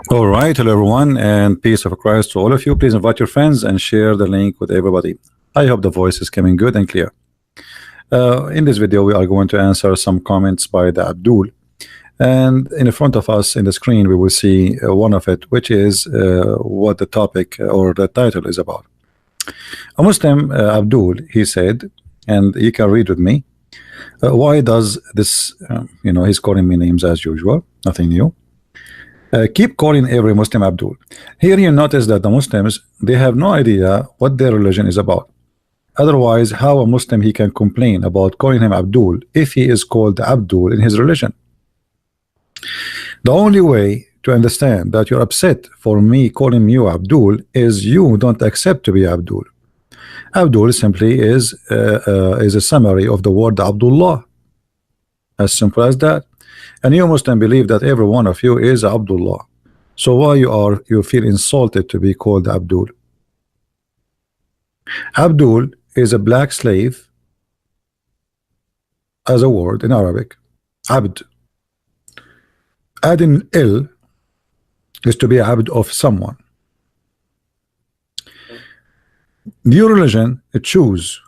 All right, hello everyone, and peace of Christ to all of you. Please invite your friends and share the link with everybody. I hope the voice is coming good and clear. In this video, we are going to answer some comments by the Abdul, and in front of us in the screen, we will see one of it, which is what the topic or the title is about. A Muslim Abdul, he said, and you can read with me. Why does this? He's calling me names as usual, nothing new. Keep calling every Muslim Abdul. Here you notice that the Muslims, they have no idea what their religion is about. Otherwise, how a Muslim he can complain about calling him Abdul if he is called Abdul in his religion? The only way to understand that you're upset for me calling you Abdul is you don't accept to be Abdul. Abdul simply is a summary of the word Abdullah. As simple as that. And you Muslim believe that every one of you is Abdullah. So why you feel insulted to be called Abdul? Abdul is a black slave as a word in Arabic. Abd. Adding il is to be abd of someone. Your religion choose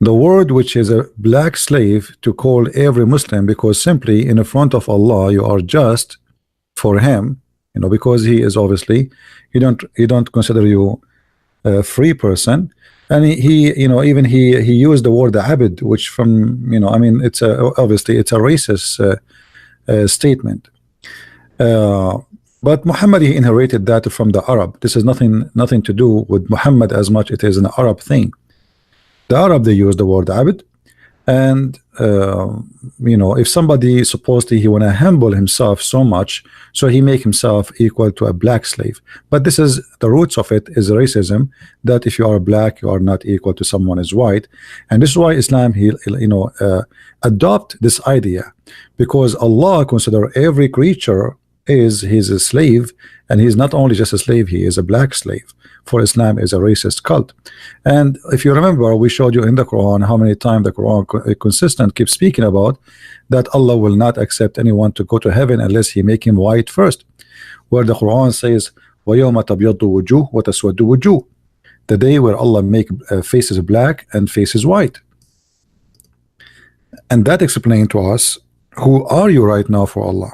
the word which is a black slave to call every Muslim, because simply in front of Allah you are just for him, because he is obviously he don't consider you a free person, and he used the word abd, which from it's obviously it's a racist statement. But Muhammad, he inherited that from the Arab. This has nothing to do with Muhammad as much it is an Arab thing. The Arab, they use the word abd, and if somebody supposedly he want to humble himself so much, so he make himself equal to a black slave. But this is the roots of it is racism, that if you are black you are not equal to someone is white. And this is why Islam adopt this idea, because Allah consider every creature is a slave, and he's not only just a slave, he is a black slave. For Islam is a racist cult. And if you remember, we showed you in the Quran how many times the Quran consistent keeps speaking about that Allah will not accept anyone to go to heaven unless he make him white first, where the Quran says وَيَوْمَ تَبْيَضُّ وُجُوهُ وَتَسْوَدُّ وُجُوهُ, the day where Allah make faces black and faces white. And that explains to us, who are you right now for Allah?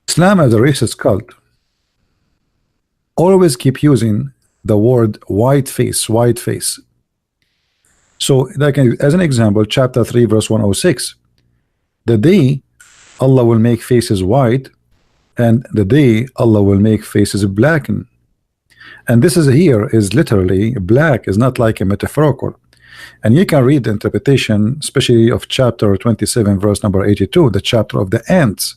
Islam as a racist cult always keep using the word white face. So like as an example, chapter 3 verse 106, the day Allah will make faces white and the day Allah will make faces blacken. And this is here is literally black, is not like a metaphorical. And you can read the interpretation, especially of chapter 27 verse number 82, the chapter of the ants,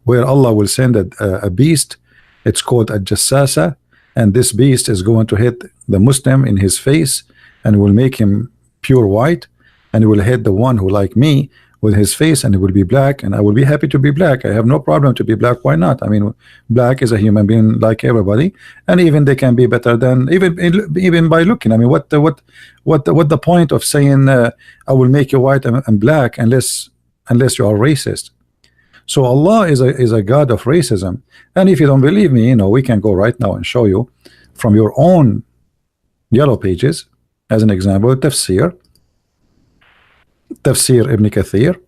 where Allah will send a beast. It's called a jassasa, and this beast is going to hit the Muslim in his face and will make him pure white, and will hit the one who like me with his face, and it will be black, and I will be happy to be black. I have no problem to be black. Why not? I mean, black is a human being like everybody, and even they can be better than even by looking. I mean, what the point of saying I will make you white and black unless you are racist? So Allah is a God of racism. And if you don't believe me, we can go right now and show you from your own yellow pages. As an example, Tafsir Ibn Kathir.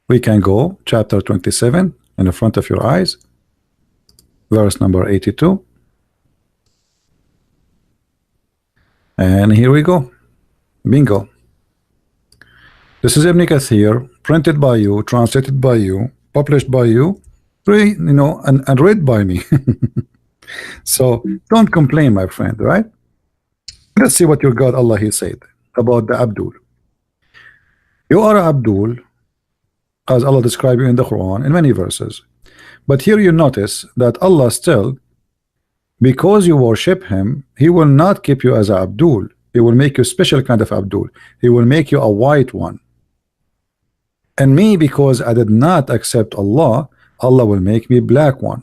We can go chapter 27 in the front of your eyes, verse number 82. And here we go. Bingo. This is Ibn Kathir, printed by you, translated by you, published by you, and read by me. So don't complain, my friend, right? Let's see what your God Allah he said about the Abdul. You are Abdul, as Allah described you in the Quran in many verses. But here you notice that Allah still, because you worship him, he will not keep you as a Abdul. He will make you a special kind of Abdul. He will make you a white one. And me, because I did not accept Allah, Allah will make me black one.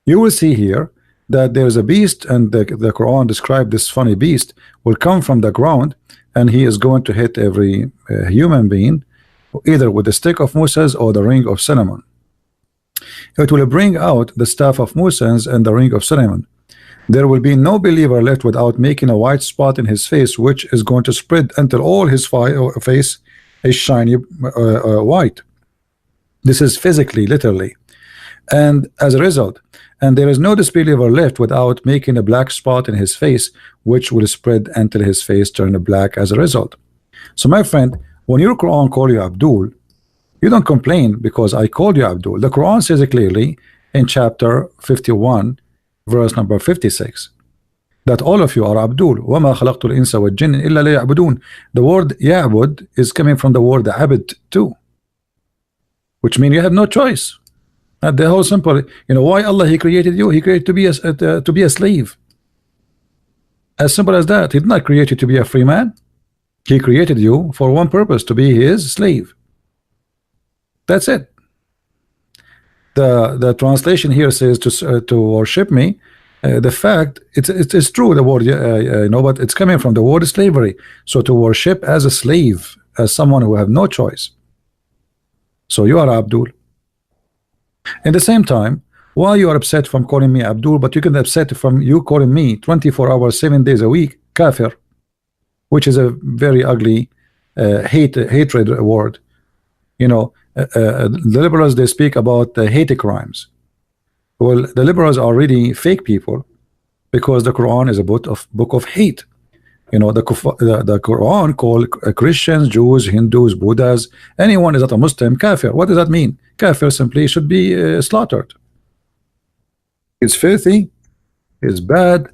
You will see here that there's a beast, and the Quran described this funny beast will come from the ground, and he is going to hit every human being either with the stick of Moses or the ring of cinnamon. It will bring out the staff of Moses and the ring of cinnamon. There will be no believer left without making a white spot in his face, which is going to spread until all his face is shiny white. This is physically, literally. And as a result, and there is no disbeliever left without making a black spot in his face, which will spread until his face turn black as a result. So my friend, when your Quran call you Abdul, you don't complain because I called you Abdul. The Quran says it clearly in chapter 51 verse number 56 that all of you are Abdul. وَمَا خَلَقْتُ الْإِنسَ وَالْجِنَّ إِلَّا لِيَعْبُدُونَ. The word Ya'bud is coming from the word Abd too, which means you have no choice. The whole simple, you know why Allah He created you? He created to be a slave. As simple as that. He did not create you to be a free man. He created you for one purpose, to be His slave. That's it. The translation here says to worship me. The fact it's true, the word but it's coming from the word slavery. So to worship as a slave, as someone who have no choice. So you are Abdul. At the same time, why you are upset from calling me Abdul, but you can upset from you calling me 24 hours 7 days a week Kafir, which is a very ugly hatred word. You know, the liberals, they speak about hate crimes. Well, the liberals are really fake people, because the Quran is a book of hate. You know, the Quran call Christians, Jews, Hindus, Buddhas, anyone is not a Muslim, Kafir. What does that mean? Kafir simply should be slaughtered. He's filthy, he's bad,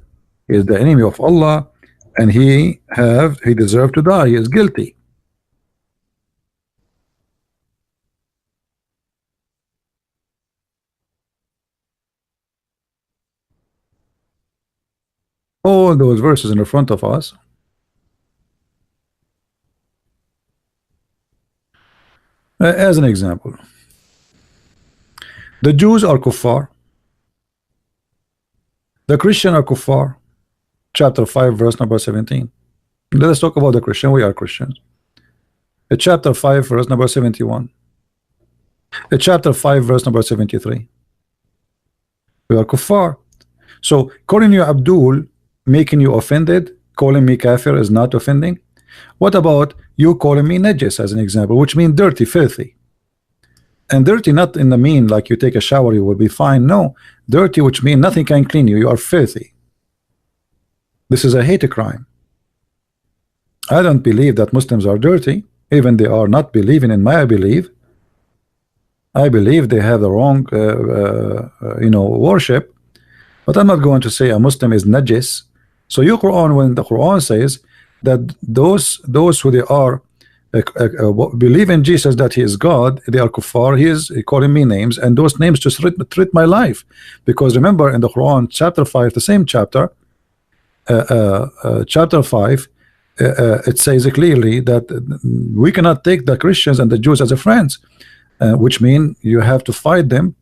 he's the enemy of Allah, and he deserved to die. He is guilty. All those verses in the front of us. As an example, the Jews are kuffar, the Christian are kuffar. Chapter 5 verse number 17. Let us talk about the Christian. We are Christians. Chapter 5 verse number 71. Chapter 5 verse number 73. We are kuffar. So calling you Abdul, making you offended, calling me Kafir is not offending. What about you calling me Najis as an example, which means dirty, filthy? And dirty not in the mean like you take a shower you will be fine. No, dirty which means nothing can clean you. You are filthy. This is a hate crime. I don't believe that Muslims are dirty, even they are not believing in my belief. I believe they have the wrong worship, but I'm not going to say a Muslim is najis. So your Quran, when the Quran says that those who they are believe in Jesus, that he is God, they are kuffar. He is calling me names, and those names just threat my life. Because remember in the Quran chapter 5, the same chapter, chapter 5, it says clearly that we cannot take the Christians and the Jews as a friends, which mean you have to fight them,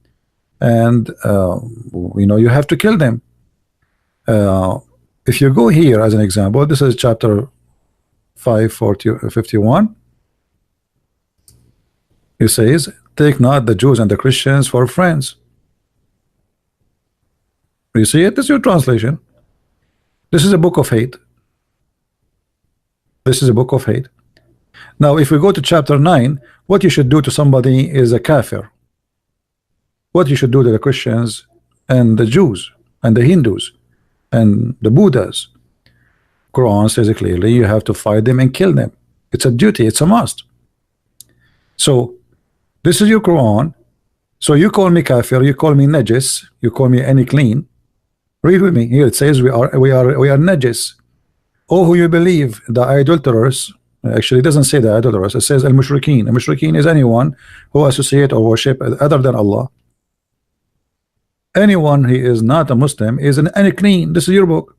and you have to kill them. If you go here as an example, this is chapter 5:51. It says, take not the Jews and the Christians for friends. You see it? This is your translation. This is a book of hate. This is a book of hate. Now if we go to chapter 9, what you should do to somebody is a Kafir. What you should do to the Christians and the Jews and the Hindus and the Buddhas, Quran says clearly you have to fight them and kill them. It's a duty, it's a must. So this is your Quran. So you call me Kafir, you call me Najis, you call me any clean. Read with me here. It says we are Najis. Oh, who you believe, the idolaters. Actually it doesn't say the idolaters, it says al-mushrikeen. Al-mushrikeen is anyone who associate or worship other than Allah. Anyone who is not a Muslim is an unclean. This is your book.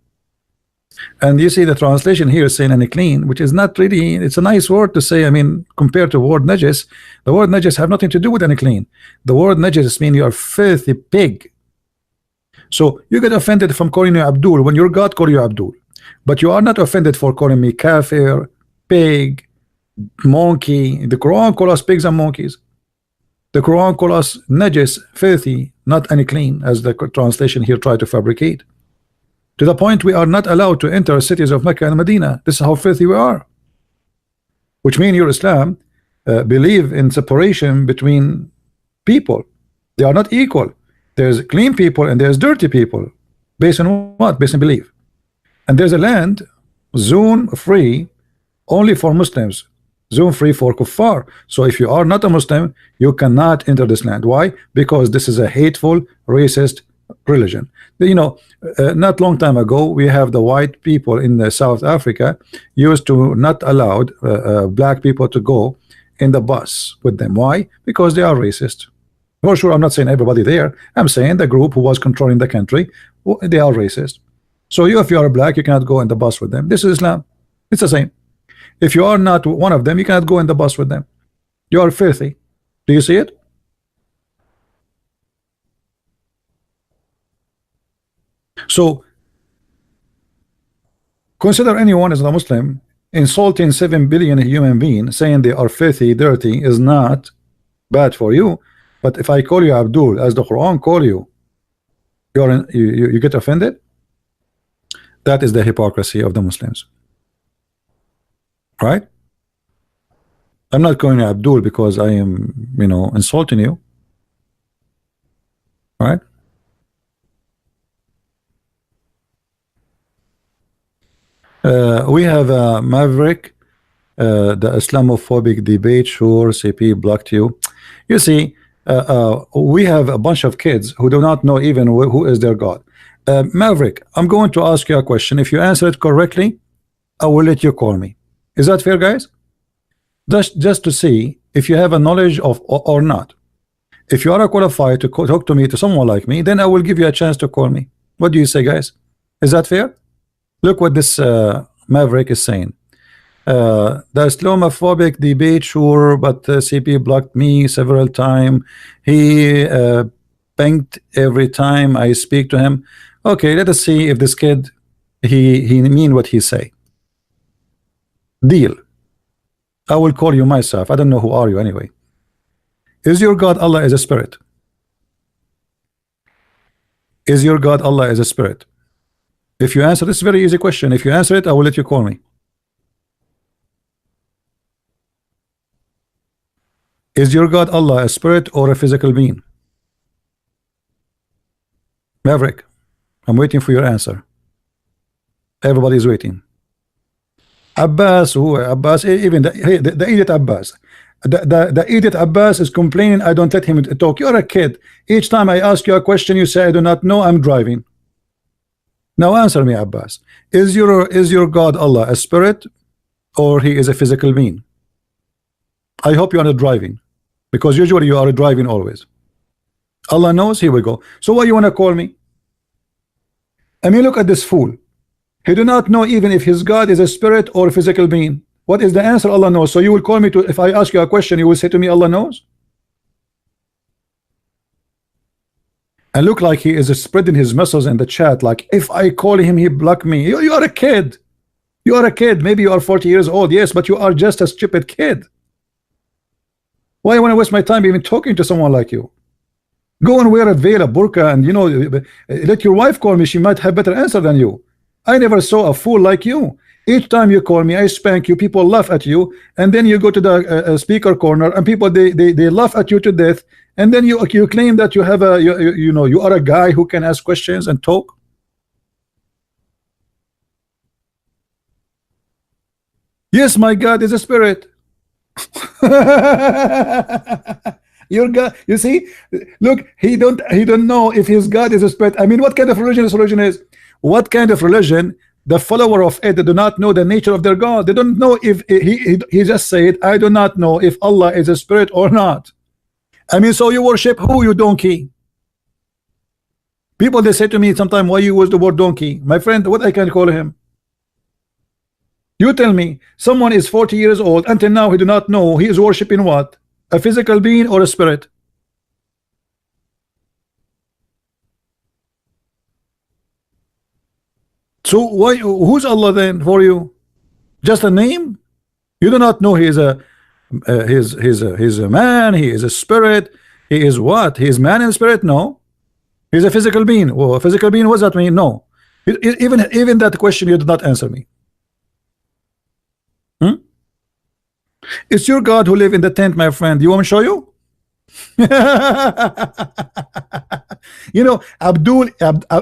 And you see the translation here saying unclean, which is not really, it's a nice word to say. I mean, compared to the word najis, the word najis have nothing to do with unclean. The word najis means you are filthy pig. So you get offended from calling you Abdul when your God call you Abdul, but you are not offended for calling me Kafir, pig, monkey. The Quran call us pigs and monkeys. The Quran call us najis, filthy, not any clean, as the translation here try to fabricate. To the point we are not allowed to enter cities of Mecca and Medina. This is how filthy we are. Which means your Islam believe in separation between people. They are not equal. There's clean people and there's dirty people. Based on what? Based on belief. And there's a land zone free only for Muslims, zone free for kuffar. So if you are not a Muslim, you cannot enter this land. Why? Because this is a hateful, racist religion. You know, not long time ago, we have the white people in the South Africa used to not allow black people to go in the bus with them. Why? Because they are racist. For sure, I'm not saying everybody there. I'm saying the group who was controlling the country, they are racist. So you, if you are black, you cannot go in the bus with them. This is Islam. It's the same. If you are not one of them, you cannot go in the bus with them. You are filthy. Do you see it? So consider anyone as a Muslim insulting 7 billion human beings, saying they are filthy, dirty, is not bad for you. But if I call you Abdul, as the Quran call you, you get offended. That is the hypocrisy of the Muslims, right? I'm not calling you Abdul because I am, you know, insulting you, right? We have Maverick, the Islamophobic debate. Sure, CP blocked you. You see, we have a bunch of kids who do not know even who is their God. Maverick, I'm going to ask you a question. If you answer it correctly, I will let you call me. Is that fair, guys? Just to see if you have a knowledge of or not. If you are qualified to talk to me, to someone like me, then I will give you a chance to call me. What do you say, guys? Is that fair? Look what this Maverick is saying. The Islamophobic debate, sure, but CP blocked me several times. He pinged every time I speak to him. Okay, let us see if this kid he mean what he say. Deal. I will call you myself. I don't know who are you anyway. Is your God Allah is a spirit? Is your God Allah is a spirit? If you answer this very easy question, if you answer it, I will let you call me. Is your God Allah a spirit or a physical being? Maverick, I'm waiting for your answer. Everybody is waiting. Abbas, who Abbas, even the idiot Abbas. The idiot Abbas is complaining I don't let him talk. You're a kid. Each time I ask you a question, you say I do not know, I'm driving. Now answer me, Abbas. Is your God Allah a spirit or he is a physical being? I hope you are not driving, because usually you are driving always. Allah knows. Here we go. So why you want to call me? I mean, look at this fool. He do not know even if his God is a spirit or a physical being. What is the answer? Allah knows. So you will call me to, if I ask you a question, you will say to me Allah knows? And look like he is spreading his muscles in the chat, like if I call him he block me. You are a kid. You are a kid. Maybe you are 40 years old, yes, but you are just a stupid kid. Why you want to waste my time even talking to someone like you? Go and wear a veil, a burqa, and you know, let your wife call me. She might have better answer than you. I never saw a fool like you. Each time you call me, I spank you. People laugh at you, and then you go to the speaker corner, and people they laugh at you to death. And then you claim that you have a you know, you are a guy who can ask questions and talk. Yes, my God is a spirit. Your God, you see, look, he don't know if his God is a spirit. I mean, what kind of religion this religion is? What kind of religion? The follower of it, they do not know the nature of their God. They don't know if he just said, I do not know if Allah is a spirit or not. I mean, so you worship who, you donkey? People, they say to me sometimes, why you use the word donkey? My friend, what I can call him? You tell me, someone is 40 years old, until now he do not know he is worshiping what? A physical being or a spirit? So why, who's Allah then for you? Just a name? You do not know he is a he's a man, he is a spirit, he is what? He is man and spirit? No. He's a physical being. Well, a physical being, what does that mean? No. Even that question you did not answer me. It's your God who live in the tent, my friend. You want me to show you? You know,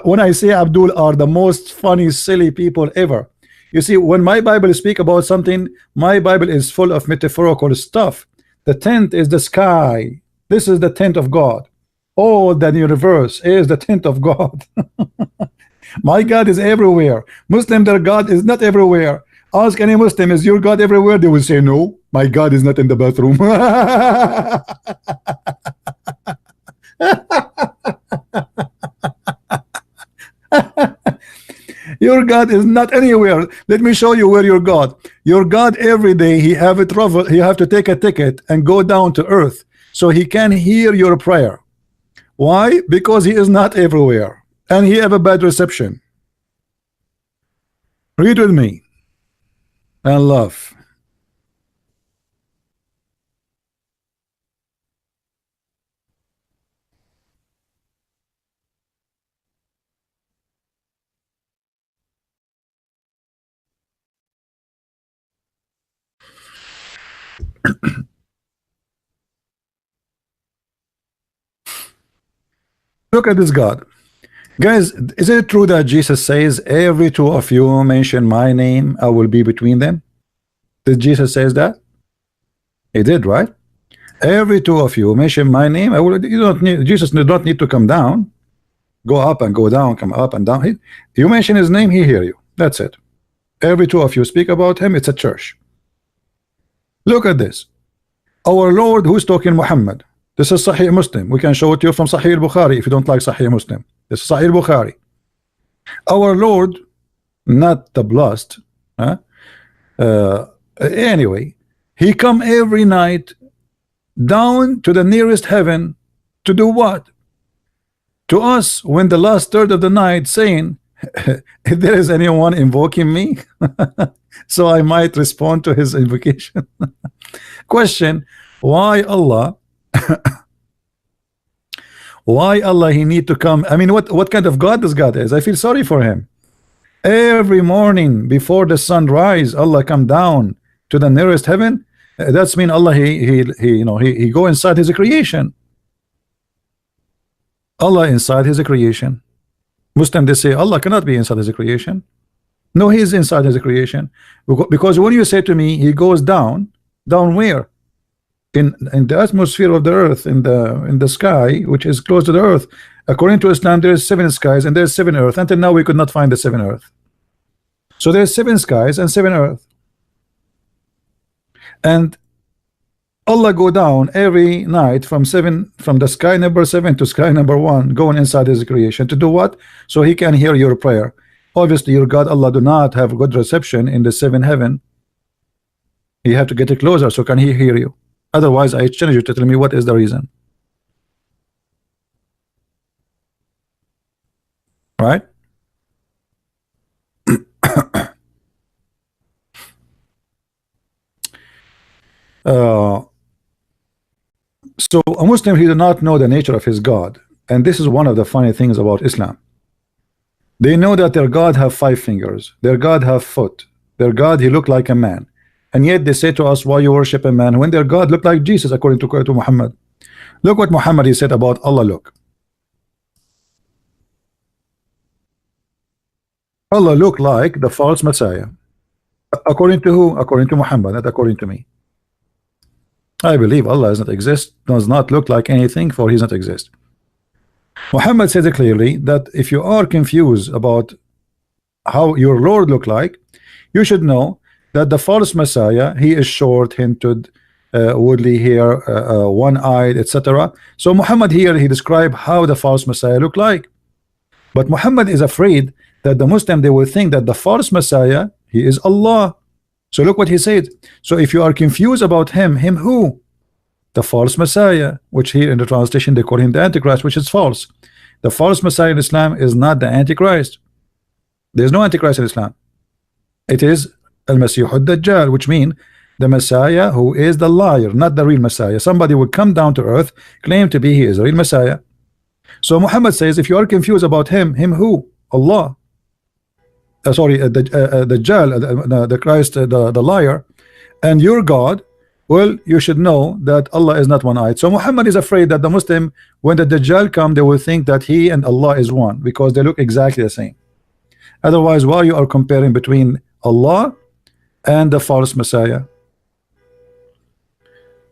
when I say Abdul are the most funny, silly people ever. You see, when my Bible speak about something, my Bible is full of metaphorical stuff. The tent is the sky. This is the tent of God. All the universe is the tent of God. My God is everywhere. Muslim, their God is not everywhere. Ask any Muslim, is your God everywhere? They will say, no, my God is not in the bathroom. Your God is not anywhere. Let me show you where your God. Your God every day he have to take a ticket and go down to earth so he can hear your prayer. Why? Because he is not everywhere and he have a bad reception. Read with me and laugh. Look at this God. Guys, is it true that Jesus says, every two of you mention my name, I will be between them? Did Jesus says that? He did, right? Every two of you mention my name, I will. You don't need, Jesus did not need to come down, go up and go down, come up and down. You mention his name, he hear you. That's it. Every two of you speak about him, it's a church. Look at this. Our Lord, who's talking? Muhammad. This is Sahih Muslim. We can show it to you from Sahih Bukhari if you don't like Sahih Muslim. This is Sahih Bukhari. Our Lord, not the blessed, anyway, he come every night down to the nearest heaven to do what? To us, when the last third of the night, saying, if there is anyone invoking me, so I might respond to his invocation. Question, why Allah? Why Allah he need to come? I mean, what kind of God this God is? I feel sorry for him. Every morning before the sun rise, Allah come down to the nearest heaven. That's mean Allah he go inside his creation. Allah inside his creation. Muslim, they say Allah cannot be inside his creation. No, he is inside his creation. Because when you say to me he goes down where? In the atmosphere of the earth, in the sky, which is close to the earth. According to Islam, there is 7 skies and there's 7 earth. Until now we could not find the 7 earth. So there's 7 skies and 7 earth. And Allah go down every night from the sky number 7 to sky number 1, going inside his creation to do what? So he can hear your prayer. Obviously your God Allah do not have good reception in the 7th heaven. You have to get it closer, so can he hear you? Otherwise I challenge you to tell me what is the reason. Right? So a Muslim, he does not know the nature of his God, and this is one of the funny things about Islam. They know that their God have 5 fingers, their God have foot, their God he look like a man, and yet they say to us, why you worship a man when their God look like Jesus? According to Muhammad, look what Muhammad he said about Allah. Look, Allah look like the false Messiah. According to who? According to Muhammad, not according to me. I believe Allah does not exist, does not look like anything, for he does not exist. Muhammad said clearly that if you are confused about how your Lord look like, you should know that the false Messiah, he is short, hinted, woolly hair, one-eyed, etc. So Muhammad here, he described how the false Messiah look like. But Muhammad is afraid that the Muslim, they will think that the false Messiah, he is Allah. So look what he said. So if you are confused about him who? The false Messiah, which here in the translation they call him the Antichrist, which is false. The false Messiah in Islam is not the Antichrist. There is no Antichrist in Islam. It is Al-Masih al-Dajjal, which means the Messiah who is the liar, not the real Messiah. Somebody will come down to earth, claim to be he is the real Messiah. So Muhammad says, if you are confused about him who? Allah. The Dajjal, the Christ, the liar, and your God. Well, you should know that Allah is not one-eyed. So Muhammad is afraid that the Muslim, when the Dajjal come, they will think that he and Allah is one, because they look exactly the same. Otherwise, why you are comparing between Allah and the false Messiah?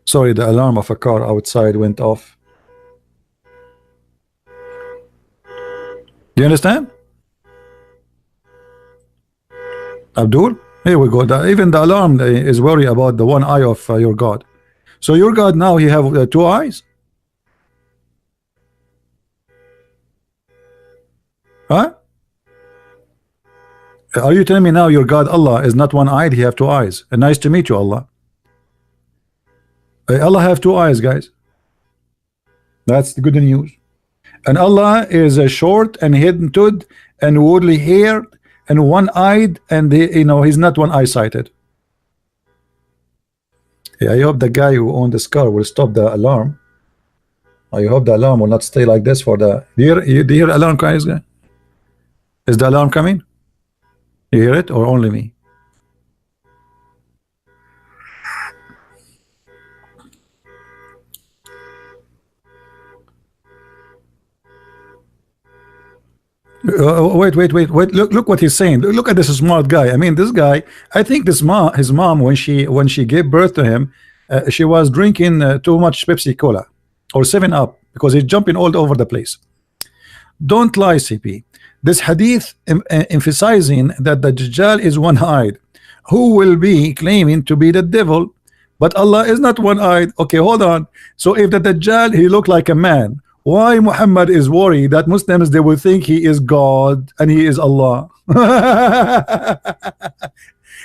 Sorry, the alarm of a car outside went off. Do you understand? Abdul? Here we go. Even the alarm is worried about the one eye of your God. So your God now, he have two eyes? Huh? Are you telling me now your God Allah is not one-eyed? He have two eyes. And nice to meet you, Allah. Allah have two eyes, guys. That's the good news. And Allah is a short and hidden tooth and woolly hair and one-eyed, and he's not one-eye sighted. Yeah, I hope the guy who owned this car will stop the alarm. I hope the alarm will not stay like this for the. Do you hear alarm, guys? Is the alarm coming? You hear it, or only me? Wait. Look what he's saying. Look at this smart guy. I mean, this guy. I think his mom, when she gave birth to him, she was drinking too much Pepsi Cola or 7-Up, because he's jumping all over the place. Don't lie, CP. This hadith emphasizing that the Dajjal is one-eyed, who will be claiming to be the devil, but Allah is not one-eyed. Okay, hold on. So if the Dajjal, he looked like a man, why Muhammad is worried that Muslims, they will think he is God and he is Allah?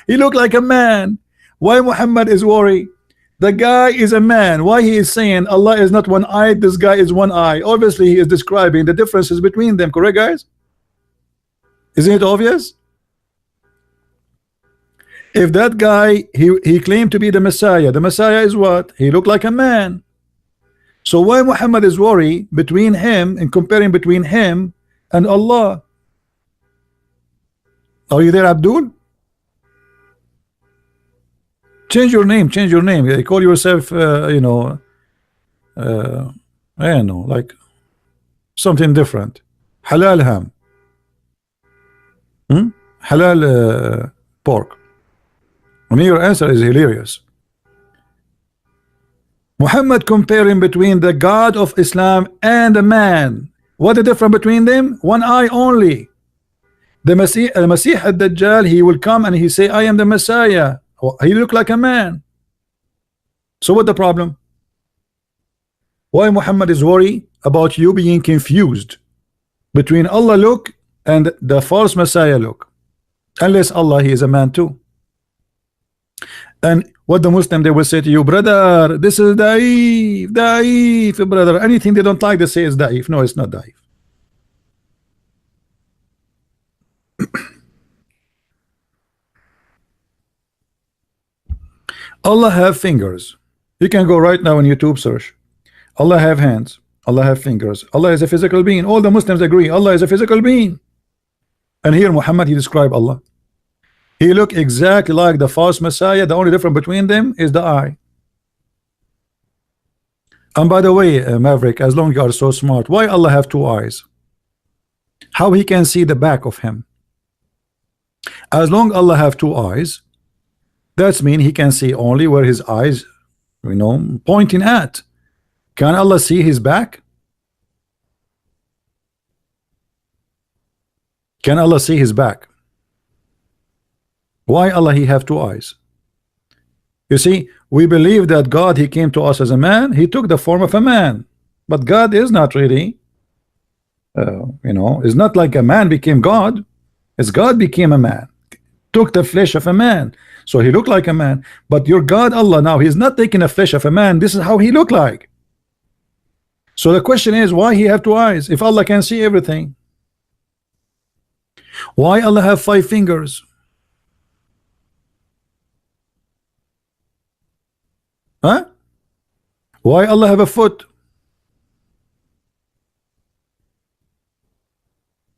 He looked like a man. Why Muhammad is worried? The guy is a man. Why he is saying Allah is not one-eyed, this guy is one-eye? Obviously he is describing the differences between them. Correct, guys? Isn't it obvious? If that guy, he claimed to be the Messiah is what? He looked like a man. So why Muhammad is worried between him and comparing between him and Allah? Are you there, Abdul? Change your name. You call yourself I don't know, like something different. Halal ham. Halal pork. I mean, your answer is hilarious. Muhammad comparing between the God of Islam and a man. What the difference between them? One eye only. The Masih al-Dajjal, he will come and he say, I am the Messiah. He look like a man. So what the problem? Why Muhammad is worried about you being confused between Allah look and the false Messiah look? Unless Allah, he is a man too. And what the Muslim, they will say to you, brother, this is da'if, brother. Anything they don't like, they say it's da'if. No, it's not da'if. Allah have fingers. You can go right now on YouTube search. Allah have hands. Allah have fingers. Allah is a physical being. All the Muslims agree Allah is a physical being. And here Muhammad, he described Allah. He looked exactly like the false Messiah. The only difference between them is the eye. And by the way, Maverick, as long as you are so smart, why Allah have two eyes? How he can see the back of him? As long Allah have two eyes, that's mean he can see only where his eyes, pointing at. Can Allah see his back? Can Allah see his back? Why Allah he have two eyes? You see, we believe that God, he came to us as a man. He took the form of a man, but God is not really it's not like a man became God. It's God became a man, took the flesh of a man, so he looked like a man. But your God Allah now, he's not taking the flesh of a man. This is how he looked like. So the question is, why he have two eyes if Allah can see everything? Why Allah have 5 fingers? Huh? Why Allah have a foot?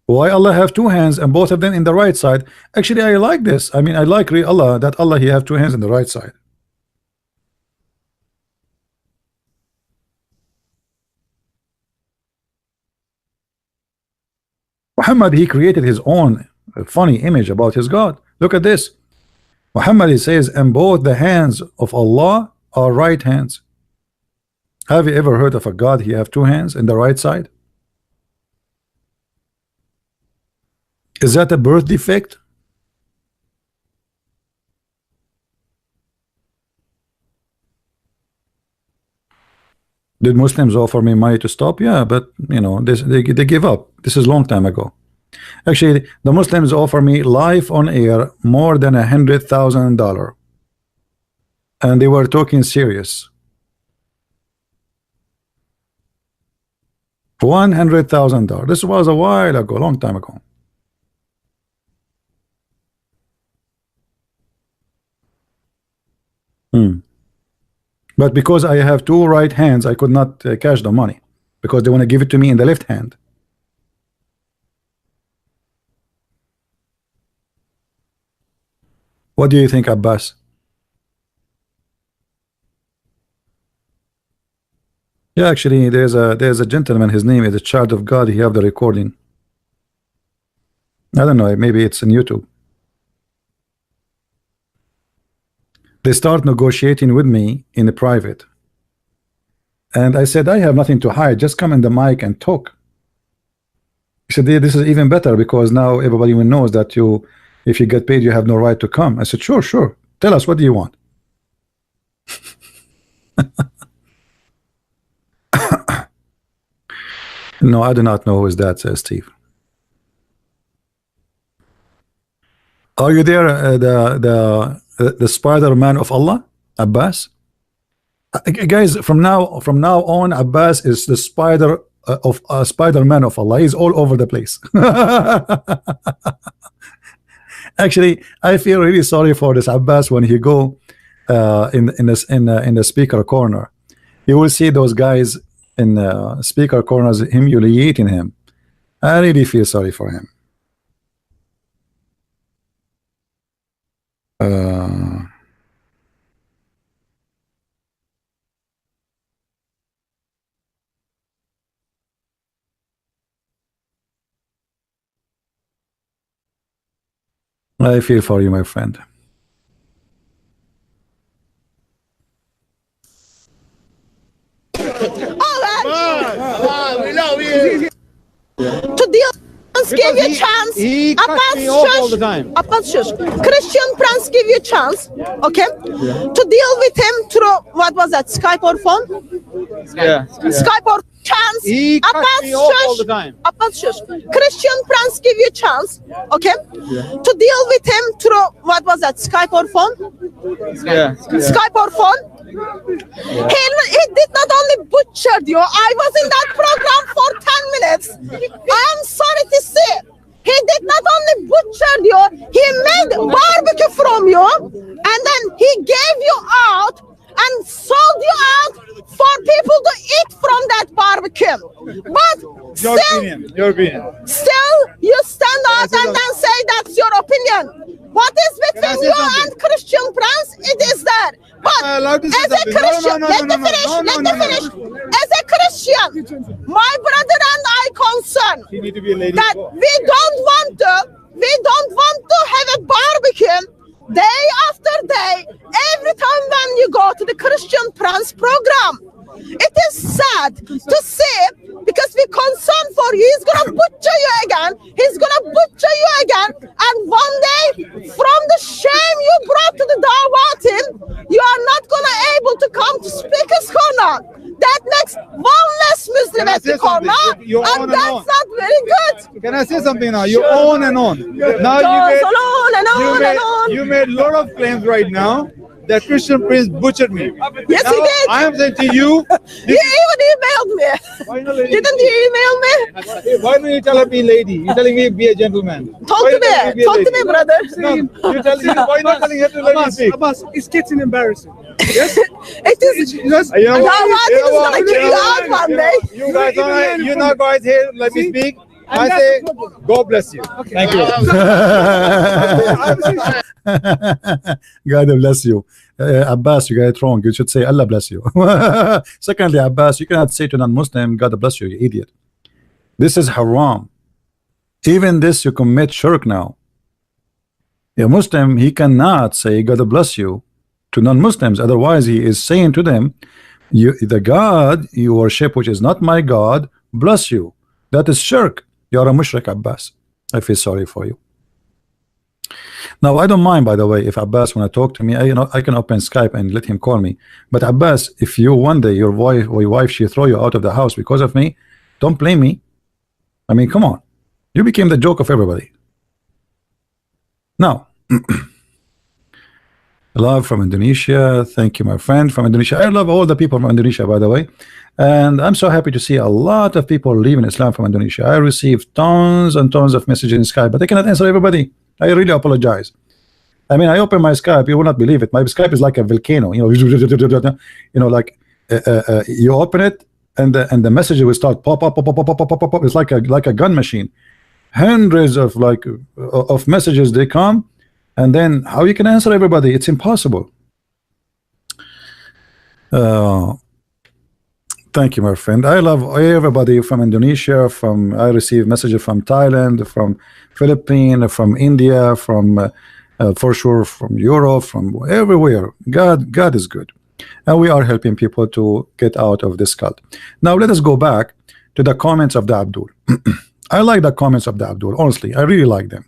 Why Allah have 2 hands and both of them in the right side? Actually, I like this. I mean, I like Allah, that Allah he have 2 hands in the right side. Muhammad, he created his own funny image about his God. Look at this. Muhammad, he says, and both the hands of Allah are right hands. Have you ever heard of a God he have 2 hands in the right side? Is that a birth defect? Did Muslims offer me money to stop? Yeah, but you know, they give up. This is a long time ago. Actually, the Muslims offer me live on air more than $100,000, and they were talking serious. $100,000. This was a while ago, long time ago. But because I have 2 right hands, I could not cash the money because they want to give it to me in the left hand. What do you think, Abbas? Yeah, actually, there's a gentleman. His name is a Child of God. He have the recording. I don't know. Maybe it's on YouTube. They start negotiating with me in the private, and I said, I have nothing to hide. Just come in the mic and talk. He said, yeah, this is even better because now everybody knows that you, if you get paid, you have no right to come. I said, sure. Tell us, what do you want? No, I do not know who is that, says Steve. Are you there, the Spider-Man of Allah, Abbas? Guys, from now on, Abbas is the Spider-Man of Allah. He's all over the place. Actually, I feel really sorry for this Abbas when he go in the speaker corner. You will see those guys in speaker corners humiliating him. I really feel sorry for him. I feel for you, my friend. We love you. To deal, give you a chance. He cuts me off all the time. Abbas, Christian Prince give you a chance, okay? To deal with him through, what was that, Skype or phone? Yeah. Skype or chance. He cuts me off all the time. Abbas, Christian Prince give you a chance, okay? To deal with him through, what was that, Skype or phone? Yeah. Skype or phone? He did not only butchered you. I was in that program for 10 minutes. I am sorry to say, he did not only butchered you, he made barbecue from you, and then he gave you out and sold you out for people to eat from that barbecue. But Your opinion. still you stand up and then say that's your opinion. What is between you and Christian Prince? It is that. But as a Christian, let me finish. As a Christian, my brother and I concern that we don't want to have a barbecue day after day every time when you go to the Christian Prince program. It is sad to see, because we're concerned for you. He's gonna butcher you again. He's gonna butcher you again. And one day, from the shame you brought to the Dawah team, you are not gonna able to come to Speaker's Corner. That makes one less Muslim at the corner, and that's not very good. Can I say something now? You own and on. Now you made a lot of claims right now that Christian prince butchered me. Yes, Now, he did. I am saying to you, He even emailed me. Didn't he email me? why don't you tell her be lady? You're telling me be a gentleman. Talk Why to you telling me. be a Talk to lady? me, brother. No, you're telling me, why not telling her to let me speak? Abbas, it's getting embarrassing. Yes? It is. You know Now what? Martin is gonna kick you out one day. You guys don't, you know, guys here, let me speak. I that's say, the problem. God bless you. Thank you. God bless you. Abbas, you got it wrong. You should say Allah bless you. Secondly, Abbas, you cannot say to non-Muslim God bless you, you idiot. This is haram. Even this you commit shirk now. A Muslim, he cannot say God bless you to non-Muslims, otherwise he is saying to them, the God you worship, which is not my God, bless you. That is shirk. You are a mushrik, Abbas. I feel sorry for you. Now I don't mind, by the way, if Abbas want to talk to me, I can open Skype and let him call me. But Abbas, if you one day your wife she throw you out of the house because of me, don't blame me. I mean, come on, you became the joke of everybody. Now love from Indonesia. Thank you, my friend from Indonesia. I love all the people from Indonesia, by the way, and I'm so happy to see a lot of people leaving Islam from Indonesia. I received tons and tons of messages in Skype, but I cannot answer everybody. I really apologize. I mean, I open my Skype, you will not believe it. My Skype is like a volcano, you know, like you open it and the message will start pop up. It's like a gun machine. Hundreds of of messages they come, and then how you can answer everybody? It's impossible. Thank you, my friend. I love everybody from Indonesia. I receive messages from Thailand, from Philippines, from India, from for sure from Europe, from everywhere. God is good, and we are helping people to get out of this cult. Now let us go back to the comments of the Abdul. I like the comments of the Abdul. Honestly, I really like them.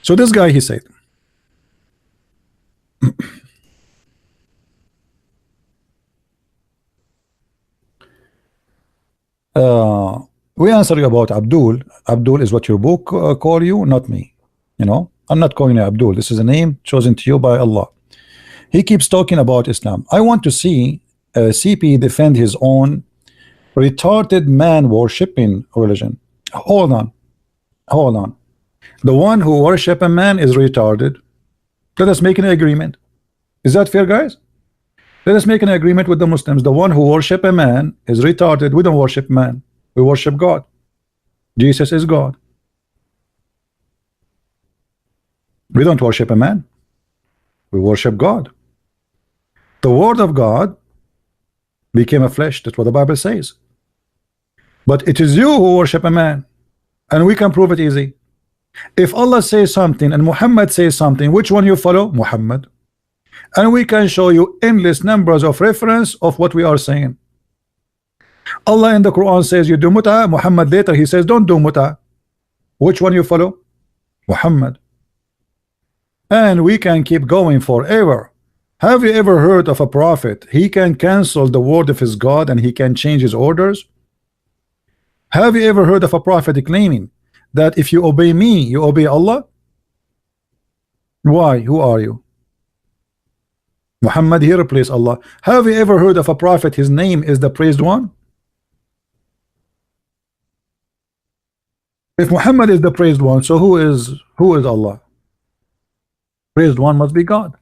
So this guy, he said, we answer you about Abdul. Abdul is what your book call you, not me. You know, I'm not calling you Abdul. This is a name chosen to you by Allah. He keeps talking about Islam. I want to see CP defend his own retarded man worshipping religion. Hold on. The one who worship a man is retarded. Let us make an agreement. Is that fair, guys? Let us make an agreement with the Muslims. The one who worship a man is retarded. We don't worship man. We worship God. Jesus is God. We don't worship a man. We worship God. The word of God became a flesh. That's what the Bible says. But it is you who worship a man, and we can prove it easy. If Allah says something and Muhammad says something, which one you follow? Muhammad. And we can show you endless numbers of reference of what we are saying. Allah in the Quran says you do mut'a. Muhammad later he says don't do mut'a. Which one you follow? Muhammad. And we can keep going forever. Have you ever heard of a prophet? He can cancel the word of his God and he can change his orders. Have you ever heard of a prophet claiming that if you obey me, you obey Allah? Why? Who are you? Muhammad here replace Allah. Have you ever heard of a prophet? His name is the praised one. If Muhammad is the praised one, so who is Allah? Praised one must be God.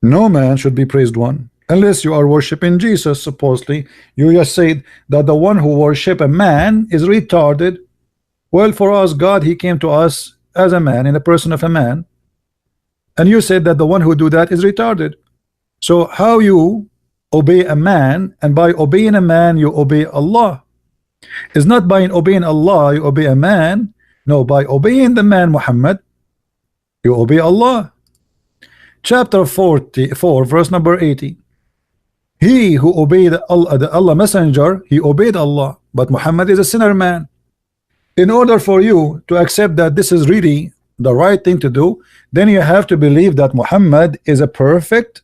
No man should be praised one unless you are worshiping Jesus. Supposedly you just said that the one who worship a man is retarded. Well, for us, God, he came to us as a man, in the person of a man, and you said that the one who do that is retarded. So how you obey a man, and by obeying a man you obey Allah? It's not by obeying Allah you obey a man. No, by obeying the man Muhammad you obey Allah. Chapter 44 verse number 80. He who obeyed Allah, the Allah messenger, he obeyed Allah, but Muhammad is a sinner man. In order for you to accept that this is really the right thing to do, then you have to believe that Muhammad is a perfect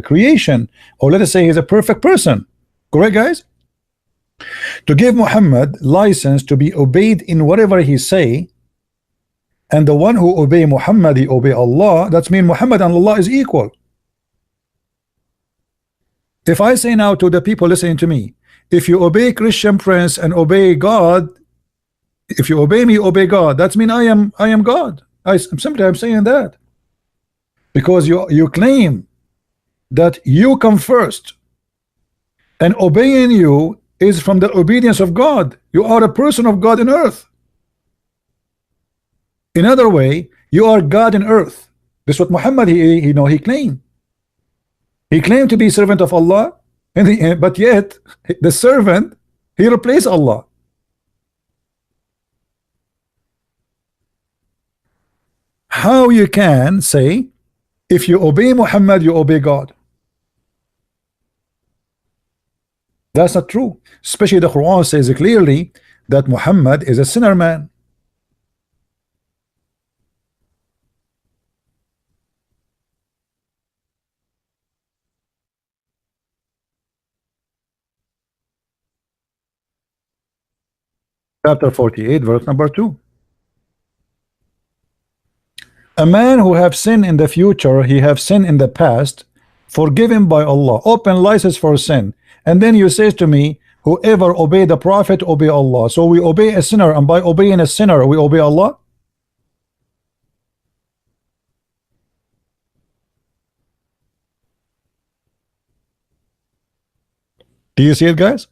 creation, or let us say he's a perfect person. Correct, guys? To give Muhammad license to be obeyed in whatever he say, and the one who obey Muhammad, he obey Allah. That's mean Muhammad and Allah is equal. If I say now to the people listening to me, if you obey Christian Prince and obey God, if you obey me, obey God, that's mean I am God. I'm saying that because you claim that you come first, and obeying you is from the obedience of God. You are a person of God in earth. In other way, you are God in earth. This is what Muhammad he claimed. He claimed to be servant of Allah, but yet the servant, he replaced Allah. How you can say if you obey Muhammad, you obey God? That's not true. Especially the Quran says clearly that Muhammad is a sinner man. Chapter 48, verse number 2. A man who have sinned in the future, he have sinned in the past, forgiven by Allah, open license for sin. And then you say to me, whoever obey the Prophet, obey Allah. So we obey a sinner, and by obeying a sinner, we obey Allah? Do you see it, guys?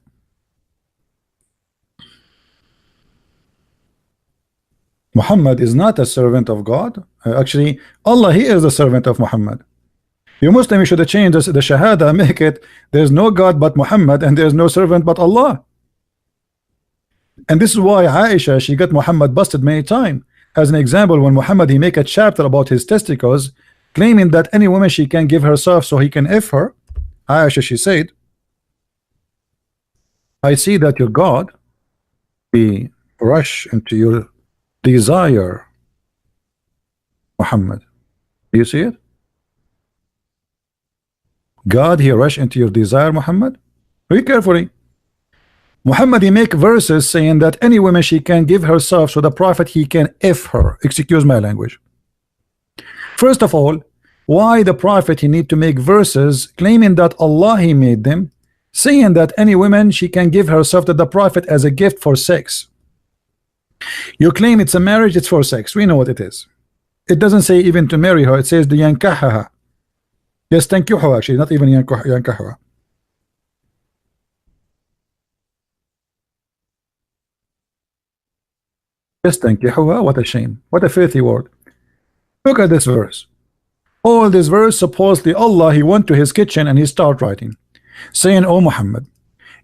Muhammad is not a servant of God. Actually, Allah, he is the servant of Muhammad. You Muslim, you should change the Shahada, make it there's no God but Muhammad and there's no servant but Allah. And this is why Aisha, she got Muhammad busted many times. As an example, when Muhammad, he make a chapter about his testicles, claiming that any woman she can give herself so he can F her. Aisha, she said, I see that your God, he rush into your desire, Muhammad. Do you see it? God, he rush into your desire, Muhammad. Very carefully. Muhammad, he make verses saying that any woman she can give herself so the Prophet he can F her. Excuse my language. First of all, why the Prophet he need to make verses claiming that Allah he made them, saying that any woman she can give herself to the Prophet as a gift for sex? You claim it's a marriage, it's for sex. We know what it is. It doesn't say even to marry her. It says the yankahaha. Yes, thank you, actually, not even yankahaha. Yes, thank you. What a shame. What a filthy word. Look at this verse. All this verse, supposedly Allah, he went to his kitchen and he started writing, saying, oh Muhammad,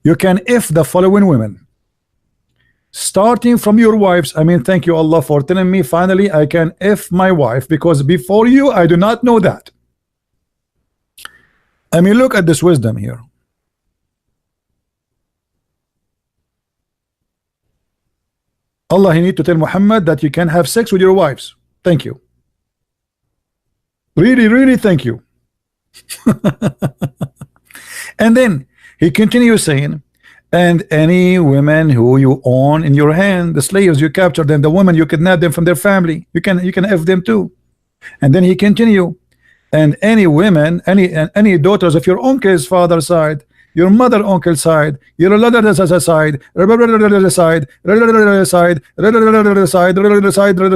you can F the following women, starting from your wives. I mean, thank you Allah for telling me finally I can F my wife, because before you I do not know that. I mean, look at this wisdom here. Allah, he need to tell Muhammad that you can have sex with your wives. Thank you. Really thank you. And then he continues saying, and any women who you own in your hand, the slaves you capture them, the women you kidnap them from their family, you can F them too. And then he continue, and any women, any daughters of your uncle's father's side, your mother uncle's side, your side,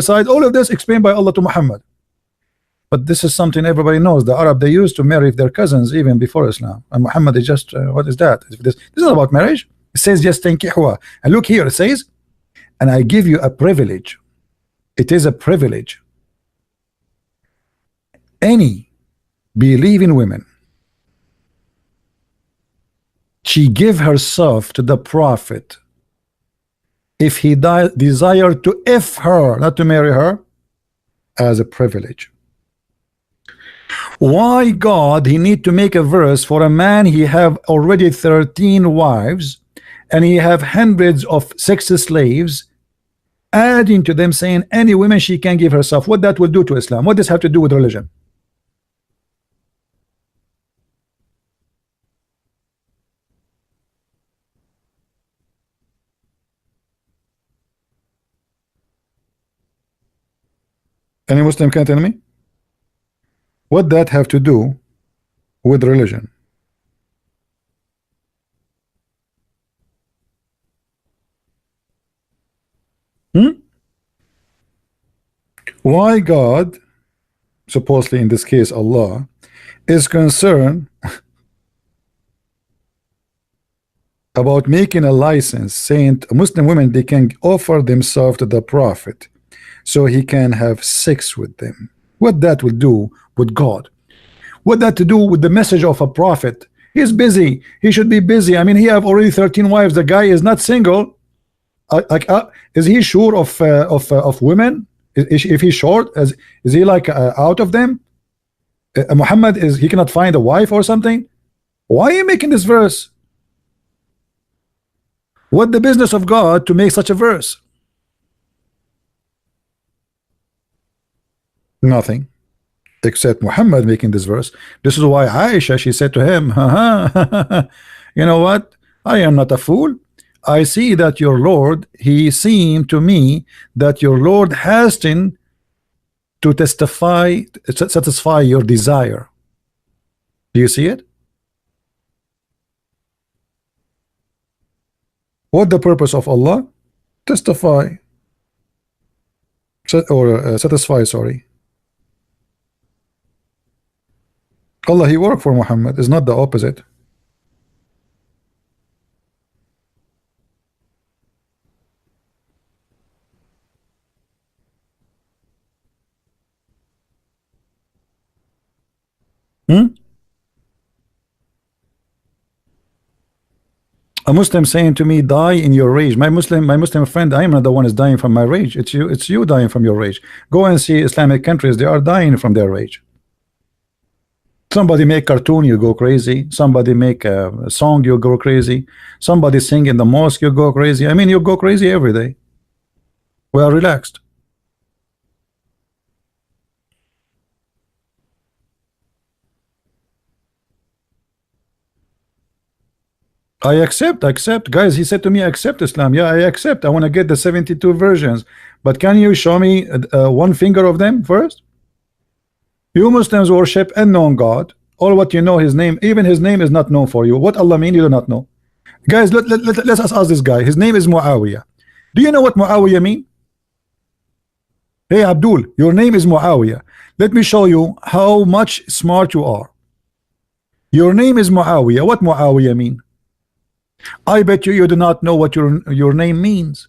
side, all of this explained by Allah to Muhammad. But this is something everybody knows. The Arab, they used to marry their cousins even before Islam, and Muhammad is just what is that? This is not about marriage. It says just tankihuha. And look here, it says, and I give you a privilege. It is a privilege. Any believing women, she give herself to the Prophet if he desire to F her, not to marry her, as a privilege. Why God he need to make a verse for a man he have already 13 wives and he have hundreds of sex slaves, adding to them saying any woman she can give herself? What that will do to Islam? What does have to do with religion? Any Muslim can tell me what that have to do with religion? Hmm? Why God, supposedly in this case Allah, is concerned about making a license saying Muslim women they can offer themselves to the Prophet so he can have sex with them? What that will do with God? What that to do with the message of a prophet? He's busy. He should be busy. I mean, he have already 13 wives. The guy is not single. Is he sure of women? If he's short, is he like out of them? Muhammad is he cannot find a wife or something? Why are you making this verse? What the business of God to make such a verse? Nothing. Except Muhammad making this verse. This is why Aisha, she said to him, you know what? I am not a fool. I see that your Lord, he seemed to me that your Lord hastened to testify, satisfy your desire. Do you see it? What the purpose of Allah? Testify. Satisfy, sorry. Allah, he worked for Muhammad, is not the opposite. Hmm? A Muslim saying to me, die in your rage. My Muslim friend, I am not the one is dying from my rage. It's you dying from your rage. Go and see Islamic countries, they are dying from their rage. Somebody make cartoon, you go crazy. Somebody make a song, you go crazy. Somebody sing in the mosque, you go crazy. I mean, you go crazy every day. We are relaxed. I accept. Guys, he said to me, accept Islam. Yeah, I accept. I want to get the 72 versions. But can you show me one finger of them first? You Muslims worship unknown God. All what you know his name, even his name is not known for you. What Allah mean, you do not know. Guys, let's ask this guy. His name is Muawiyah. Do you know what Muawiyah mean? Hey Abdul, your name is Muawiyah. Let me show you how much smart you are. Your name is Muawiyah. What Muawiyah mean? I bet you do not know what your name means.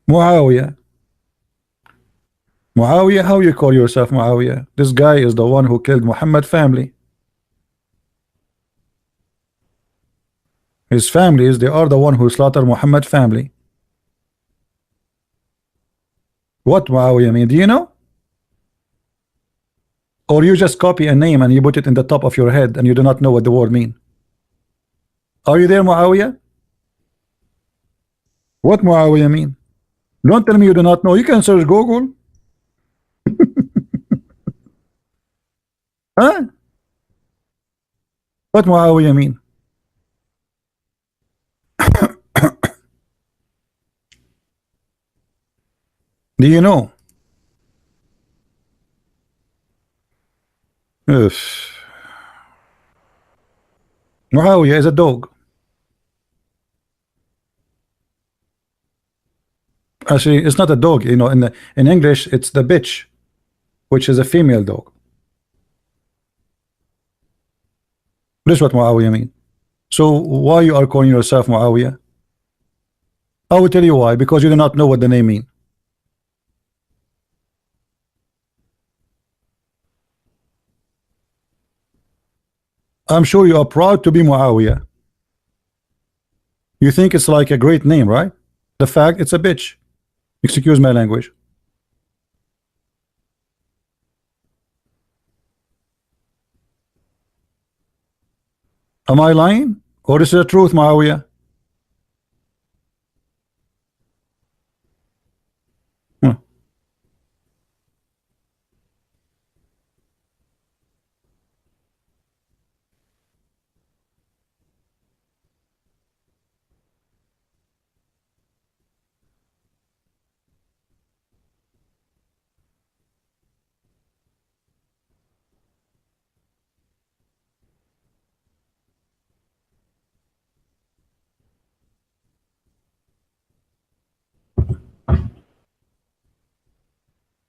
Muawiyah. Muawiyah, how you call yourself Muawiyah? This guy is the one who killed Muhammad family. His families, they are the one who slaughtered Muhammad family. What Muawiyah mean? Do you know? Or you just copy a name and you put it in the top of your head and you do not know what the word mean? Are you there, Muawiyah? What Muawiyah mean? Don't tell me you do not know. You can search Google. Huh? What Muawiyah mean? Do you know? Yes. Muawiyah is a dog. Actually, it's not a dog. You know, in English, it's the bitch, which is a female dog. This is what Muawiyah mean. So why you are calling yourself Muawiyah? I will tell you why. Because you do not know what the name mean. I'm sure you are proud to be Muawiyah. You think it's like a great name, right? The fact it's a bitch. Excuse my language. Am I lying? Or is it the truth, Muawiyah? Hmm.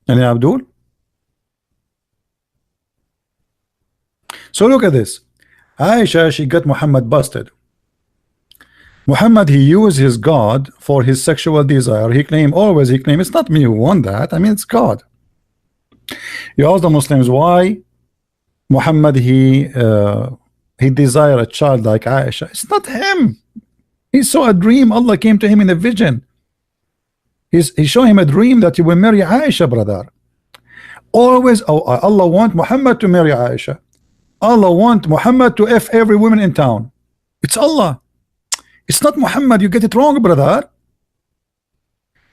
Any Abdul? So look at this. Aisha, she got Muhammad busted. Muhammad, he used his God for his sexual desire. He claimed, always he claimed, it's not me who won that. I mean, it's God. You ask the Muslims why Muhammad, he desired a child like Aisha. It's not him. He saw a dream. Allah came to him in a vision. He showed him a dream that you will marry Aisha, brother. Always, Allah want Muhammad to marry Aisha. Allah want Muhammad to F every woman in town. It's Allah. It's not Muhammad. You get it wrong, brother.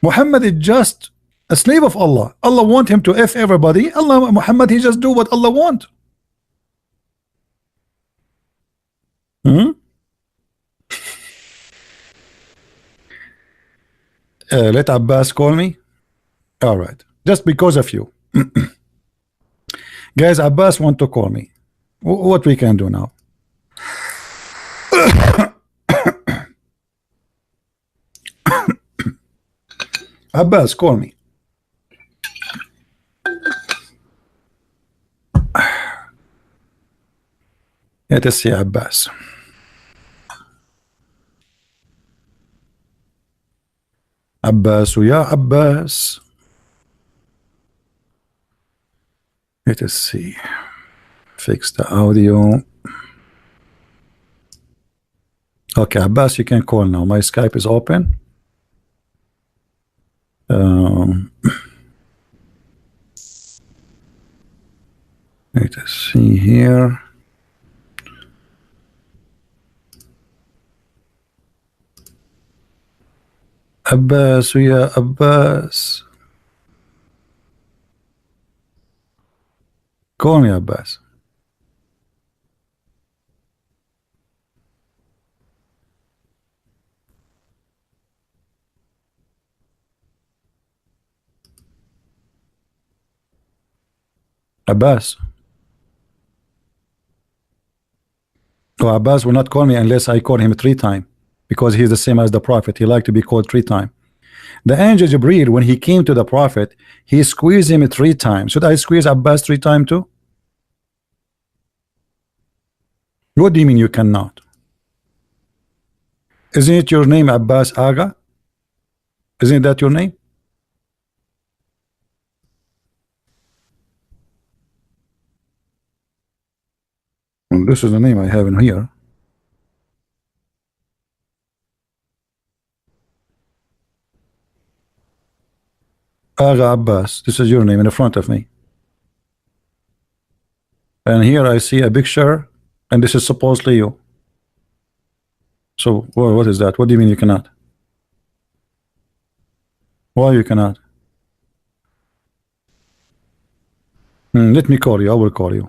Muhammad is just a slave of Allah. Allah want him to F everybody. Muhammad, he just do what Allah want. Let Abbas call me. All right, just because of you. Guys, Abbas want to call me. What we can do now? Abbas, call me. Let us see Abbas. Abbas, ya Abbas. Let us see. Fix the audio. Okay, Abbas, you can call now. My Skype is open. Let us see here. Abbas, ya Abbas. Call me, Abbas. Abbas. Oh, Abbas will not call me unless I call him 3 times, because he's the same as the Prophet. He liked to be called 3 times. The angel Jibreel, when he came to the Prophet, he squeezed him 3 times. Should I squeeze Abbas 3 times too? What do you mean you cannot? Isn't it your name, Abbas Aga? Isn't that your name? Well, this is the name I have in here. Aga Abbas, this is your name in the front of me. And here I see a picture, and this is supposedly you. So, what is that? What do you mean you cannot? Why you cannot? Let me call you. I will call you.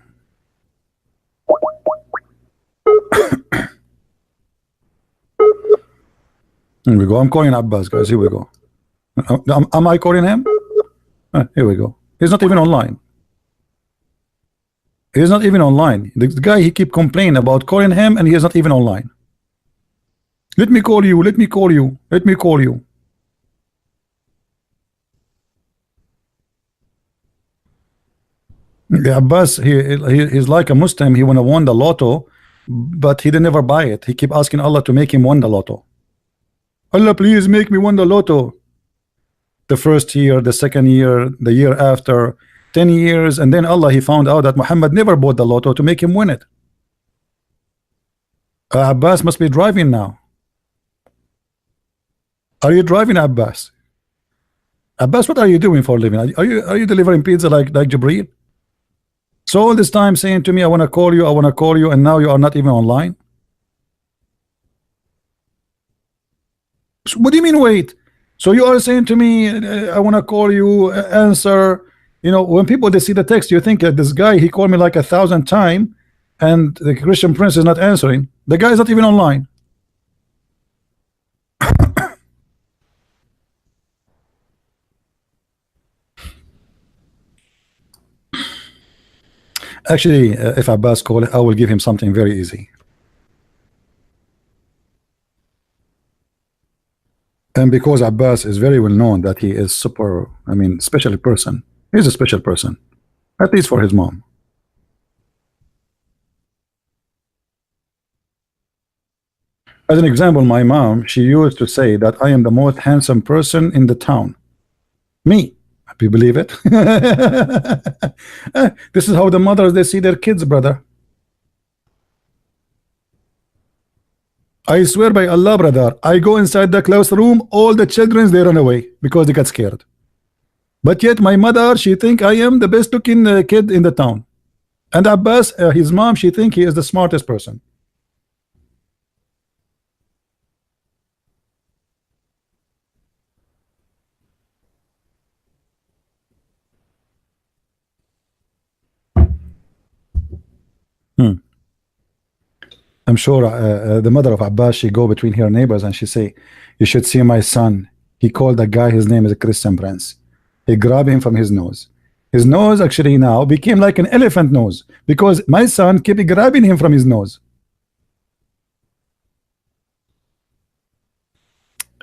Here we go. I'm calling Abbas, guys. Here we go. Am I calling him? Here we go. He's not even online. He's not even online. The guy, he keep complaining about calling him, and he is not even online. Let me call you. Let me call you. Let me call you. The Abbas, he's like a Muslim. He wanna won the lotto, but he didn't never buy it. He keep asking Allah to make him win the lotto. Allah, please make me win the lotto. The first year, the second year, the year after, 10 years, and then Allah, he found out that Muhammad never bought the lotto to make him win it. Abbas must be driving now. Are you driving, Abbas? Abbas, what are you doing for a living? Are you delivering pizza like Jibreel? So all this time saying to me, I want to call you, I want to call you, and now you are not even online? So what do you mean wait? So you are saying to me, I want to call you, answer. You know, when people, they see the text, you think that this guy, he called me like 1,000 times, and the Christian Prince is not answering. The guy is not even online. Actually, if Abbas call it, I will give him something very easy. And because Abbas is very well known that he is super, I mean, special person, He's a special person, at least for his mom. As an example, my mom, she used to say that I am the most handsome person in the town. Me. Do you believe it? This is how the mothers, they see their kids, brother. I swear by Allah, brother, I go inside the classroom, all the children, they run away because they got scared. But yet my mother, she think I am the best looking kid in the town. And Abbas, his mom, she think he is the smartest person. I'm sure the mother of Abbas, she go between her neighbors and she say, you should see my son. He called the guy, his name is a Christian Prince. He grabbed him from his nose. His nose actually now became like an elephant nose because my son kept grabbing him from his nose.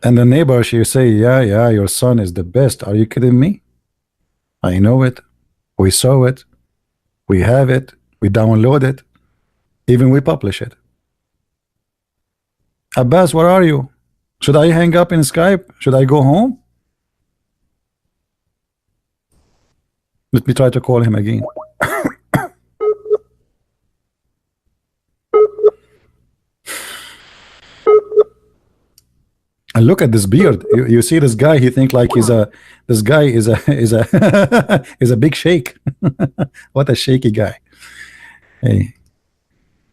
And the neighbor, she say, yeah, your son is the best. Are you kidding me? I know it. We saw it. We have it. We download it. Even we publish it. Abbas, where are you? Should I hang up in Skype? Should I go home? Let me try to call him again. And look at this beard. You see this guy, he think like this guy is a is a big shake. What a shaky guy. Hey.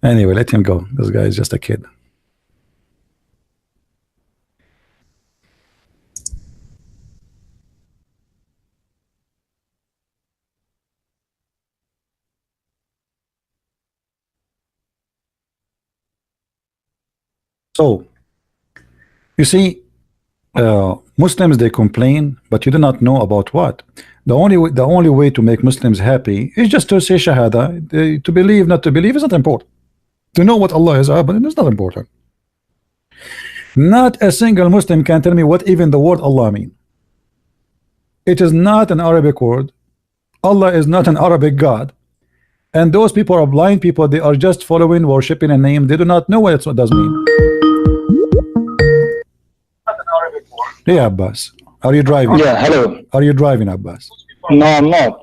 Anyway, let him go. This guy is just a kid. So, you see, Muslims, they complain, but you do not know about what. The only way to make Muslims happy is just to say Shahada. To believe, not to believe is not important. To know what Allah is, but it's not important. Not a single Muslim can tell me what even the word Allah mean. It is not an Arabic word. Allah is not an Arabic God. And those people are blind people. They are just following, worshiping a name. They do not know what it does mean. Yeah, Abbas. Are you driving? Yeah, hello. Are you driving, Abbas? No, I'm not.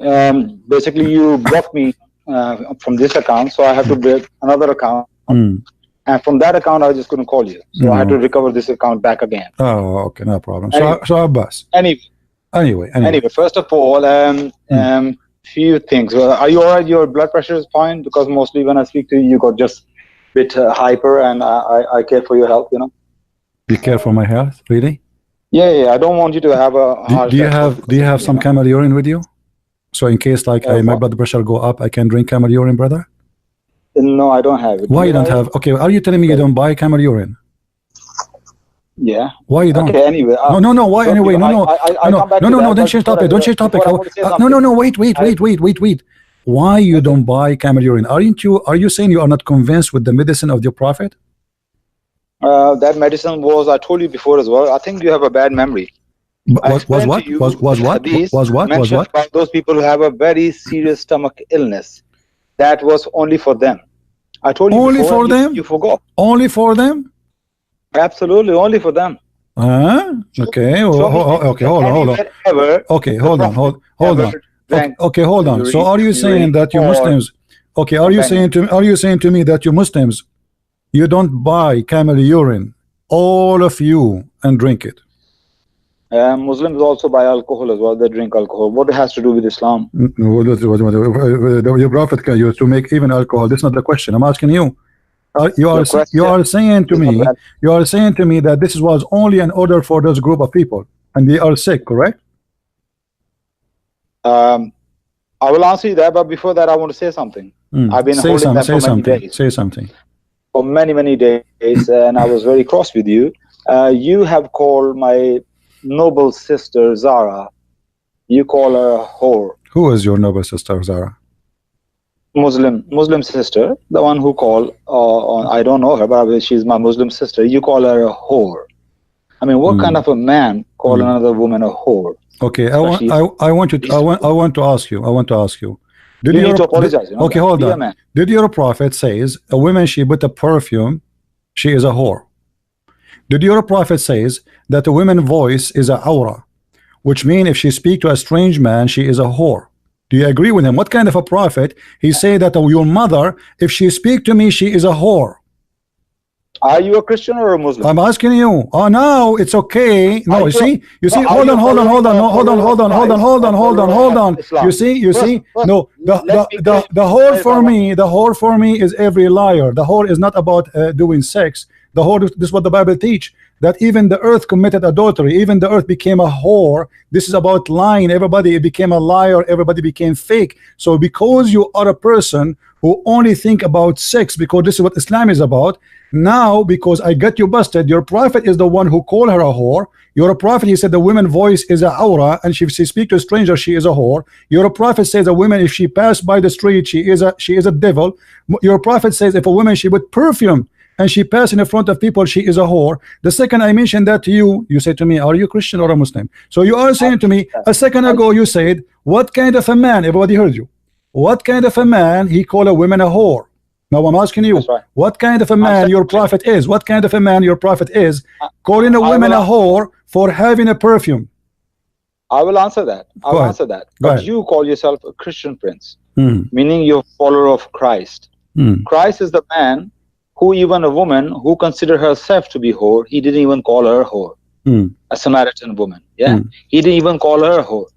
Basically, you blocked me from this account, so I have to break another account. And from that account, I was just going to call you. So I had to recover this account back again. Oh, okay, no problem. So Abbas. Anyway, first of all, few things. Are you alright? Your blood pressure is fine? Because mostly when I speak to you, you got just a bit hyper, and I care for your health, you know. You care for my health, really? Yeah. I don't want you to have a hard do you have some camel urine with you? So in case like my blood pressure go up, I can drink camel urine, brother? No, I don't have it. Why you don't have? Okay, are you telling me you don't buy camel urine? Yeah. Why you don't? Okay, anyway. No. Why anyway? No. Don't change topic. Don't change topic. No. Wait. Why you don't buy camel urine? Are you saying you are not convinced with the medicine of your prophet? That medicine was, I told you before as well. I think you have a bad memory. Was what? Those people who have a very serious stomach illness. That was only for them. I told you only before, for them. You forgot. Only for them. Absolutely, only for them. Okay. Okay. Hold on. Okay, hold on. Okay, hold on. So are you saying that you Muslims? Okay, are you saying to me that you Muslims, you don't buy camel urine, all of you, and drink it? Muslims also buy alcohol as well. They drink alcohol. What it has to do with Islam? Your prophet used to make even alcohol. That's not the question. I'm asking you. You are saying to me that this was only an order for this group of people, and they are sick, correct? I will answer you that, but before that, I want to say something. I've been holding that for many days. Say something. For many days, and I was very cross with you. You have called my noble sister Zara. You call her a whore. Who is your noble sister Zara? Muslim sister, the one who called. I don't know her, but she's my Muslim sister. You call her a whore. I mean, what kind of a man call another woman a whore? Okay, I want to ask you. Did You need to apologize. You know, okay, hold on. Did your prophet says a woman she put a perfume, she is a whore? Did your prophet says that a woman's voice is a aura, which means if she speak to a strange man, she is a whore? Do you agree with him? What kind of a prophet? He say that your mother, if she speak to me, she is a whore. Are you a Christian or a Muslim? I'm asking you. Oh, no, it's okay. No, you see. Hold on. You see. No, the whore for me is every liar. The whore is not about doing sex. The whore, this is what the Bible teach, that even the earth committed adultery, even the earth became a whore. This is about lying. Everybody became a liar, everybody became fake. So because you are a person who only think about sex, because this is what Islam is about, now because I got you busted, your prophet is the one who called her a whore. Your prophet, he said the woman's voice is a aura, and if she speak to a stranger, she is a whore. Your prophet says a woman, if she pass by the street, she is a devil. Your prophet says if a woman she put perfume and she pass in the front of people, she is a whore. The second I mentioned that to you, you say to me, are you Christian or a Muslim? So you are saying to me, a second ago you said, what kind of a man, everybody heard you, what kind of a man he call a woman a whore? Now I'm asking you, right. What kind of a man your prophet is? What kind of a man your prophet is calling a woman a whore for having a perfume? I will answer that. I will answer that. But you call yourself a Christian prince, meaning you're a follower of Christ. Christ is the man who, even a woman who considered herself to be whore, he didn't even call her a whore. A Samaritan woman. Yeah. He didn't even call her a whore.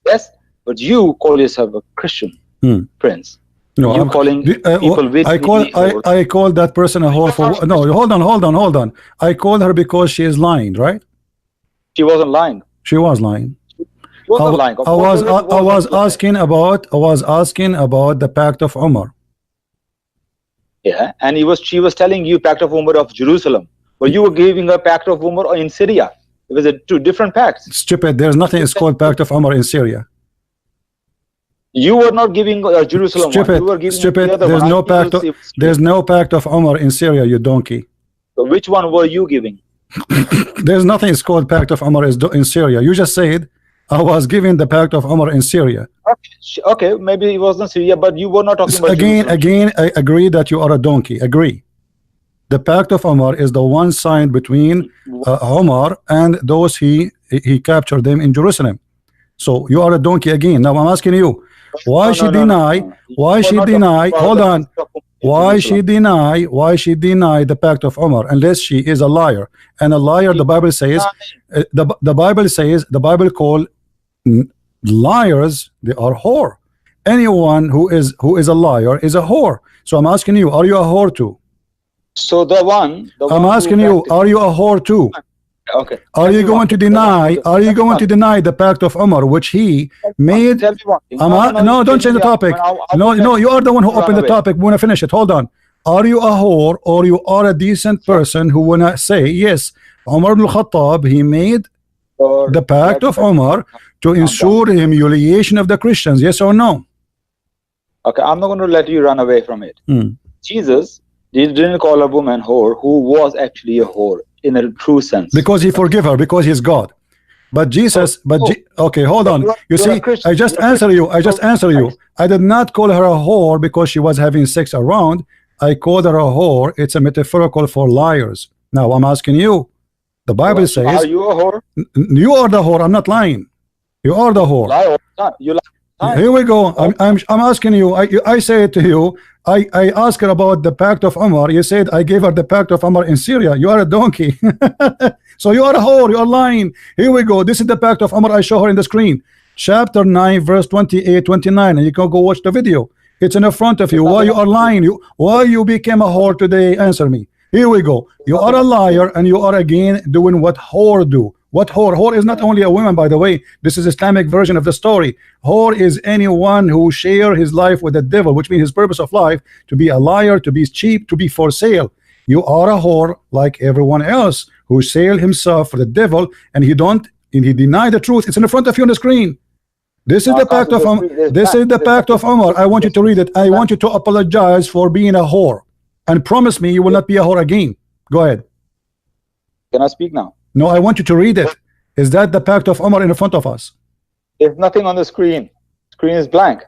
Yes. But you call yourself a Christian prince. No, you calling people with I call that person a whore for no, hold on. I called her because she is lying, right? She wasn't lying. She was lying. She wasn't lying. I was asking about the Pact of Umar. Yeah, and she was telling you Pact of Umar of Jerusalem, but you were giving her Pact of Umar in Syria. It was two different pacts. Stupid. There's nothing is called Pact of Umar in Syria. You were not giving Jerusalem. Stupid. You were giving Stupid. There's no pact. There's no Pact of Umar in Syria. You donkey. So which one were you giving? There's nothing is called Pact of Umar in Syria. You just said I was giving the Pact of Umar in Syria. Okay, maybe it wasn't Syria, but you were not talking about again. I agree that you are a donkey. Agree. The Pact of Umar is the one signed between Umar and those he captured them in Jerusalem. So you are a donkey again. Now I'm asking you, why she deny? Why she deny? Hold on. Why she deny the Pact of Umar unless she is a liar? And a liar, the Bible says, the Bible call liars, they are whore. Anyone who is a liar is a whore. So I'm asking you, are you a whore too? So I'm asking you, are you a whore too? Okay. Are you going to deny? Are you going to deny the Pact of Umar, which he made? Tell me one thing. No, don't change the topic. No, you are the one who opened the topic. We want to finish it. Hold on. Are you a whore or you are a decent person who wanna say yes? Umar ibn Khattab, he made the Pact of Umar to ensure the humiliation of the Christians. Yes or no? Okay, I'm not going to let you run away from it. Jesus didn't call a woman whore who was actually a whore in a true sense. Because he forgive her, because he's God. But Jesus, okay, hold on. You see, I just answer you. I did not call her a whore because she was having sex around. I called her a whore. It's a metaphorical for liars. Now I'm asking you. The Bible says. Are you a whore? You are the whore. I'm not lying. You are the whore. Lie or not? You lie. Here we go. I'm asking you. I say it to you. I asked her about the Pact of Umar. You said I gave her the Pact of Umar in Syria. You are a donkey. So you are a whore. You are lying. Here we go. This is the Pact of Umar. I show her in the screen. Chapter 9, verse 28, 29. And you can go watch the video. It's in the front of you. Why you are lying? Why you became a whore today? Answer me. Here we go. You are a liar and you are again doing what whore do. What whore? Whore is not only a woman, by the way. This is Islamic version of the story. Whore is anyone who share his life with the devil, which means his purpose of life to be a liar, to be cheap, to be for sale. You are a whore like everyone else who sell himself for the devil, and he deny the truth. It's in the front of you on the screen. This is the Pact of Umar. This is the Pact of Umar. I want you to read it. I want you to apologize for being a whore and promise me you will not be a whore again. Go ahead. Can I speak now? No, I want you to read it. Is that the pact of Umar in front of us? There's nothing on the screen. Screen is blank.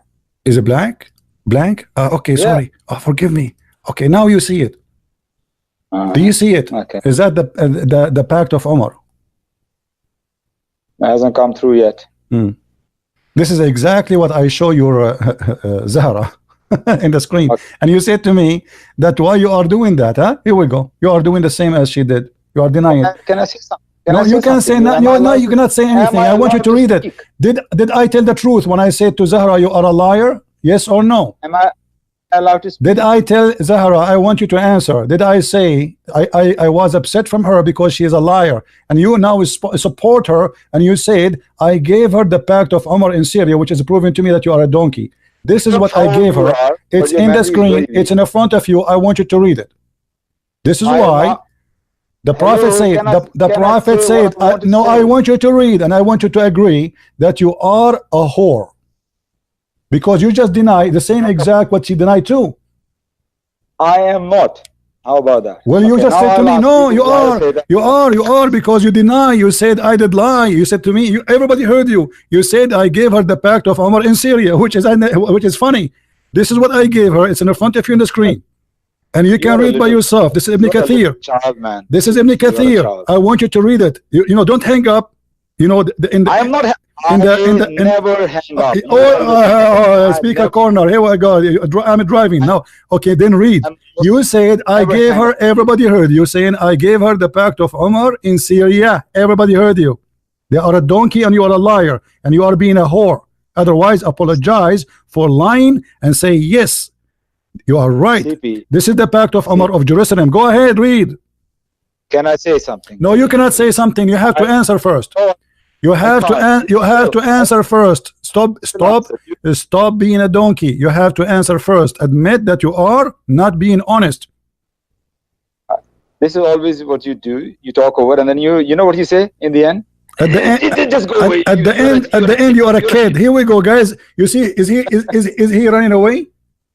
Is it blank? Blank? Okay, Yeah. sorry. Oh, forgive me. Okay, now you see it. Do you see it? Okay. Is that the pact of Umar? It hasn't come through yet. This is exactly what I show your Zahra in the screen. Okay. And you said to me that why you are doing that, huh? Here we go. You are doing the same as she did. You are denying it. Can I say something? No, you can't say no, you cannot say anything. I want you to read it. Did I tell the truth when I said to Zahra you are a liar? Yes or no? Am I allowed to speak? Did I tell Zahra, I want you to answer, did I say I was upset from her because she is a liar, and you now support her, and you said I gave her the pact of Umar in Syria, which is proving to me that you are a donkey. This is what I gave her. It's in the screen. It's in front of you. I want you to read it. This is why the Prophet said, the Prophet said, no, I want you to read, and I want you to agree that you are a whore. Because you just deny the same exact what she denied too. I am not. How about that? Well, you just said to me, no, you are, because you deny. You said I did lie. You said to me, everybody heard you. You said I gave her the pact of Umar in Syria, which is funny. This is what I gave her. It's in front of you on the screen, and you can read by yourself. This is Ibn Kathir. This is Ibn Kathir. I want you to read it. You know, don't hang up. You know, I am not. Never hang up. Speaker corner. Here we go. I'm driving now. Okay, then read. You said I gave her. Everybody heard you saying I gave her the pact of Umar in Syria. Everybody heard you. They are a donkey and you are a liar and you are being a whore. Otherwise, apologize for lying and say yes, you are right. CP. This is the pact of Umar of Jerusalem. Go ahead, read. Can I say something? No, you cannot say something. You have to answer first. You have to answer first. Stop being a donkey. You have to answer first. Admit that you are not being honest. This is always what you do. You talk over, and then you know what you say in the end. At the end, just go away. At the end, you are a kid. Here we go, guys. You see, is he running away?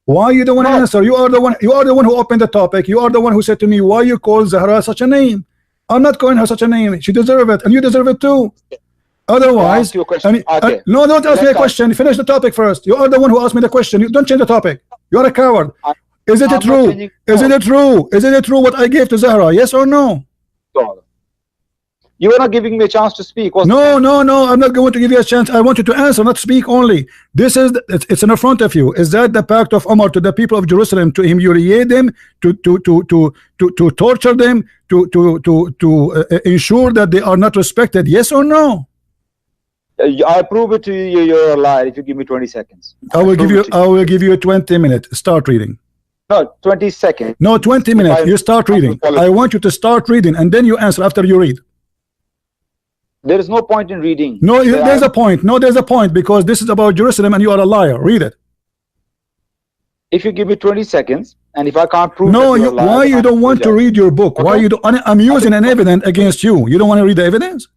Why you don't want to answer? You are the one. You are the one who opened the topic. You are the one who said to me, "Why you call Zahra such a name?" I'm not calling her such a name. She deserves it, and you deserve it too. Otherwise, no, don't ask me a question. Finish the topic first. You are the one who asked me the question. You don't change the topic. You are a coward. Is it true? Is it true? Is it true what I gave to Zahra? Yes or no? You are not giving me a chance to speak. No, I'm not going to give you a chance. I want you to answer, not speak only. This is it's in front of you. Is that the pact of Umar to the people of Jerusalem, to humiliate them, to torture them, to ensure that they are not respected? Yes or no? I prove it to you. You're a liar if you give me 20 seconds. I will give you a 20 minutes. Start reading. No, 20 seconds. No, 20 minutes. You start reading. I want you to start reading, and then you answer after you read. There is no point in reading. No, there's a point. No, there's a point, because this is about Jerusalem, and you are a liar. Read it. If you give me 20 seconds, and if I can't prove, why you don't want to read your book? Okay. Why you don't? I'm using an evidence against you. You don't want to read the evidence?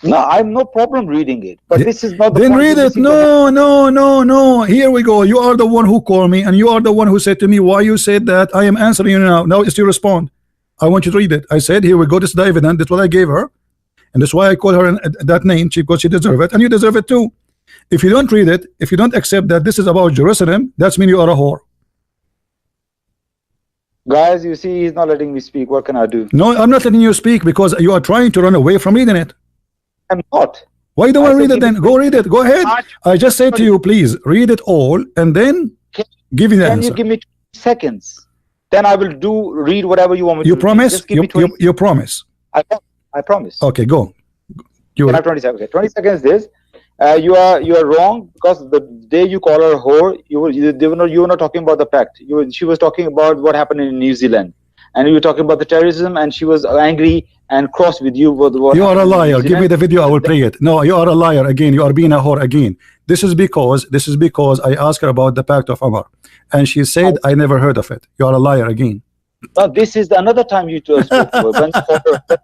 No, I have no problem reading it, but this is not the then point. Read it. No. Here we go. You are the one who called me, and you are the one who said to me, why you said that? I am answering you now. Now it's your respond. I want you to read it. I said, here we go. This is the evidence. That's what I gave her, and that's why I call her that name, because she deserves it, and you deserve it too. If you don't read it, if you don't accept that this is about Jerusalem, that's mean you are a whore. Guys, you see, he's not letting me speak. What can I do? No, I'm not letting you speak because you are trying to run away from reading it. I'm not. Why you don't want to read it then? Go read it. Go ahead. I just said to you, please read it all and then give me the answer. Can you give me 2 seconds? Then I will read whatever you want me to. You promise? You promise? I promise. Okay, go. You have 20 seconds. Okay, 20 seconds. This you are wrong, because the day you call her whore, you were not talking about the pact. She was talking about what happened in New Zealand, and you were talking about the terrorism, and she was angry and cross with you. You are a liar. Give me the video. I will play it. No, you are a liar again. You are being a whore again. This is because I asked her about the pact of Umar, and she said I never heard of it. You are a liar again. No, this is another time you spoke to her. When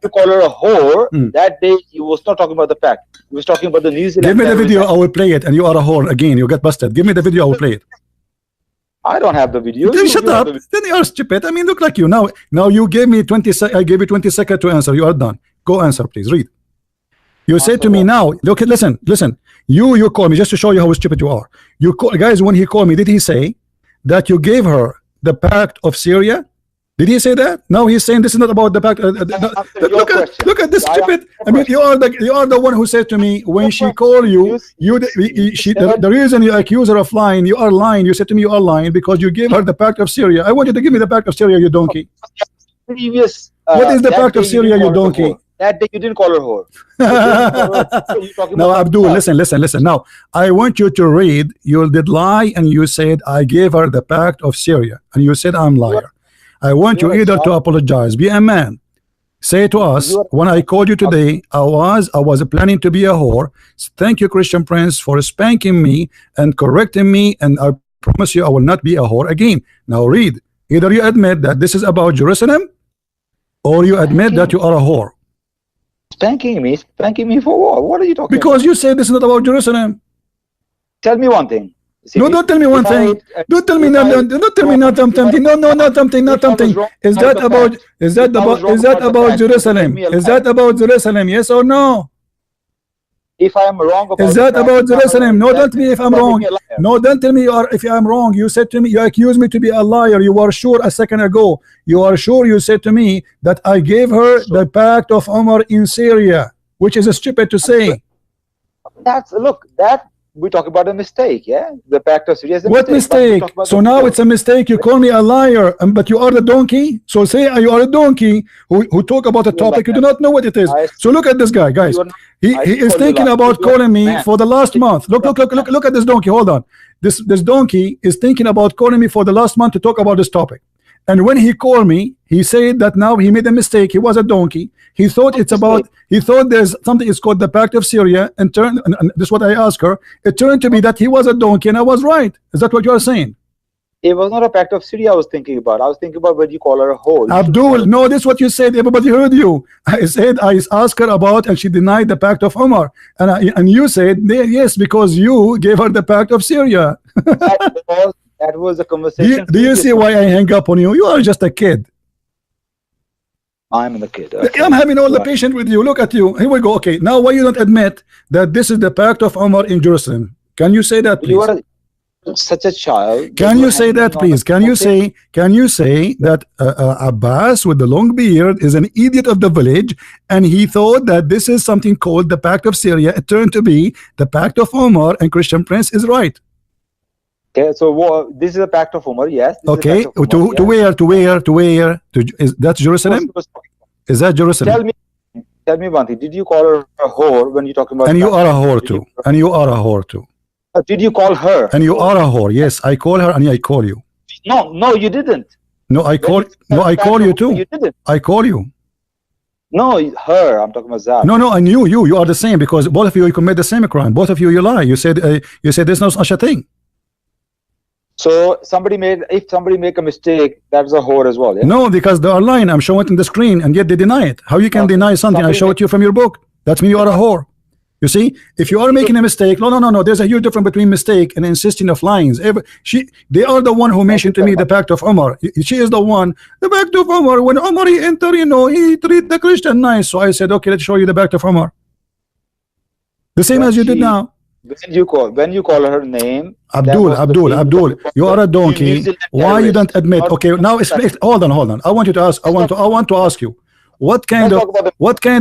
you call her a whore, that day you was not talking about the pact. You was talking about the New Zealand. Give me the video. I will play it, and you are a whore again. You get busted. Give me the video. I will play it. I don't have the video. Then shut up. Then you are stupid. I mean, look like you now. Now you gave me 20 seconds. I gave you 20 seconds to answer. You are done. Go answer, please. Read. You say to me now. Look, listen. You call me just to show you how stupid you are. You call, guys. When he called me, did he say that you gave her the pact of Syria? Did he say that? No, he's saying this is not about the pact. Look at this stupid. I mean, you are the one who said to me when she called you, the reason you accuse her of lying, you are lying. You said to me you are lying because you gave her the pact of Syria. I want you to give me the pact of Syria, you donkey. Previous. What is the pact of Syria, you donkey? That day you didn't call her whore. Now, Abdul, listen. Now, I want you to read. You did lie, and you said I gave her the pact of Syria, and you said I'm liar. I want you either to apologize, be a man, say to us, when I called you today, I was planning to be a whore. Thank you, Christian Prince, for spanking me and correcting me, and I promise you I will not be a whore again. Now read. Either you admit that this is about Jerusalem, or you admit that you are a whore. Spanking me for what? What are you talking about? Because you say this is not about Jerusalem. Tell me one thing. No, don't tell me one thing. Don't tell me not something. No, not something. Is that about Jerusalem? Is that about Jerusalem? Yes or no? If I am wrong about is that about Jerusalem? No, don't tell me if I'm wrong. No, don't tell me if I'm wrong. You said to me, you accused me to be a liar. You were sure a second ago. You are sure you said to me that I gave her the pact of Umar in Syria, which is stupid to say. We talk about a mistake, yeah? The pact of Syria is a what mistake? So now it's a mistake. You call me a liar, but you are the donkey. So say you are a donkey who talk about a topic you do not know what it is. So look at this guy, guys. He is thinking about calling me for the last month. Look at this donkey. Hold on. This donkey is thinking about calling me for the last month to talk about this topic. And when he called me, he said that now he made a mistake. He was a donkey. He thought there's something is called the pact of Syria, and this is what I asked her. It turned to be that he was a donkey, and I was right. Is that what you are saying? It was not a pact of Syria I was thinking about. I was thinking about when you call her a whore. Abdul, no, this is what you said. Everybody heard you. I said I asked her about, and she denied the pact of Umar. And you said yes, because you gave her the pact of Syria. That was a conversation. Do you see why I hang up on you? You are just a kid. I'm the kid. Okay. I'm having all the patience with you. Look at you. Here we go. Okay, now why you don't admit that this is the pact of Umar in Jerusalem? Can you say that, please? You are such a child. Can you say that, please? Can you say that Abbas with the long beard is an idiot of the village, and he thought that this is something called the pact of Syria? It turned to be the pact of Umar, and Christian Prince is right. Okay, so this is a pact of Umar, yes. Okay, to where? That's Jerusalem? Is that Jerusalem? Tell me one thing. Did you call her a whore when you're talking about? And you are a whore too. And you are a whore too. Did you call her? And you are a whore. Yes, I call her and I call you. No, you didn't. No, I call you too. You didn't. I call you. No, her. I'm talking about Zab. No, and you are the same, because both of you commit the same crime. Both of you lie. You said there's no such a thing. So if somebody make a mistake, that's a whore as well, yeah? No, because they are lying. I'm showing it in the screen, and yet they deny it. How you can deny something? I show it to you from your book. That's mean you are a whore. You see, if you are making a mistake, no. There's a huge difference between mistake and insisting of lying. They are the one who mentioned to me the pact of Umar. She is the one. The pact of Umar. When Umar he entered, he treat the Christian nice. So I said, okay, let's show you the pact of Umar. The same as you did now. When you call her name, Abdul, you are a donkey. Why you don't admit? Okay, now hold on. I want to ask you, what kind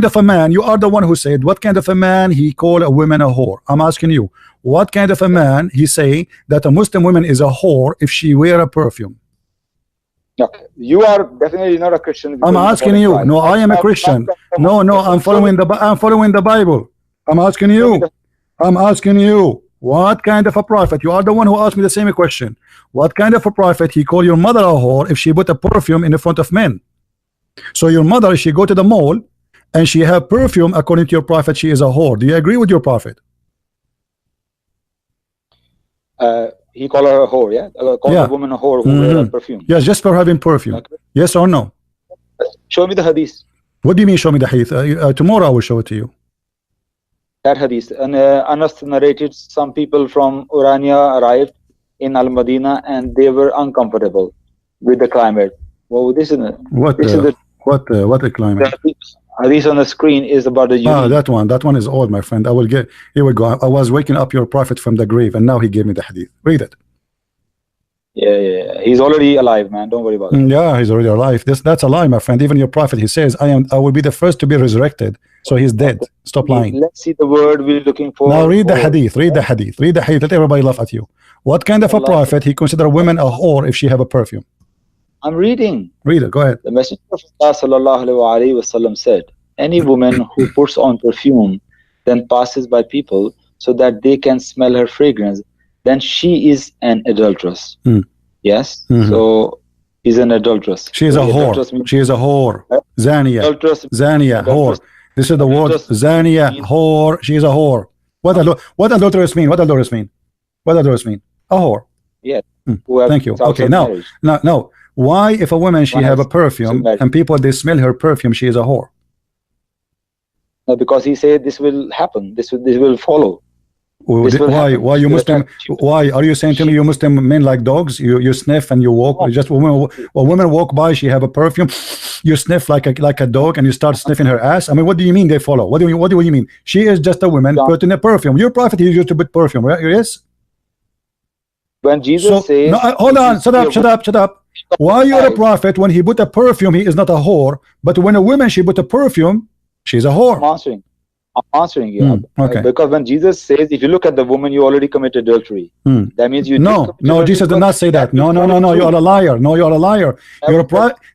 of a man? You are the one who said what kind of a man he called a woman a whore. I'm asking you, what kind of a man he say that a Muslim woman is a whore if she wear a perfume? Okay. You are definitely not a Christian. I'm asking you. No, I am a Christian. No, I'm following the Bible. I'm asking you, what kind of a prophet? You are the one who asked me the same question. What kind of a prophet he called your mother a whore if she put a perfume in the front of men? So your mother, she go to the mall and she have perfume, according to your prophet, she is a whore. Do you agree with your prophet? He called her a whore, yeah? Called a woman a whore who wear perfume. Yes, just for having perfume. Okay. Yes or no? Show me the hadith. What do you mean show me the hadith? Tomorrow I will show it to you. That hadith. And Anas narrated some people from Urania arrived in Al-Madinah and they were uncomfortable with the climate. Well, this is what a climate. Hadith on the screen is about the that one is old, my friend. I will get, here we go. I was waking up your prophet from the grave and now he gave me the hadith. Read it. Yeah, he's already alive, man, don't worry about it. Yeah, he's already alive. That's a lie, my friend. Even your prophet, he says, I will be the first to be resurrected. So he's dead. Stop lying. Let's see the word we're looking for. Now read the hadith. Read the hadith. Read the hadith. Let everybody laugh at you. What kind of a prophet he consider women a whore if she have a perfume? I'm reading. Read it. Go ahead. The Messenger of Allah sallallahu alaihi wasallam said, any woman who puts on perfume then passes by people so that they can smell her fragrance, then she is an adulteress. Yes. So is an adulteress. She is a whore. She is a whore. Zania. Zania. Whore. This is the word. Zania. Whore. She is a whore. What adulteress mean? What adulteress mean? What adulteress mean? A whore. Yeah. Thank you. Okay. Now, why if a woman she have a perfume and people they smell her perfume, she is a whore? No, because he said this will happen. This will follow. Why you Muslim? Why are you saying to me you Muslim men like dogs? You sniff and you walk. Just a woman walk by, she have a perfume. You sniff like a dog and you start sniffing her ass. I mean, what do you mean they follow? What do you mean? She is just a woman putting a perfume. Your prophet he used to put perfume, right? Yes. When Jesus says, no, hold on, shut up. Why you're a prophet when he put a perfume? He is not a whore. But when a woman she put a perfume, she's a whore. I'm answering you. Okay. Because when Jesus says, if you look at the woman, you already committed adultery. That means you. No, Jesus did not say that. No. You are a liar. No, you are a liar.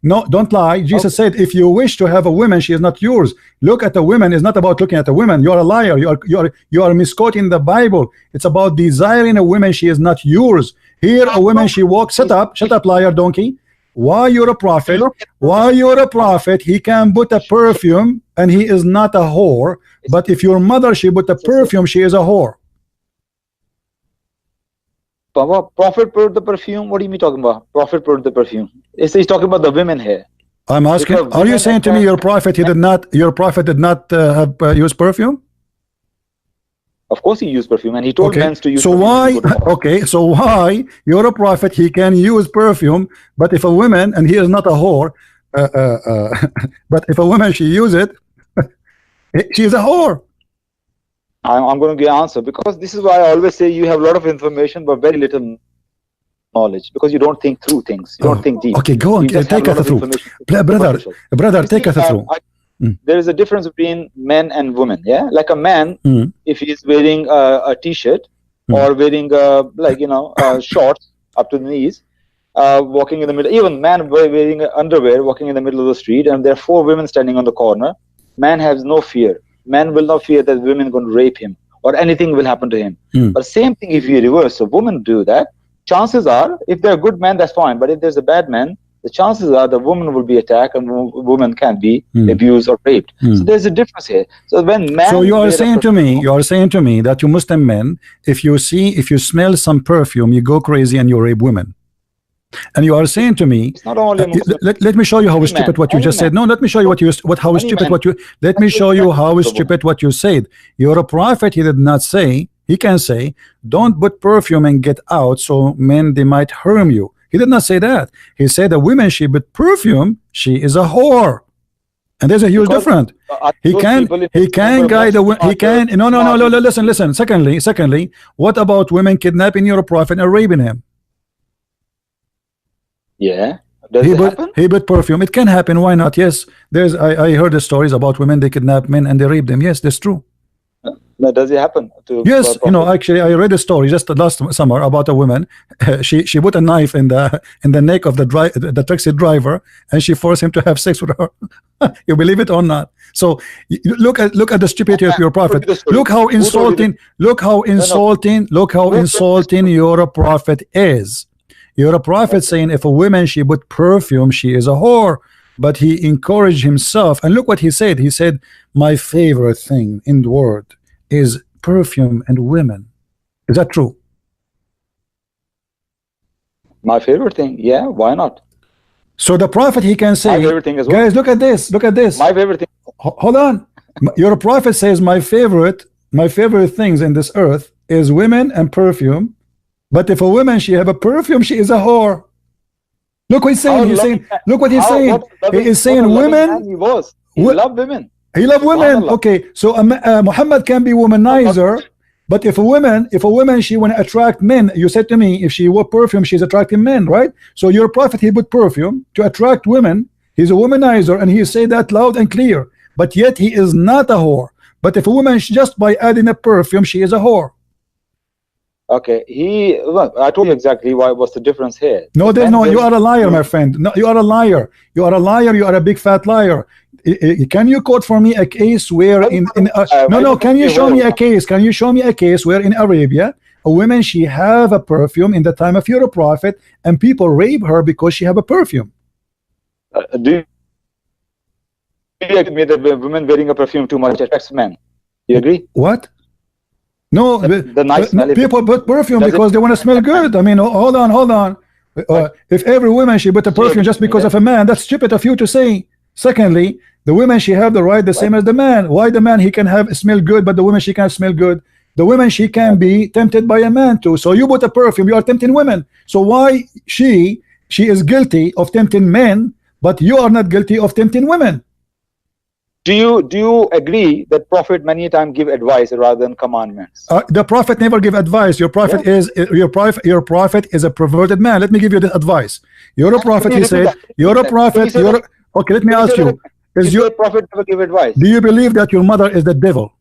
No, don't lie. Jesus said, if you wish to have a woman, she is not yours. Look at the women. It's not about looking at the women. You are a liar. You are misquoting the Bible. It's about desiring a woman. She is not yours. Here, a woman she walks. Shut up, liar, donkey. Why you're a prophet? Why you're a prophet? He can put a perfume and he is not a whore. But if your mother she put a perfume, she is a whore. Prophet put the perfume. What are you talking about? Prophet put the perfume. He's talking about the women here. I'm asking. Are you saying to me your prophet he did not? Your prophet did not have used perfume? Of course he used perfume and he told men to use so perfume. So why you're a prophet he can use perfume, but if a woman, and he is not a whore, but if a woman she use it, she is a whore. I'm going to give an answer, because this is why I always say you have a lot of information but very little knowledge, because you don't think through things. You don't think deep. Okay, go on, take us through. Brother, take us through. There is a difference between men and women. Yeah, like a man, if he's wearing a t-shirt or wearing shorts up to the knees, walking in the middle, even man wearing underwear walking in the middle of the street, and there are 4 women standing on the corner, man has no fear. Man will not fear that women are going to rape him or anything will happen to him. But same thing if you reverse, a woman do that, chances are, if they're a good man, that's fine. But if there's a bad man, the chances are the woman will be attacked and woman can be abused or raped. So there's a difference here. So when man, so you are saying to me that you Muslim men, if you smell some perfume, you go crazy and you rape women. And you are saying to me, it's not only let me show you how stupid what you just said. No, let me show you let me show you how stupid what you said. You're a prophet. He did not say, he can say, don't put perfume and get out, so men they might harm you. He did not say that. He said a woman she put perfume, she is a whore. And there's a huge difference. He can guide a woman. He can no. Listen. Secondly, what about women kidnapping your prophet and raping him? Yeah. He put perfume. It can happen. Why not? Yes. I heard the stories about women they kidnap men and they rape them. Yes, that's true. No, does it happen to? Yes, actually, I read a story just last summer about a woman. She put a knife in the neck of the taxi driver, and she forced him to have sex with her. You believe it or not? So look at the stupidity of your prophet. Look how insulting. Look how insulting your prophet is. You're a prophet saying if a woman she put perfume, she is a whore. But he encouraged himself, and look what he said. He said, my favorite thing in the world is perfume and women. Is that true? My favorite thing, yeah, why not? So the prophet he can say, my favorite thing as well. Guys, look at this. My favorite thing. Hold on. Your prophet says my favorite things in this earth is women and perfume. But if a woman she have a perfume, she is a whore. Look what he's saying. He's saying. Look what he's saying. He is saying women. He loved women. He loved women. Okay, so Muhammad can be womanizer. But if a woman she want to attract men, you said to me, if she wore perfume, she's attracting men, right? So your prophet, he put perfume to attract women. He's a womanizer, and he say that loud and clear. But yet he is not a whore. But if a woman, just by adding a perfume, she is a whore. Okay, I told you exactly what's the difference here. No, there's no. You are a liar, my friend. No, you are a liar. You are a liar. You are a big fat liar. Can you quote for me a case where can you show me a case? Can you show me a case where in Arabia a woman she have a perfume in the time of your prophet and people rape her because she have a perfume? Do you agree that women wearing a perfume too much attracts men? You agree? What? No, the nice people put perfume because they want to smell good. I mean, hold on. If every woman she put a perfume just because of a man, that's stupid of you to say. Secondly, the women she have the right the same as the man. Why the man he can have smell good, but the woman she can't smell good? The woman she can be tempted by a man too. So you put a perfume, you are tempting women. So why she is guilty of tempting men, but you are not guilty of tempting women? Do you agree that prophet many times give advice rather than commandments? The prophet never give advice. Your prophet is your prophet is a perverted man. Let me give you the advice. You're a prophet. He said you're a prophet. Okay, let me ask you. Is your prophet never give advice? Do you believe that your mother is the devil?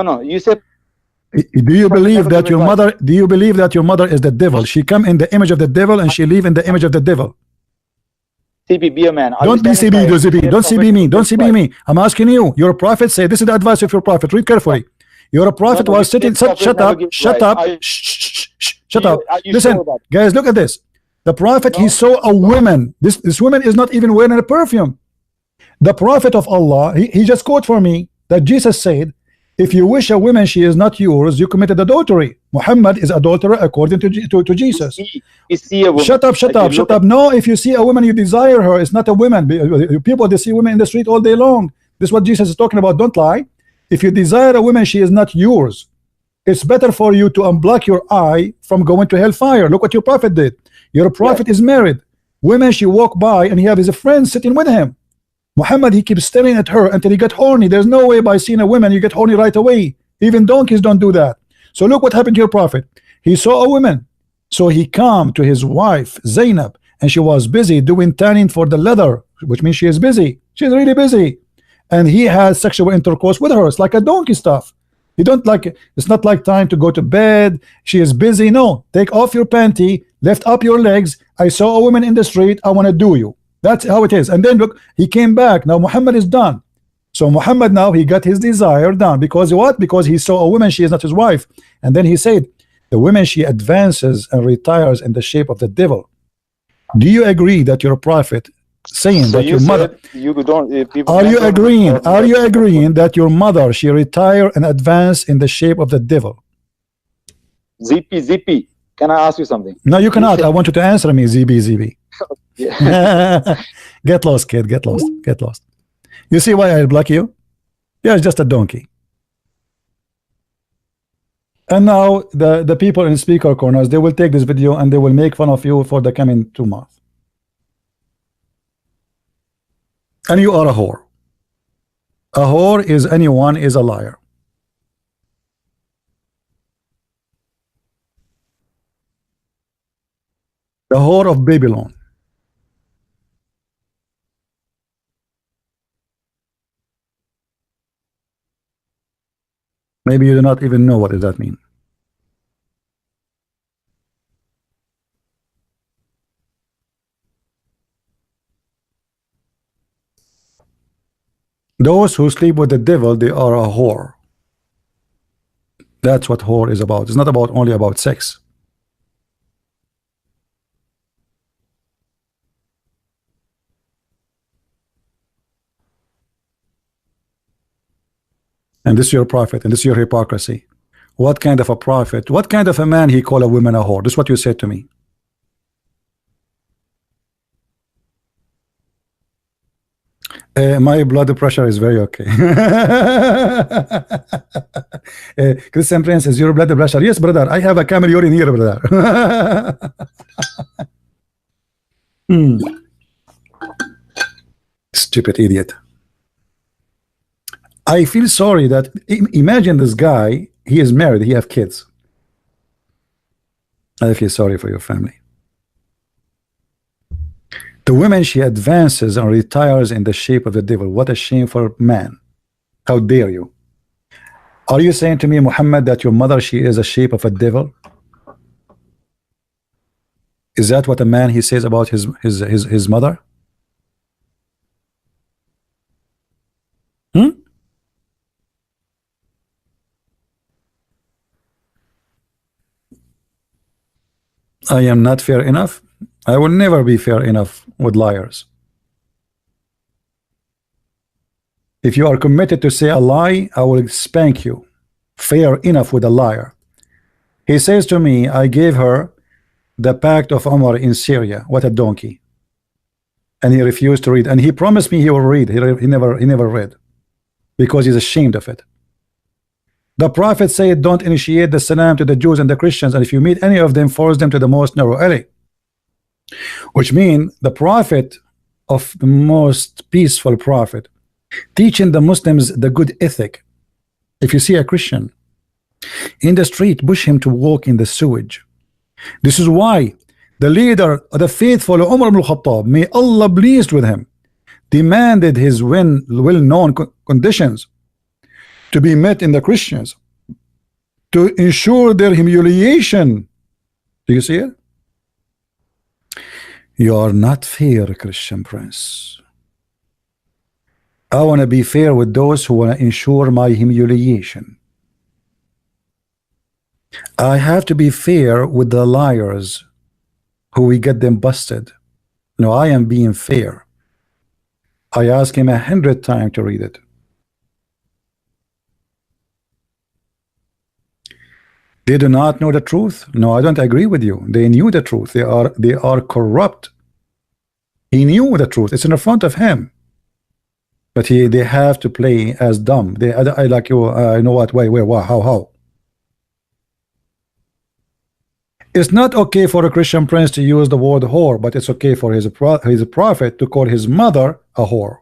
No. You said. Do you believe that your mother? Do you believe that your mother is the devil? She come in the image of the devil and she live in the image of the devil. CB, be a man. Don't be CB, don't CB me. Don't CB me. I'm asking you. Your prophet say this is the advice of your prophet. Read carefully. Your prophet was sitting. Shut up. Listen, guys, look at this. The prophet he saw a woman. This woman is not even wearing a perfume. The prophet of Allah, he just quote for me that Jesus said, if you wish a woman she is not yours, you committed adultery. Muhammad is adulterer according to Jesus. You see a woman. Shut up. No, if you see a woman you desire her, it's not a woman. People, they see women in the street all day long. This is what Jesus is talking about. Don't lie. If you desire a woman she is not yours, it's better for you to unblock your eye from going to hellfire. Look what your prophet did. Your prophet is married. Women she walk by and he have his friends sitting with him. Muhammad, he keeps staring at her until he got horny. There's no way by seeing a woman you get horny right away. Even donkeys don't do that. So look what happened to your prophet. He saw a woman, so he came to his wife Zainab, and she was busy doing tanning for the leather, which means she is busy. She's really busy, and he had sexual intercourse with her. It's like a donkey stuff. You don't like it. It's not like time to go to bed. She is busy. No, take off your panty, lift up your legs. I saw a woman in the street. I want to do you. That's how it is. And then look, he came back. Now Muhammad is done. So Muhammad now he got his desire done because what? Because he saw a woman, she is not his wife. And then he said, the woman she advances and retires in the shape of the devil. Do you agree that your prophet saying that your mother? Are you agreeing? Are you agreeing that your mother she retire and advance in the shape of the devil? ZP, can I ask you something? No, you cannot. I want you to answer me, ZB. Get lost, kid. Get lost. You see why I block you? Yeah, it's just a donkey. And now the people in speaker corners, they will take this video and they will make fun of you for the coming 2 months. And you are a whore. A whore is anyone is a liar. The whore of Babylon. Maybe you do not even know what does that mean. Those who sleep with the devil, they are a whore. That's what whore is about. It's not about only about sex. And this is your prophet, and this is your hypocrisy. What kind of a prophet, what kind of a man he call a woman a whore? This is what you said to me. My blood pressure is very okay. Christian Prince, is your blood pressure? Yes, brother. I have a camel urine here, brother. Stupid idiot. I feel sorry that imagine this guy. He is married. He have kids. I feel sorry for your family. The woman, she advances and retires in the shape of the devil. What a shame for man. How dare you? Are you saying to me, Muhammad, that your mother, she is a shape of a devil? Is that what a man he says about his mother? I am not fair enough. I will never be fair enough with liars. If you are committed to say a lie, I will spank you. Fair enough with a liar. He says to me, I gave her the pact of Umar in Syria. What a donkey. And he refused to read. And he promised me he will read. He never read. Because he's ashamed of it. The Prophet said, don't initiate the salam to the Jews and the Christians, and if you meet any of them, force them to the most narrow alley. Which means the Prophet of the most peaceful Prophet teaching the Muslims the good ethic. If you see a Christian in the street, push him to walk in the sewage. This is why the leader of the faithful, Umar ibn Khattab, may Allah pleased with him, demanded his well-known conditions to be met in the Christians to ensure their humiliation. Do you see it? You are not fair, Christian Prince. I want to be fair with those who want to ensure my humiliation. I have to be fair with the liars who we get them busted. No, I am being fair. I ask him 100 times to read it. They do not know the truth. No, I don't agree with you. They knew the truth. They are corrupt. He knew the truth. It's in the front of him. But they have to play as dumb. I like you. I know what. Wait, where, how? It's not okay for a Christian prince to use the word whore, but it's okay for his prophet to call his mother a whore.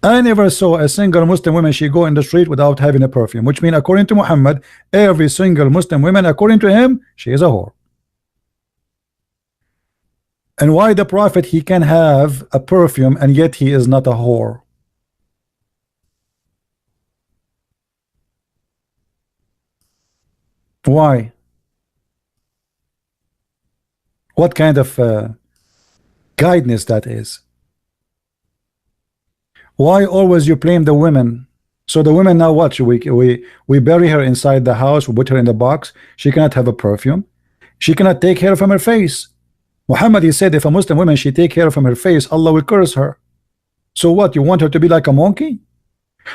I never saw a single Muslim woman she go in the street without having a perfume, which means according to Muhammad, every single Muslim woman, according to him, she is a whore. And why the prophet, he can have a perfume and yet he is not a whore? Why? What kind of guidance that is? Why always you blame the women? So the women now what? We bury her inside the house, we put her in the box. She cannot have a perfume. She cannot take hair from her face. Muhammad, he said, if a Muslim woman she take hair from her face, Allah will curse her. So what? You want her to be like a monkey?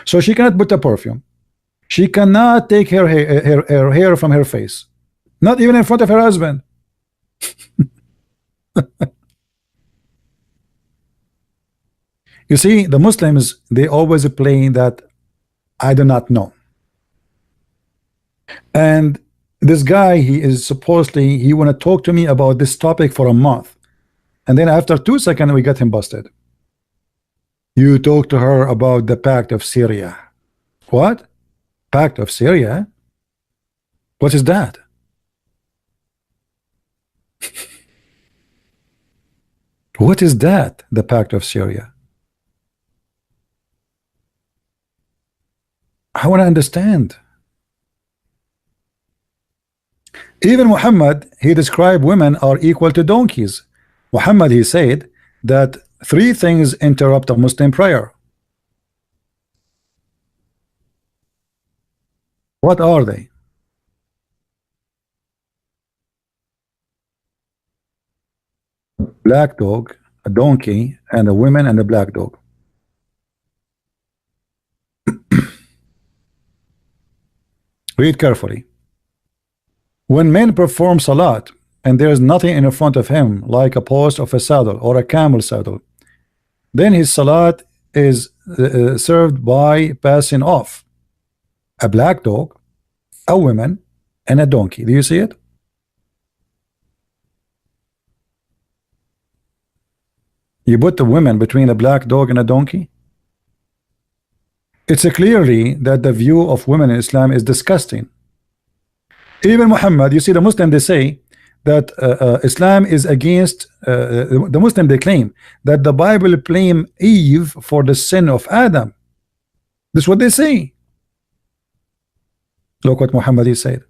So she cannot put a perfume. She cannot take her hair from her face, not even in front of her husband. You see, the Muslims, they always play that I do not know. And this guy, he is supposedly, he want to talk to me about this topic for a month. And then after 2 seconds, we got him busted. You talk to her about the Pact of Syria. What? Pact of Syria? What is that? What is that, the Pact of Syria? I want to understand. Even Muhammad, he described women are equal to donkeys. Muhammad, he said that 3 things interrupt a Muslim prayer. What are they? Black dog, a donkey, and a woman and a black dog. Read carefully. When men perform salat and there is nothing in front of him like a post of a saddle or a camel saddle, then his salat is served by passing off a black dog, a woman, and a donkey. Do you see it? You put the women between a black dog and a donkey. It's clearly that the view of women in Islam is disgusting. Even Muhammad, you see, the Muslim, they say that Islam is against the Muslim, they claim that the Bible blame Eve for the sin of Adam. This is what they say. Look what Muhammad is said.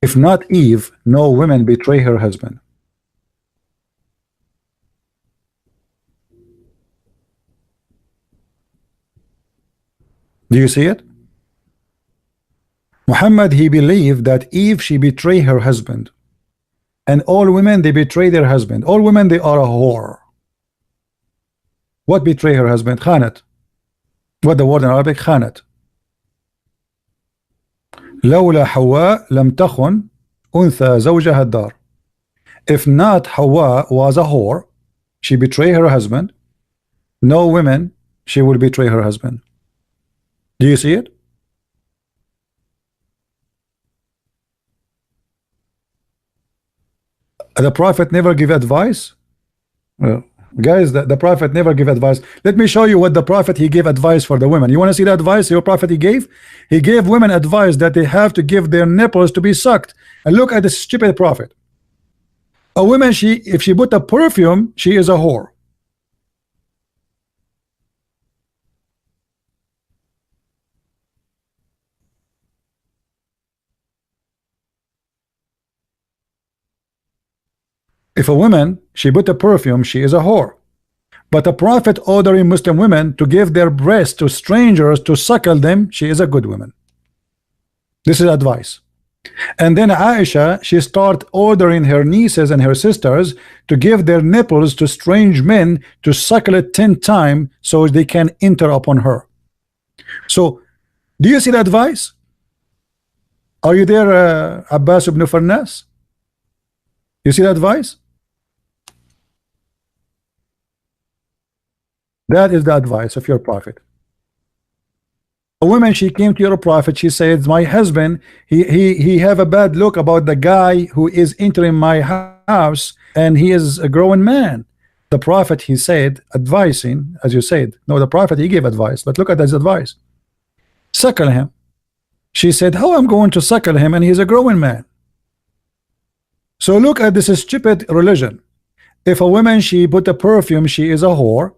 If not Eve, no woman betray her husband. Do you see it? Muhammad, he believed that Eve, she betrayed her husband, and all women, they betray their husband. All women, they are a whore. What betray her husband? Khanat. What the word in Arabic? Khanat. لولا حواء لم تخن أنثى زوجها الدار. If not Hawa was a whore, she betrayed her husband, no women, she will betray her husband. Do you see it? The Prophet never give advice. Well, guys, the Prophet never give advice. Let me show you what the Prophet, he gave advice for the women. You want to see the advice your Prophet he gave? He gave women advice that they have to give their nipples to be sucked. And look at the stupid Prophet. A woman, if she put a perfume, she is a whore. If a woman, she put a perfume, she is a whore. But a prophet ordering Muslim women to give their breasts to strangers to suckle them, she is a good woman. This is advice. And then Aisha, she start ordering her nieces and her sisters to give their nipples to strange men to suckle it 10 times so they can enter upon her. So, do you see the advice? Are you there, Abbas ibn Farnas? You see the advice? That is the advice of your prophet. A woman, she came to your prophet, she said, my husband, he have a bad look about the guy who is entering my house, and he is a grown man. The prophet, he said, advising, as you said, no, the prophet, he gave advice, but look at his advice. Suckle him. She said, how I'm going to suckle him and he's a grown man? So look at this stupid religion. If a woman, she put a perfume, she is a whore.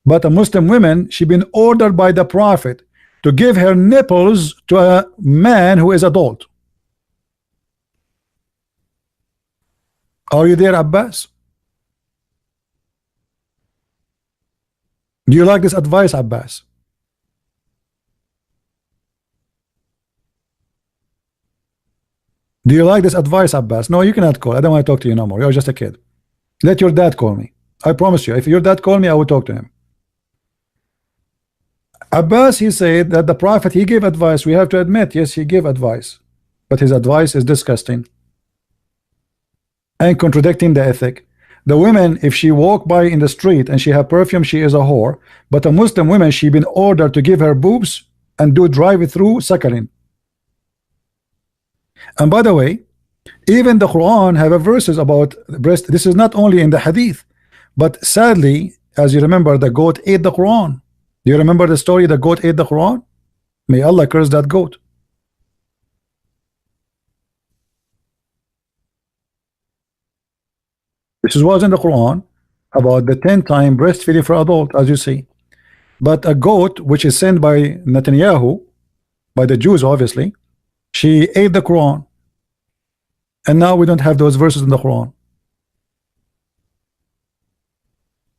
But a Muslim woman, she been ordered by the prophet to give her nipples to a man who is adult. Are you there, Abbas? Do you like this advice, Abbas? Do you like this advice, Abbas? No, you cannot call. I don't want to talk to you no more. You're just a kid. Let your dad call me. I promise you, if your dad call me, I will talk to him. Abbas, he said that the prophet, he gave advice. We have to admit, yes, he gave advice, but his advice is disgusting and contradicting the ethic. The woman, if she walk by in the street and she have perfume, she is a whore. But a Muslim woman, she been ordered to give her boobs and do drive-through suckling. And by the way, even the Quran have a verses about breast. This is not only in the hadith, but sadly, as you remember, the goat ate the Quran. Do you remember the story? The goat ate the Quran. May Allah curse that goat. This was in the Quran about the 10-time breastfeeding for adult, as you see. But a goat, which is sent by Netanyahu, by the Jews, obviously, she ate the Quran. And now we don't have those verses in the Quran.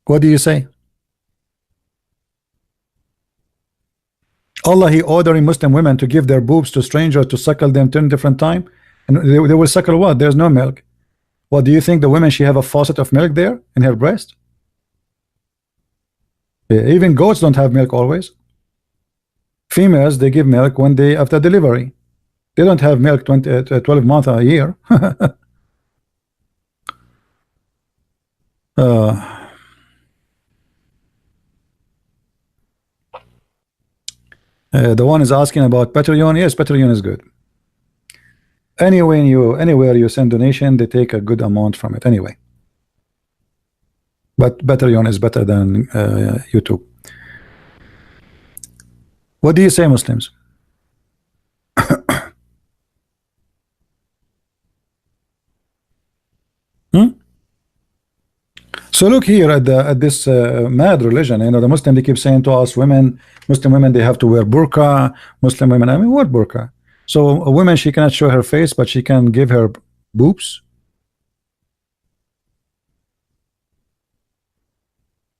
What do you say? Allah, he ordering Muslim women to give their boobs to strangers to suckle them 10 different times, and they will suckle what? There's no milk. What do you think the women, she have a faucet of milk there in her breast? Yeah, even goats don't have milk always. Females, they give milk one day after delivery. They don't have milk 12 months a year. The one is asking about Patreon. Yes, Patreon is good. Anywhere you send donation, they take a good amount from it anyway. But Patreon is better than YouTube. What do you say, Muslims? So look here at this mad religion. You know, the Muslim, they keep saying to us, Muslim women, they have to wear burqa. Muslim women, I mean, what burqa? So a woman, she cannot show her face, but she can give her boobs.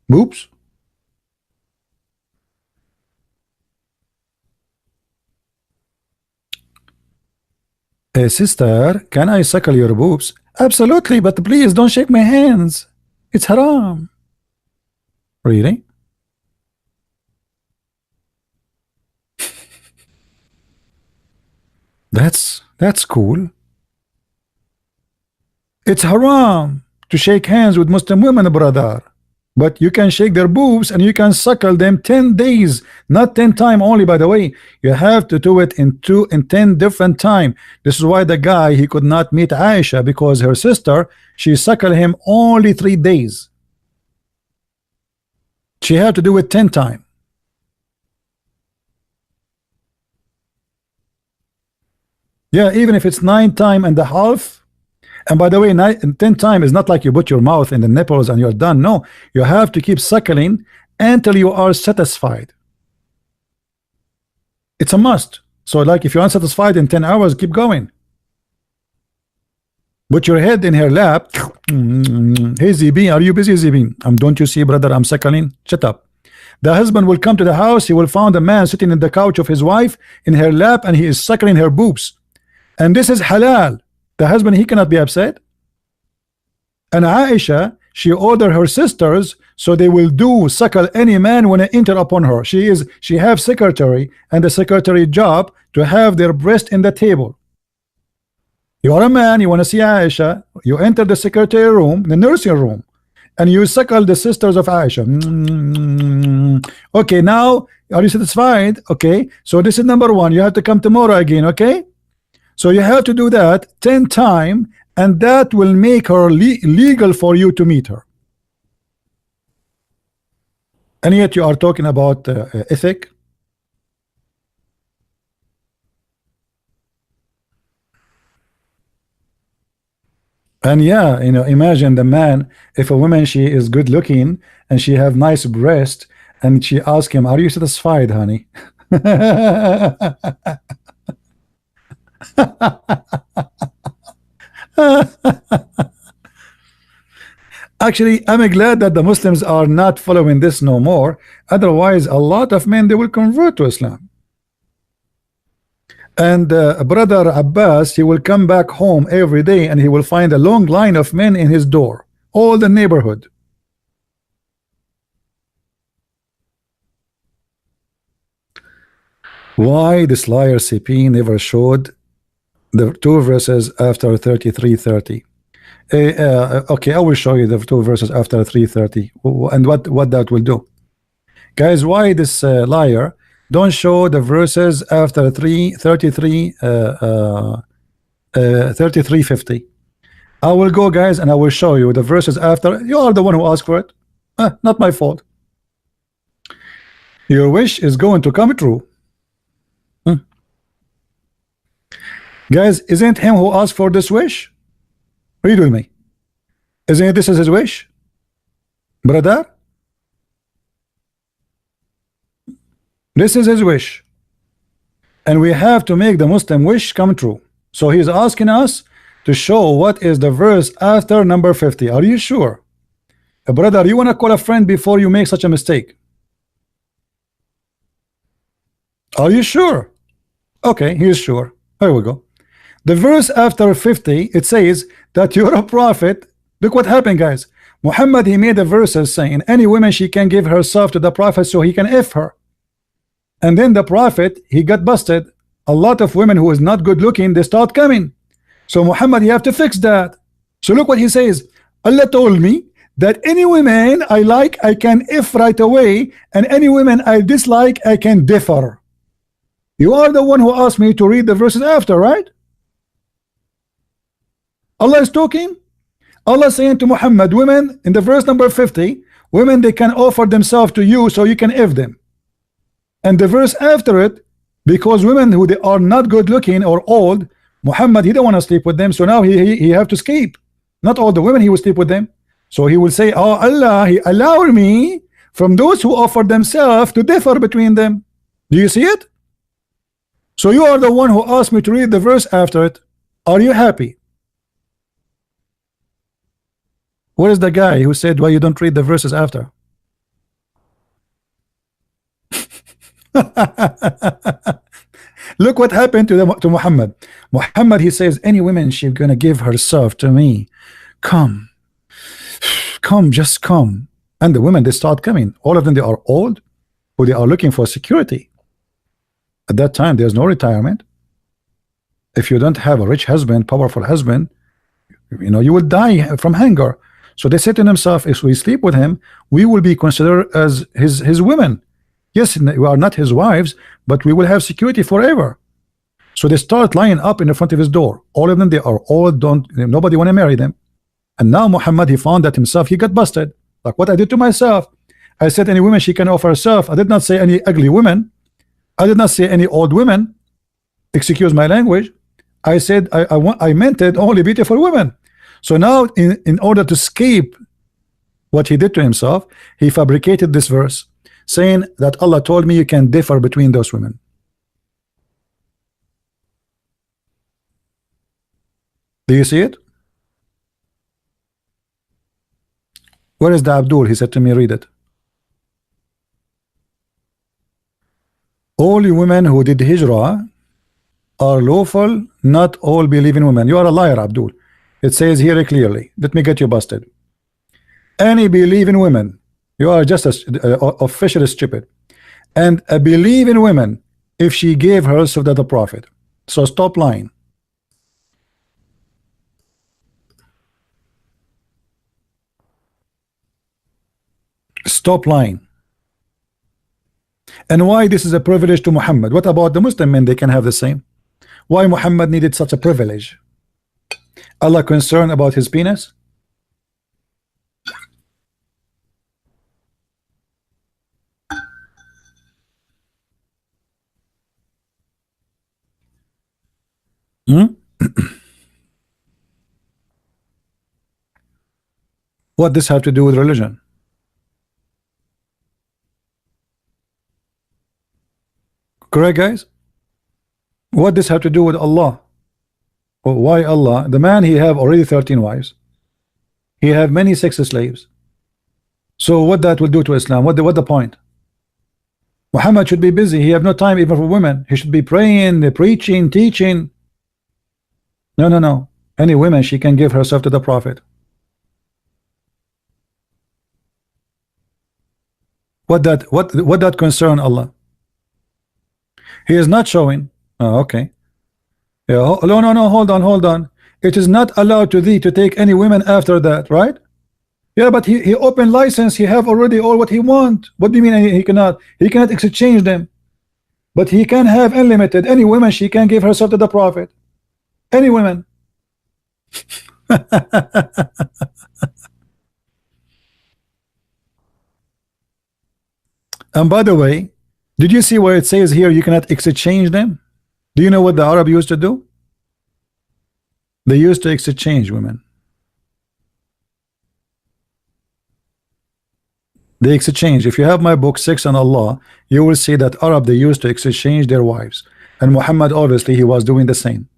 Boobs? Hey, sister, can I suckle your boobs? Absolutely, but please don't shake my hands. It's haram. Really? That's cool. It's haram to shake hands with Muslim women, brother. But you can shake their boobs and you can suckle them 10 days, not 10 times only, by the way. You have to do it in 10 different times. This is why the guy, he could not meet Aisha, because her sister, she suckled him only 3 days. She had to do it 10 times. Yeah, even if it's 9 times and a half. And by the way, 10 times is not like you put your mouth in the nipples and you're done. No, you have to keep suckling until you are satisfied. It's a must. So like if you're unsatisfied in 10 hours, keep going. Put your head in her lap. Hey ZB, are you busy, ZB? Don't you see, brother, I'm suckling? Shut up. The husband will come to the house. He will find a man sitting in the couch of his wife in her lap, and he is suckling her boobs. And this is halal. The husband, he cannot be upset. And Aisha, she ordered her sisters so they will suckle any man when they enter upon her. She have secretary, and the secretary job to have their breast in the table. You are a man, you want to see Aisha, you enter the secretary room, the nursing room, and you suckle the sisters of Aisha. Okay, now are you satisfied? Okay, so this is number 1. You have to come tomorrow again. Okay, so you have to do that 10 times, and that will make her legal for you to meet her. And yet you are talking about ethic. And yeah, you know, imagine the man, if a woman, she is good looking and she have nice breast, and she ask him, are you satisfied, honey? Actually, I'm glad that the Muslims are not following this no more. Otherwise, a lot of men, they will convert to Islam. And brother Abbas, he will come back home every day and he will find a long line of men in his door, all the neighborhood. Why this liar CP never showed the 2 verses after 33:30? Okay, I will show you the 2 verses after 3:30 and what that will do. Guys, why this liar don't show the verses after 33:50? I will go, guys, and I will show you the verses after. You are the one who asked for it. Not my fault. Your wish is going to come true. Guys, isn't him who asked for this wish? Read with me. Isn't this is his wish, brother? This is his wish, and we have to make the Muslim wish come true. So he's asking us to show what is the verse after number 50. Are you sure? Brother, you want to call a friend before you make such a mistake? Are you sure? Okay, he's sure. Here we go. The verse after 50, it says that you're a prophet. Look what happened, guys. Muhammad, he made the verses saying any woman, she can give herself to the prophet so he can F her. And then the Prophet, he got busted. A lot of women who is not good looking, they start coming. So Muhammad, you have to fix that. So look what he says. Allah told me that any women I like, I can if right away, and any women I dislike, I can differ. You are the one who asked me to read the verses after, right? Allah is talking. Allah saying to Muhammad, women, in the verse number 50, women, they can offer themselves to you so you can if them. And the verse after it, because women who they are not good looking or old, Muhammad, he don't want to sleep with them, so now he have to escape. Not all the women he will sleep with them. So he will say, oh Allah, he allowed me from those who offer themselves to differ between them. Do you see it? So you are the one who asked me to read the verse after it. Are you happy? Where is the guy who said, why you don't read the verses after? Look what happened to Muhammad. Muhammad, he says, any woman, she's gonna give herself to me. Come, just come. And the women, they start coming. All of them, they are old, who they are looking for security. At that time, there's no retirement. If you don't have a rich husband, powerful husband, you know, you will die from hunger. So they said to themselves, if we sleep with him, we will be considered as his women. Yes, we are not his wives, but we will have security forever. So they start lining up in the front of his door. All of them, they are old, nobody want to marry them. And now Muhammad, he found that himself, he got busted. Like what I did to myself. I said any woman she can offer herself. I did not say any ugly women. I did not say any old women. Excuse my language. I said I meant it only beautiful women. So now in order to escape what he did to himself, he fabricated this verse saying that Allah told me you can differ between those women. Do you see it? Where is the Abdul? He said to me, read it. All you women who did hijrah are lawful, not all believing women. You are a liar, Abdul. It says here clearly. Let me get you busted. Any believing women, you are just officially stupid. And a believing woman, if she gave herself to the Prophet. So stop lying. Stop lying. And why this is a privilege to Muhammad? What about the Muslim men? They can have the same. Why Muhammad needed such a privilege? Allah concerned about his penis? What this have to do with religion? Correct, guys? What this have to do with Allah? Or why Allah? The man, he have already 13 wives. He have many sex slaves. So what that will do to Islam? What the point? Muhammad should be busy. He have no time even for women. He should be praying, preaching, teaching. No. Any woman, she can give herself to the Prophet. What that concern Allah? He is not showing. Oh, okay. Yeah. No. Hold on. It is not allowed to thee to take any women after that, right? Yeah, but he open license. He have already all what he want. What do you mean he cannot? He cannot exchange them. But he can have unlimited. Any woman, she can give herself to the Prophet. Any women. And by the way, did you see where it says here you cannot exchange them? Do you know what the Arab used to do? They used to exchange women. They exchange. If you have my book 6 on Allah, you will see that Arab, they used to exchange their wives. And Muhammad, obviously, he was doing the same.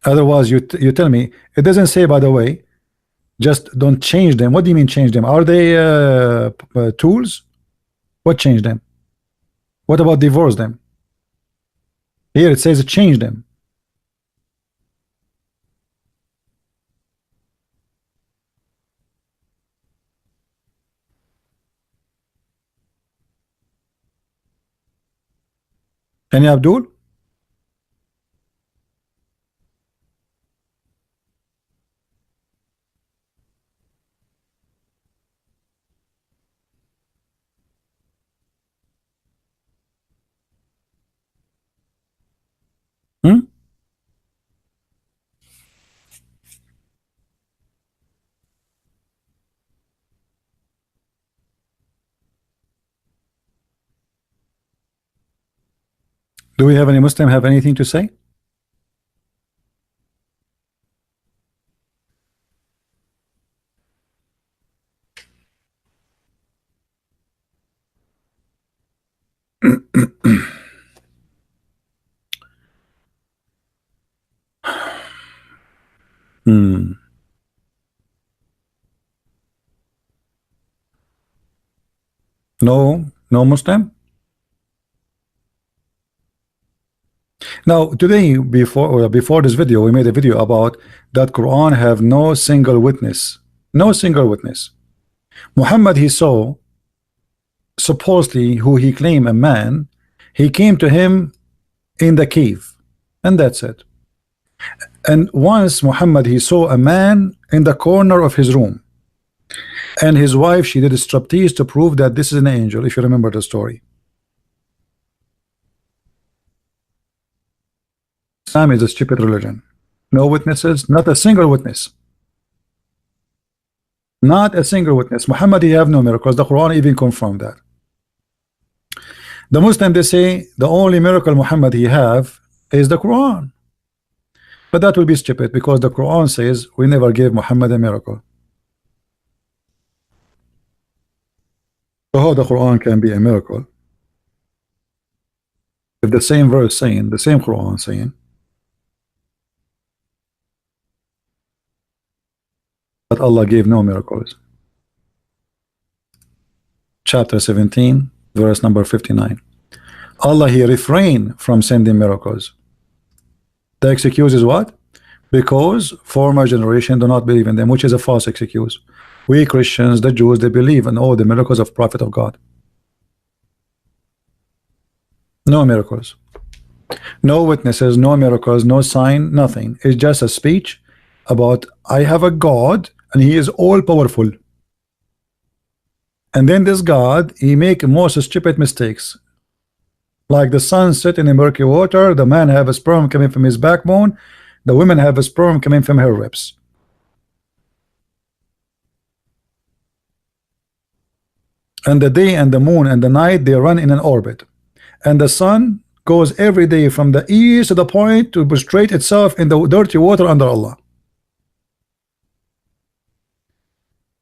Otherwise, you tell me, it doesn't say, by the way, just don't change them. What do you mean change them? Are they tools? What change them? What about divorce them? Here it says change them. Any Abdul? Hmm? Do we have any Muslim have anything to say? Hmm. No Muslim. Now today, before this video, we made a video about that Quran have no single witness. No single witness. Muhammad, he saw supposedly who he claimed a man. He came to him in the cave, and that's it. And once Muhammad, he saw a man in the corner of his room, and his wife, she did a striptease to prove that this is an angel, if you remember the story. Islam is a stupid religion. No witnesses, not a single witness. Not a single witness. Muhammad, he have no miracles. The Quran even confirmed that. The Muslim, they say the only miracle Muhammad he have is the Quran. But that will be stupid, because the Quran says we never gave Muhammad a miracle. So how the Quran can be a miracle if the same verse saying, the same Quran saying that Allah gave no miracles? Chapter 17, verse number 59. Allah, he refrained from sending miracles. The excuse is what? Because former generation do not believe in them, which is a false excuse. We Christians, the Jews, they believe in all the miracles of Prophet of God. No miracles, no witnesses, no miracles, no sign, nothing. It's just a speech about I have a God and he is all powerful. And then this God, he make most stupid mistakes, like the sun set in the murky water. The man have a sperm coming from his backbone, the women have a sperm coming from her ribs. And the day and the moon and the night, they run in an orbit, and the sun goes every day from the east to the point to prostrate itself in the dirty water under Allah.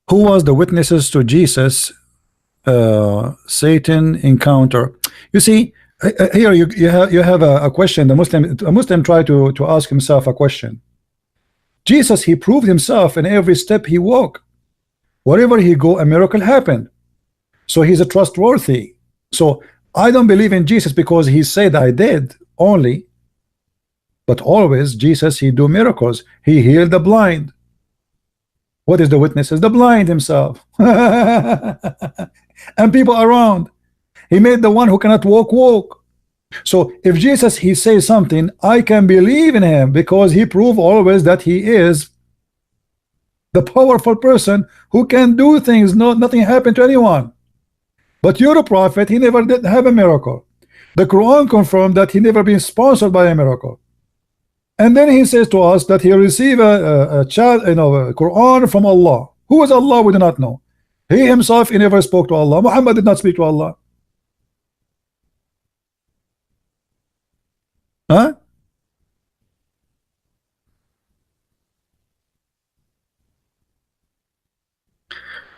Who was the witnesses to Jesus Satan encounter? You see, here you have a question. A Muslim tried to ask himself a question. Jesus, he proved himself in every step he walked. Wherever he go, a miracle happened. So he's a trustworthy. So I don't believe in Jesus because he said I did only, but always Jesus, he do miracles. He healed the blind. What is the witnesses? The blind himself. And people around. He made the one who cannot walk. So if Jesus, he says something, I can believe in him because he proved always that he is the powerful person who can do things. Nothing happened to anyone. But your prophet, he never did have a miracle. The Quran confirmed that he never been sponsored by a miracle. And then he says to us that he received a Quran from Allah. Who is Allah? We do not know. He himself, he never spoke to Allah. Muhammad did not speak to Allah. Huh?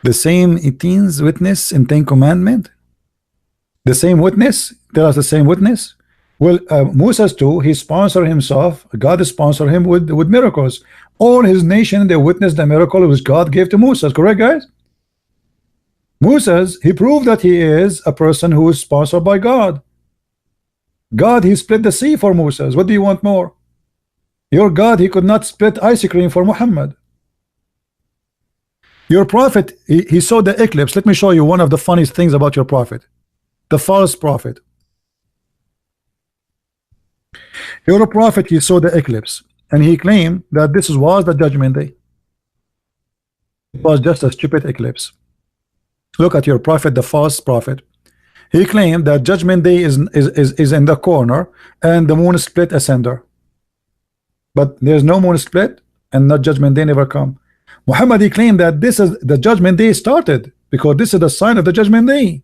The same 18th witness in 10 commandment. The same witness. Tell us the same witness. Well, Moses too, he sponsored himself. God sponsored him with miracles. All his nation, they witnessed the miracle which God gave to Moses. Correct, guys? Moses, he proved that he is a person who is sponsored by God. God, he split the sea for Moses. What do you want more? Your God, he could not split ice cream for Muhammad. Your prophet, he saw the eclipse. Let me show you one of the funniest things about your prophet. The false prophet. Your prophet, he saw the eclipse and he claimed that this was the judgment day. It was just a stupid eclipse. Look at your prophet, the false prophet. He claimed that judgment day is in the corner and the moon split asunder. But there's no moon split and not judgment day never come. Muhammad, he claimed that this is the judgment day started because this is the sign of the judgment day.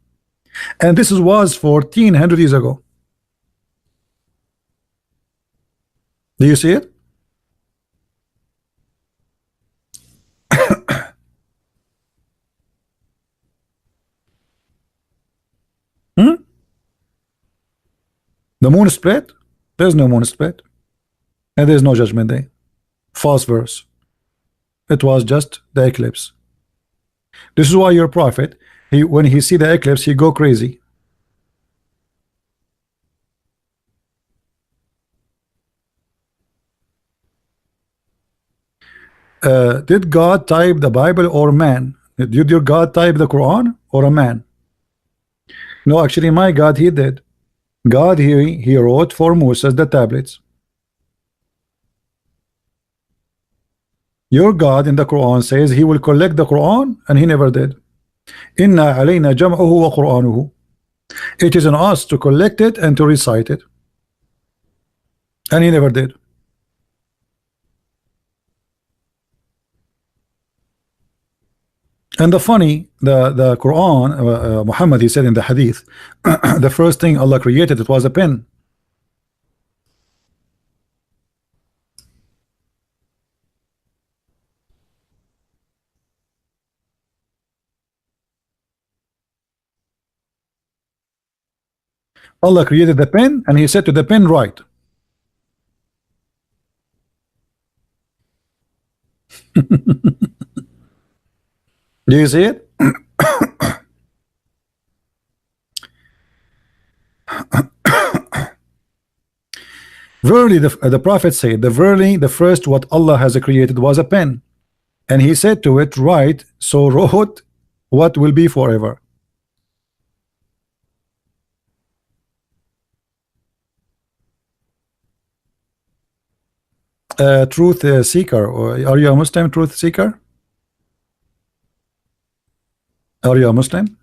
And this was 1400 years ago. Do you see it? The moon split? There's no moon split. And there's no judgment day. False verse. It was just the eclipse. This is why your prophet, when he see the eclipse, he go crazy. Did God type the Bible or man? Did your God type the Quran or a man? No, actually my God, he did. God, he wrote for Moses the tablets. Your God in the Quran says he will collect the Quran, and he never did. Inna alayna jam'uhu wa Qur'anuhu. It is on us to collect it and to recite it, and he never did. And the funny, the Quran, Muhammad, he said in the hadith, the first thing Allah created, it was a pen. Allah created the pen and he said to the pen, write. Do you see it? Verily, the prophet said, verily the first what Allah has created was a pen, and he said to it, write. So wrote what will be forever. Truth seeker, are you a Muslim truth seeker? Are you a Muslim?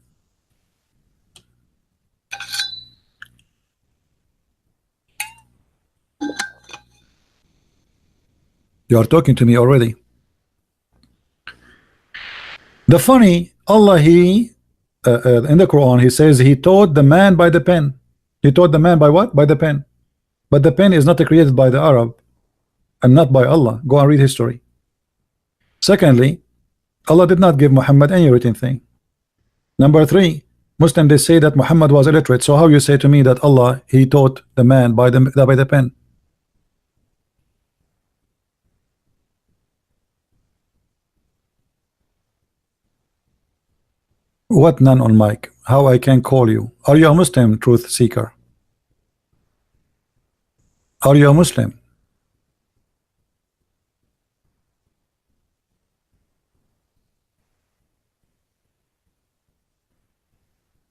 You are talking to me already. The funny, Allah, he in the Quran, he says he taught the man by the pen. He taught the man by what? By the pen. But the pen is not created by the Arab and not by Allah. Go and read history. Secondly, Allah did not give Muhammad any written thing. Number three, Muslim, they say that Muhammad was illiterate. So how you say to me that Allah, he taught the man by the pen? What none on mic? How I can call you? Are you a Muslim truth seeker? Are you a Muslim?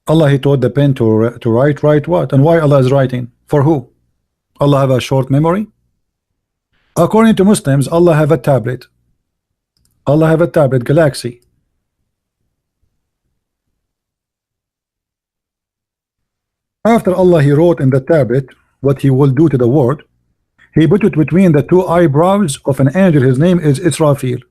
Allah, he taught the pen to write what? And why Allah is writing? For who? Allah have a short memory? According to Muslims, Allah have a tablet. Allah have a tablet, Galaxy. After Allah, he wrote in the tablet what he will do to the world. He put it between the two eyebrows of an angel. His name is Israfil.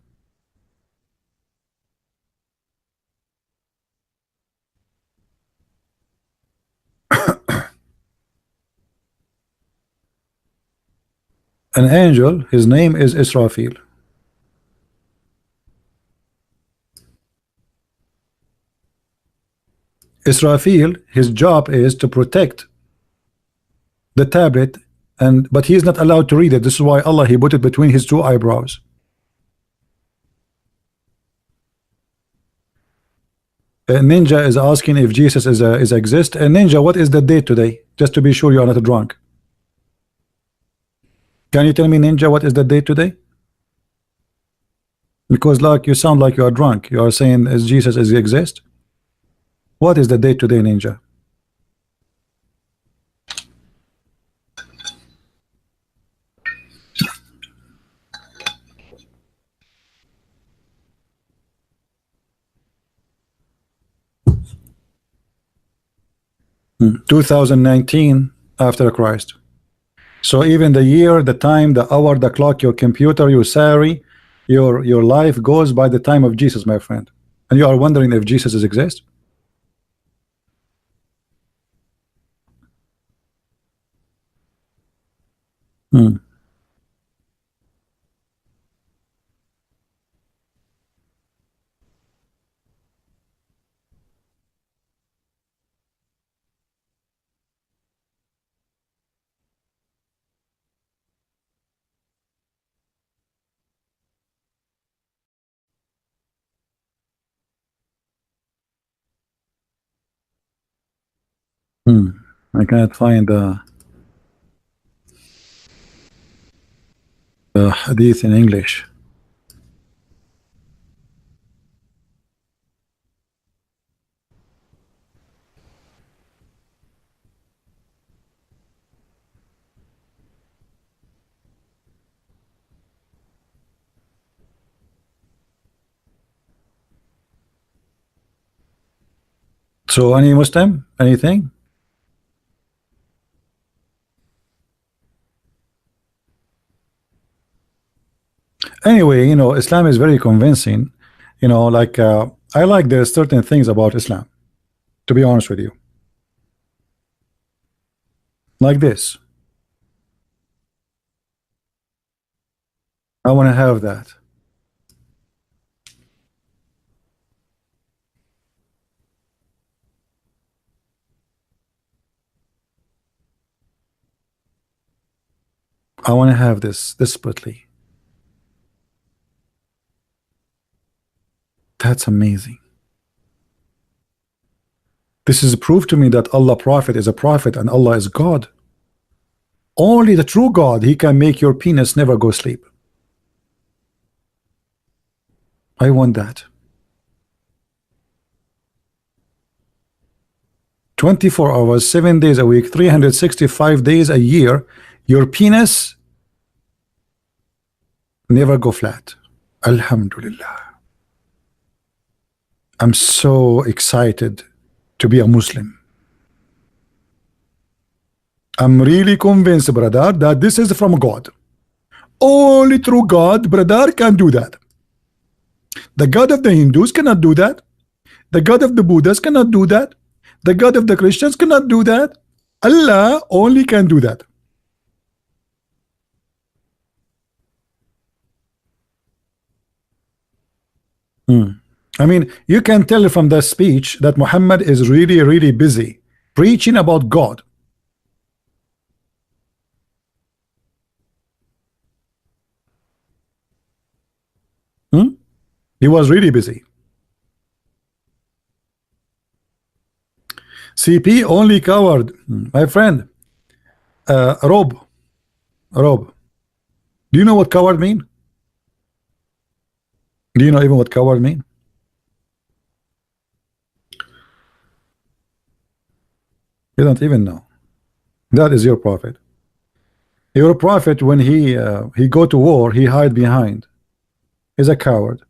An angel, his name is Israfil. Israfil, his job is to protect the tablet, but he is not allowed to read it. This is why Allah, he put it between his two eyebrows. Ninja is asking if Jesus is exist. Ninja, what is the date today? Just to be sure you are not drunk. Can you tell me, Ninja, what is the date today? Because like you sound like you are drunk. You are saying is Jesus exist? What is the date today, Ninja? 2019 after Christ. So even the year, the time, the hour, the clock, your computer, your salary, your life goes by the time of Jesus, my friend. And you are wondering if Jesus exists? I cannot find the hadith in English. So any Muslim, anything? Anyway, you know, Islam is very convincing. You know, like I like there's certain things about Islam, to be honest with you. Like this. I want to have that. I want to have this desperately. That's amazing. This is proof to me that Allah Prophet is a prophet and Allah is God. Only the true God, he can make your penis never go sleep. I want that. 24 hours, 7 days a week, 365 days a year, your penis never go flat. Alhamdulillah. I'm so excited to be a Muslim. I'm really convinced, brother, that this is from God. Only true God, brother, can do that. The God of the Hindus cannot do that. The God of the Buddhists cannot do that. The God of the Christians cannot do that. Allah only can do that. I mean, you can tell from the speech that Muhammad is really, really busy preaching about God. He was really busy. CP only coward. My friend, Rob, do you know what coward mean? Do you know even what coward mean? You don't even know. That is your prophet. Your prophet, when he go to war, he hide behind. He's a coward.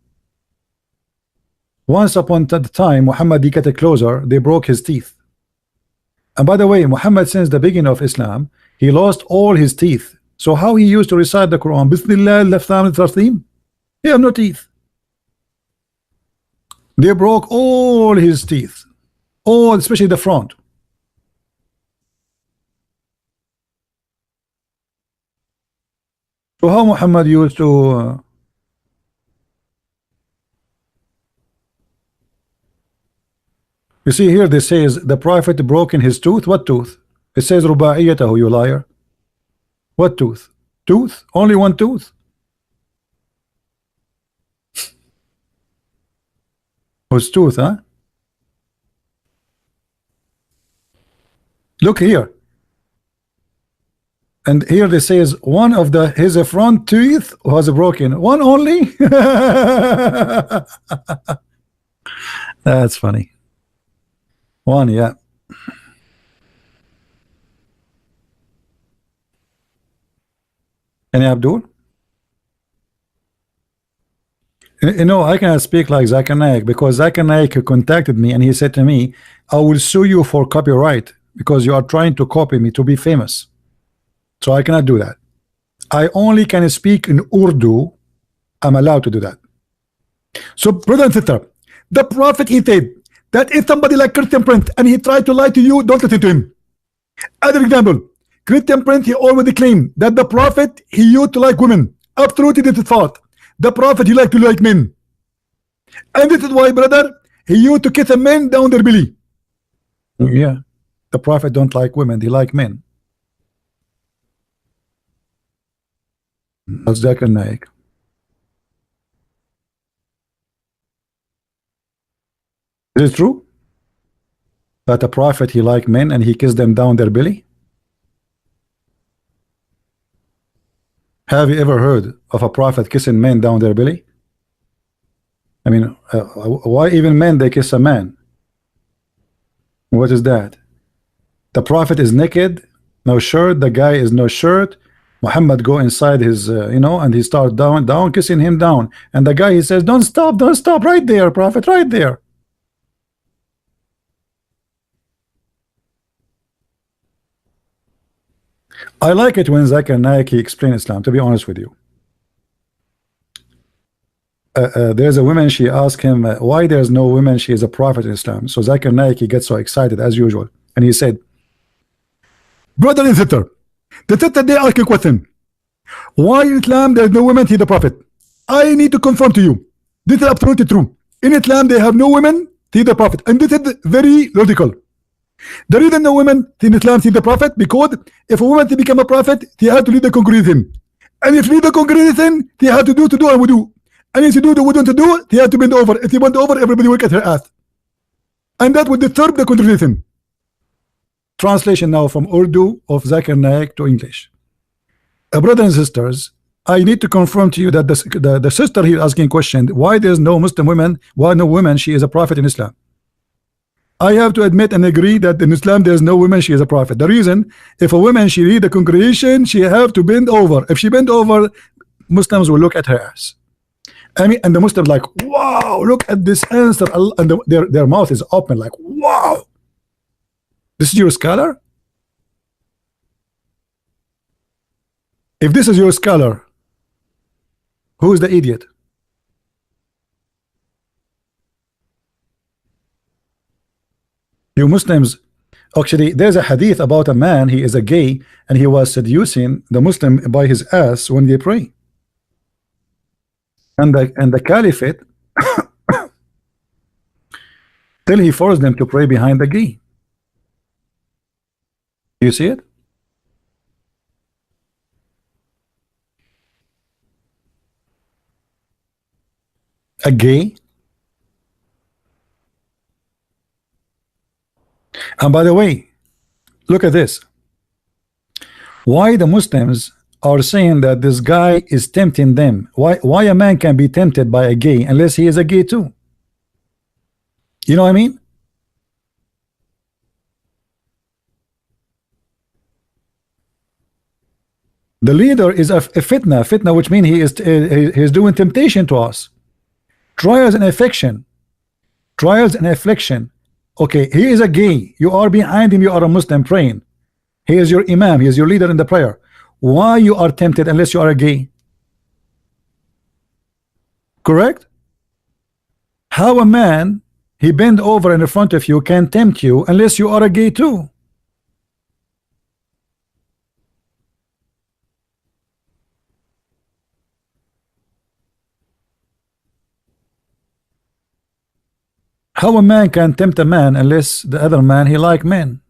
Once upon a time, Muhammad, he got closer, they broke his teeth. And by the way, Muhammad, since the beginning of Islam, he lost all his teeth. So how he used to recite the Quran? Bismillah, left hand, Tarthim? He have no teeth. They broke all his teeth, all, especially the front. So how Muhammad used to you see here, this says the prophet broke in his tooth. What tooth? It says Ruba'iyatahu, you liar. What tooth? Tooth? Only one tooth? Whose tooth, huh? Look here. And here this says one of his front teeth was broken. One only? That's funny. One, yeah. Any Abdul? You know, I cannot speak like Zakir Naik because Zakir Naik contacted me and he said to me, I will sue you for copyright because you are trying to copy me to be famous. So I cannot do that. I only can speak in Urdu. I'm allowed to do that. So brother and sister, the prophet, he said that if somebody like Christian Prince and he tried to lie to you, don't listen to him. Other example, Christian Prince, he already claimed that the prophet, he used to like women. Absolutely, this is false. The prophet, he liked to like men. And this is why, brother, he used to kiss a man down their belly. Yeah, the prophet don't like women, he like men. That's Zakir Naik. Is it true that the prophet, he like men and he kissed them down their belly? Have you ever heard of a prophet kissing men down their belly? I mean, why even men they kiss a man? What is that? The prophet is naked, no shirt. The guy is no shirt. Muhammad go inside his, and he start down, kissing him down. And the guy, he says, don't stop, right there, prophet, right there. I like it when Zakir Naik he explain Islam, to be honest with you. There's a woman, she asked him why there's no women, she is a prophet in Islam. So Zakir Naik he gets so excited as usual, and he said, brother and sister, the sister they ask a question, why in Islam there's no women, he the prophet. I need to confirm to you, this is absolutely true. In Islam they have no women, he the prophet, and this is very logical. The reason no women in Islam see the prophet, because if a woman to become a prophet, he had to lead the congregation, and if lead the congregation, he had to do and wudu, and if you do the wudu to do, he had to bend over. If he bent over, everybody will get her ass, and that would disturb the congregation. Translation now from Urdu of Zakir Naik to English. Brothers and sisters, I need to confirm to you that the sister here asking question, why there's no Muslim women, why no women, she is a prophet in Islam. I have to admit and agree that in Islam there's no woman, she is a prophet. The reason, if a woman she lead the congregation, she have to bend over. If she bend over, Muslims will look at her ass. I mean, and the Muslims like, wow, look at this answer, and their mouth is open like, wow, this is your scholar. If this is your scholar, who is the idiot? You Muslims, actually, there's a hadith about a man, he is a gay, and he was seducing the Muslim by his ass when they pray. And the caliphate, till he forced them to pray behind the gay. You see it? A gay. And by the way, look at this. Why the Muslims are saying that this guy is tempting them? Why a man can be tempted by a gay unless he is a gay too? You know what I mean? The leader is a fitna, which means he is doing temptation to us. Trials and affliction. Okay, he is a gay. You are behind him. You are a Muslim praying. He is your imam. He is your leader in the prayer. Why you are tempted unless you are a gay? Correct? How a man he bend over in front of you can tempt you unless you are a gay too? How a man can tempt a man unless the other man he like men?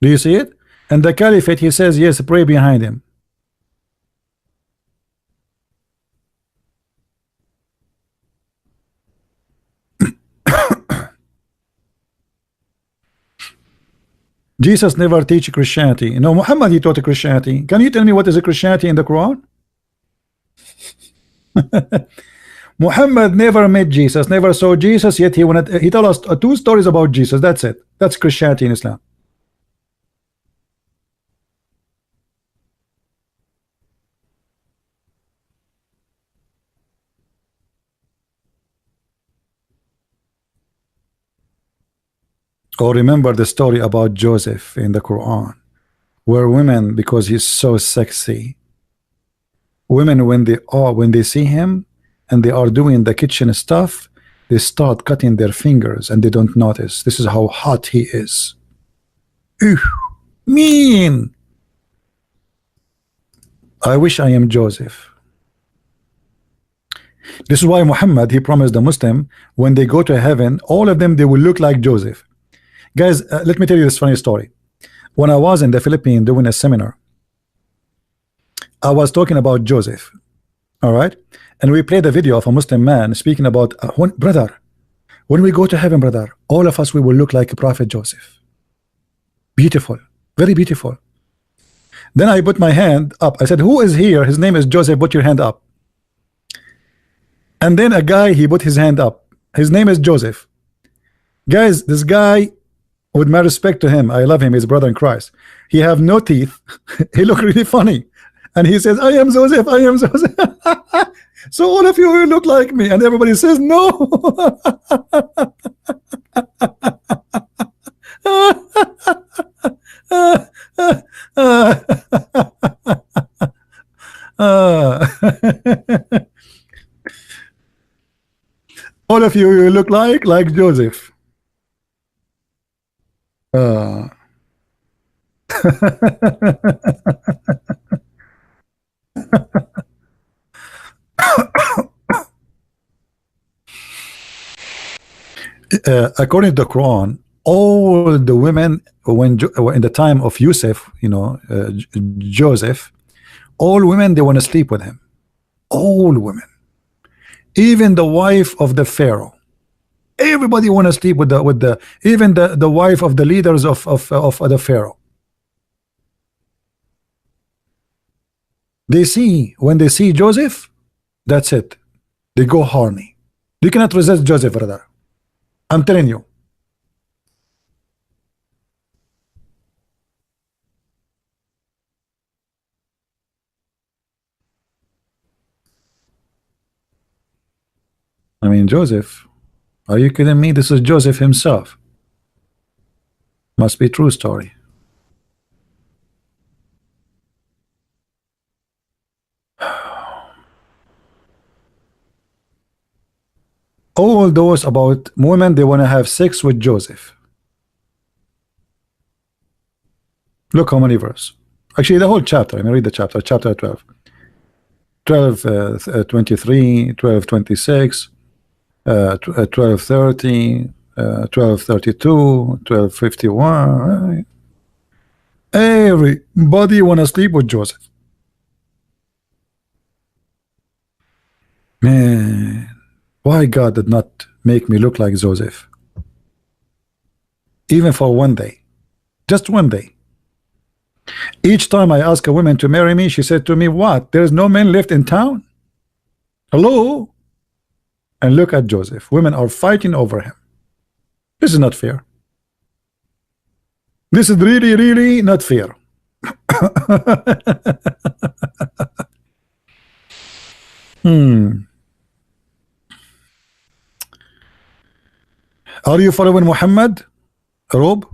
Do you see it? And the caliphate he says yes, pray behind him. Jesus never teach Christianity. No, Muhammad he taught Christianity. Can you tell me what is a Christianity in the Quran? Muhammad never met Jesus, never saw Jesus, yet he told us two stories about Jesus. That's it. That's Christianity in Islam. Or remember the story about Joseph in the Quran, where women, because he's so sexy, women when they see him and they are doing the kitchen stuff, they start cutting their fingers and they don't notice. This is how hot he is. Ew, mean. I wish I am Joseph. This is why Muhammad, he promised the Muslim, when they go to heaven, all of them, they will look like Joseph. Guys, let me tell you this funny story. When I was in the Philippines doing a seminar, I was talking about Joseph, all right, and we played a video of a Muslim man speaking about brother, when we go to heaven, brother, all of us, we will look like Prophet Joseph. Beautiful, very beautiful. Then I put my hand up. I said, who is here? His name is Joseph. Put your hand up. And then a guy, he put his hand up. His name is Joseph. Guys, this guy, with my respect to him, I love him, he's a brother in Christ. He have no teeth. He look really funny. And he says, I am Joseph, I am Joseph. So all of you will look like me. And everybody says, no. All of you will look like Joseph. According to the Quran, all the women, when in the time of Yusuf, you know, Joseph, all women, they want to sleep with him. All women, even the wife of the Pharaoh. Everybody want to sleep with the even the wife of the leaders of the Pharaoh. They see, when they see Joseph, that's it. They go horny. You cannot resist Joseph, brother. I'm telling you. I mean, Joseph, are you kidding me? This is Joseph himself. Must be true story. All those about women, they want to have sex with Joseph. Look how many verses. Actually, the whole chapter. Let me read the chapter. Chapter 12. 12:23, 12:26, 12:30, 12:32, 12:51. Everybody want to sleep with Joseph. Man. Why God did not make me look like Joseph? Even for one day. Just one day. Each time I ask a woman to marry me, she said to me, what? There's no men left in town? Hello? And look at Joseph. Women are fighting over him. This is not fair. This is really, really not fair. Are you following Muhammad? Rob?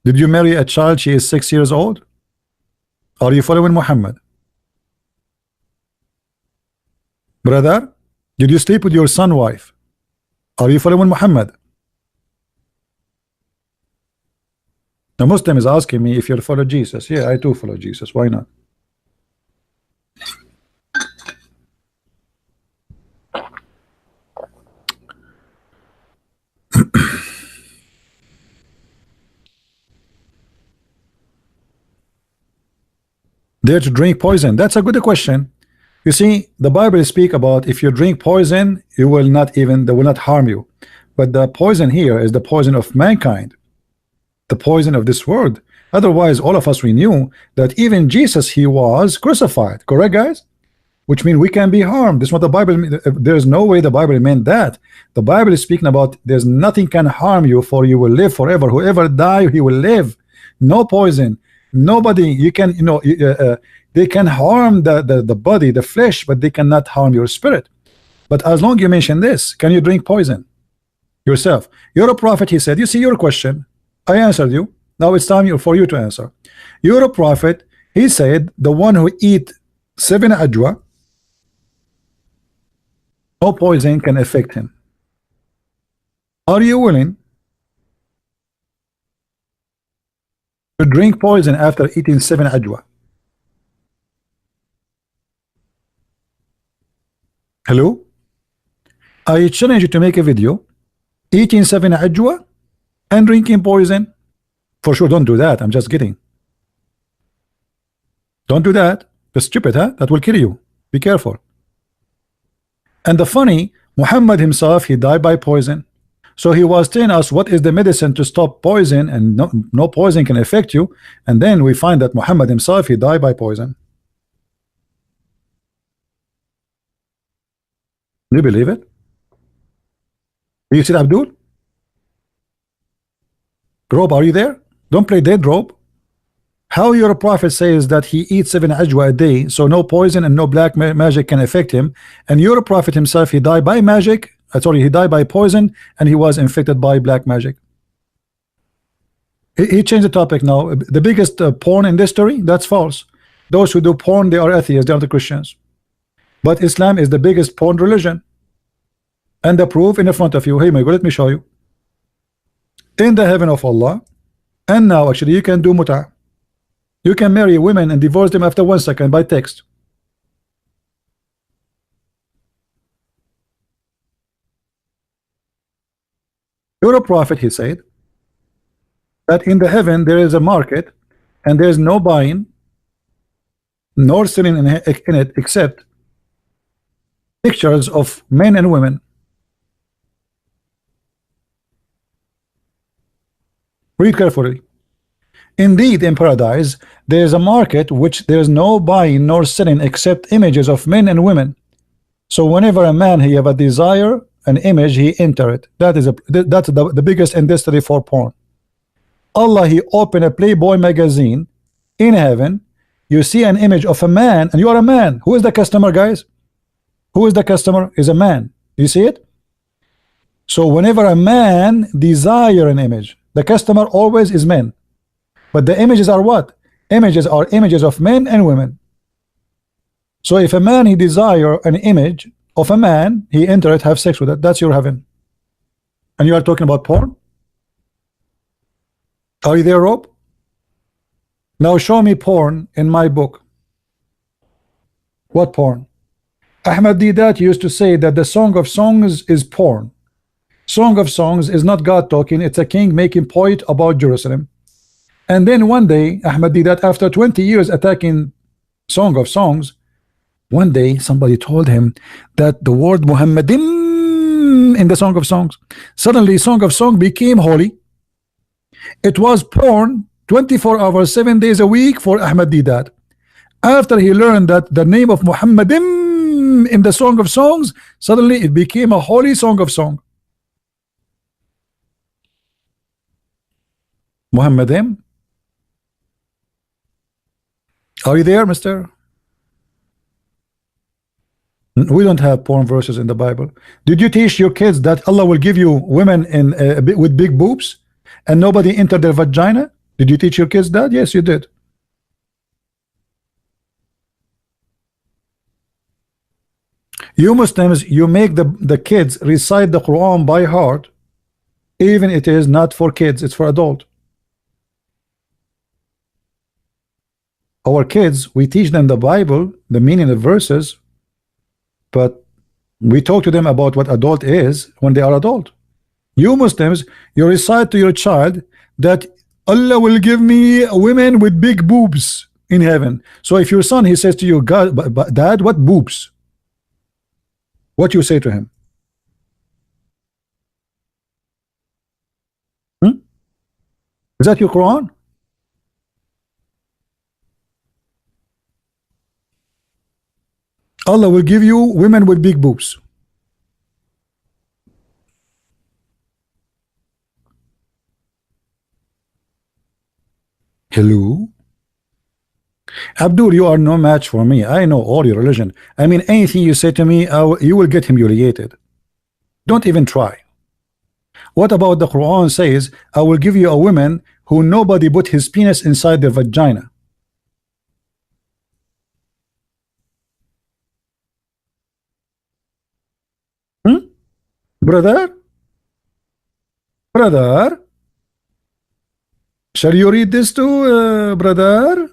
Did you marry a child? She is 6 years old. Are you following Muhammad? Brother, did you sleep with your son's wife? Are you following Muhammad? The Muslim is asking me if you follow Jesus. Yeah, I do follow Jesus. Why not? Dare to drink poison? That's a good question. You see, the Bible speak about if you drink poison, you will not even, they will not harm you. But the poison here is the poison of mankind, the poison of this world. Otherwise, all of us, we knew that even Jesus, he was crucified. Correct, guys? Which means we can be harmed. This is what the Bible means. There's no way the Bible meant that. The Bible is speaking about there's nothing can harm you, for you will live forever. Whoever die, he will live. No poison. Nobody, you can, you know, they can harm the body, the flesh, but they cannot harm your spirit. But as long as you mention this, can you drink poison yourself? You're a prophet, he said. You see your question. I answered you. Now it's time for you to answer. You're a prophet. He said the one who eat 7 ajwa, no poison can affect him. Are you willing to drink poison after eating 7 ajwa? Hello? I challenge you to make a video eating 7 ajwa and drinking poison. For sure, don't do that. I'm just kidding. Don't do that. That's stupid, huh? That will kill you. Be careful. And the funny, Muhammad himself, he died by poison. So he was telling us what is the medicine to stop poison, and no poison can affect you. And then we find that Muhammad himself, he died by poison. Do you believe it? Do you see it, Abdul? Rob, are you there? Don't play dead, Rob. How your prophet says that he eats 7 ajwa a day, so no poison and no black magic can affect him, and your prophet himself, he died by magic. Sorry, he died by poison, and he was infected by black magic. He changed the topic now. The biggest porn in history, that's false. Those who do porn, they are atheists, they are the Christians. But Islam is the biggest porn religion. And the proof in front of you. Hey, my God, let me show you. In the heaven of Allah, and now actually you can do muta. You can marry women and divorce them after 1 second by text. You're a prophet, he said, that in the heaven there is a market and there is no buying nor selling in it except pictures of men and women. Read carefully. Indeed, in paradise there is a market which there is no buying nor selling except images of men and women. So whenever a man he have a desire, an image, he enter it. That's the biggest industry for porn. Allah, he opened a Playboy magazine in heaven. You see an image of a man, and you are a man. Who is the customer, guys? Who is the customer? Is a man. You see it? So whenever a man desire an image, the customer always is men. But the images are what? Images are images of men and women. So if a man he desire an image of a man, he enter it, have sex with it. That's your heaven. And you are talking about porn? Are you there, Rob? Now show me porn in my book. What porn? Ahmad Didat used to say that the Song of Songs is porn. Song of Songs is not God talking, it's a king making point about Jerusalem. And then one day, Ahmad Didat, after 20 years attacking Song of Songs, one day somebody told him that the word Muhammadim in the Song of Songs, suddenly Song of Song became holy. It was porn 24 hours, 7 days a week for Ahmad Didat. After he learned that the name of Muhammadim in the Song of Songs, suddenly it became a holy Song of Song. Muhammadim. Are you there, mister? We don't have porn verses in the Bible. Did you teach your kids that Allah will give you women in with big boobs and nobody enter their vagina? Did you teach your kids that? Yes, you did. You Muslims, you make the kids recite the Quran by heart, even it is not for kids, it's for adult. Our kids, we teach them the Bible, the meaning of verses, but we talk to them about what adult is when they are adult. You Muslims, you recite to your child that Allah will give me women with big boobs in heaven. So if your son, he says to you, God, but Dad, what boobs? What you say to him? Is that your Quran? Allah will give you women with big boobs. Hello? Abdul, you are no match for me. I know all your religion. I mean, anything you say to me, you will get humiliated. Don't even try. What about the Quran says, I will give you a woman who nobody put his penis inside their vagina? Brother? Brother? Shall you read this to brother?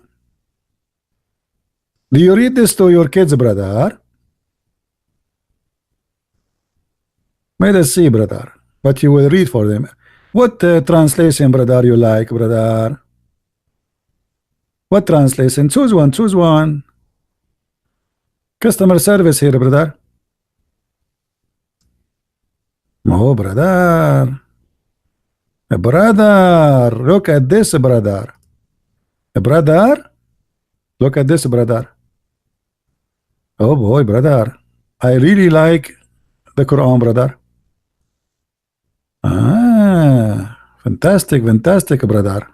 Do you read this to your kids, brother? May us see, brother. But you will read for them. What translation, brother, you like, brother? What translation? Choose one, choose one. Customer service here, brother. Oh, brother. Brother, look at this, brother. Brother, look at this, brother. Oh boy, brother. I really like the Quran, brother. Ah, fantastic, fantastic, brother.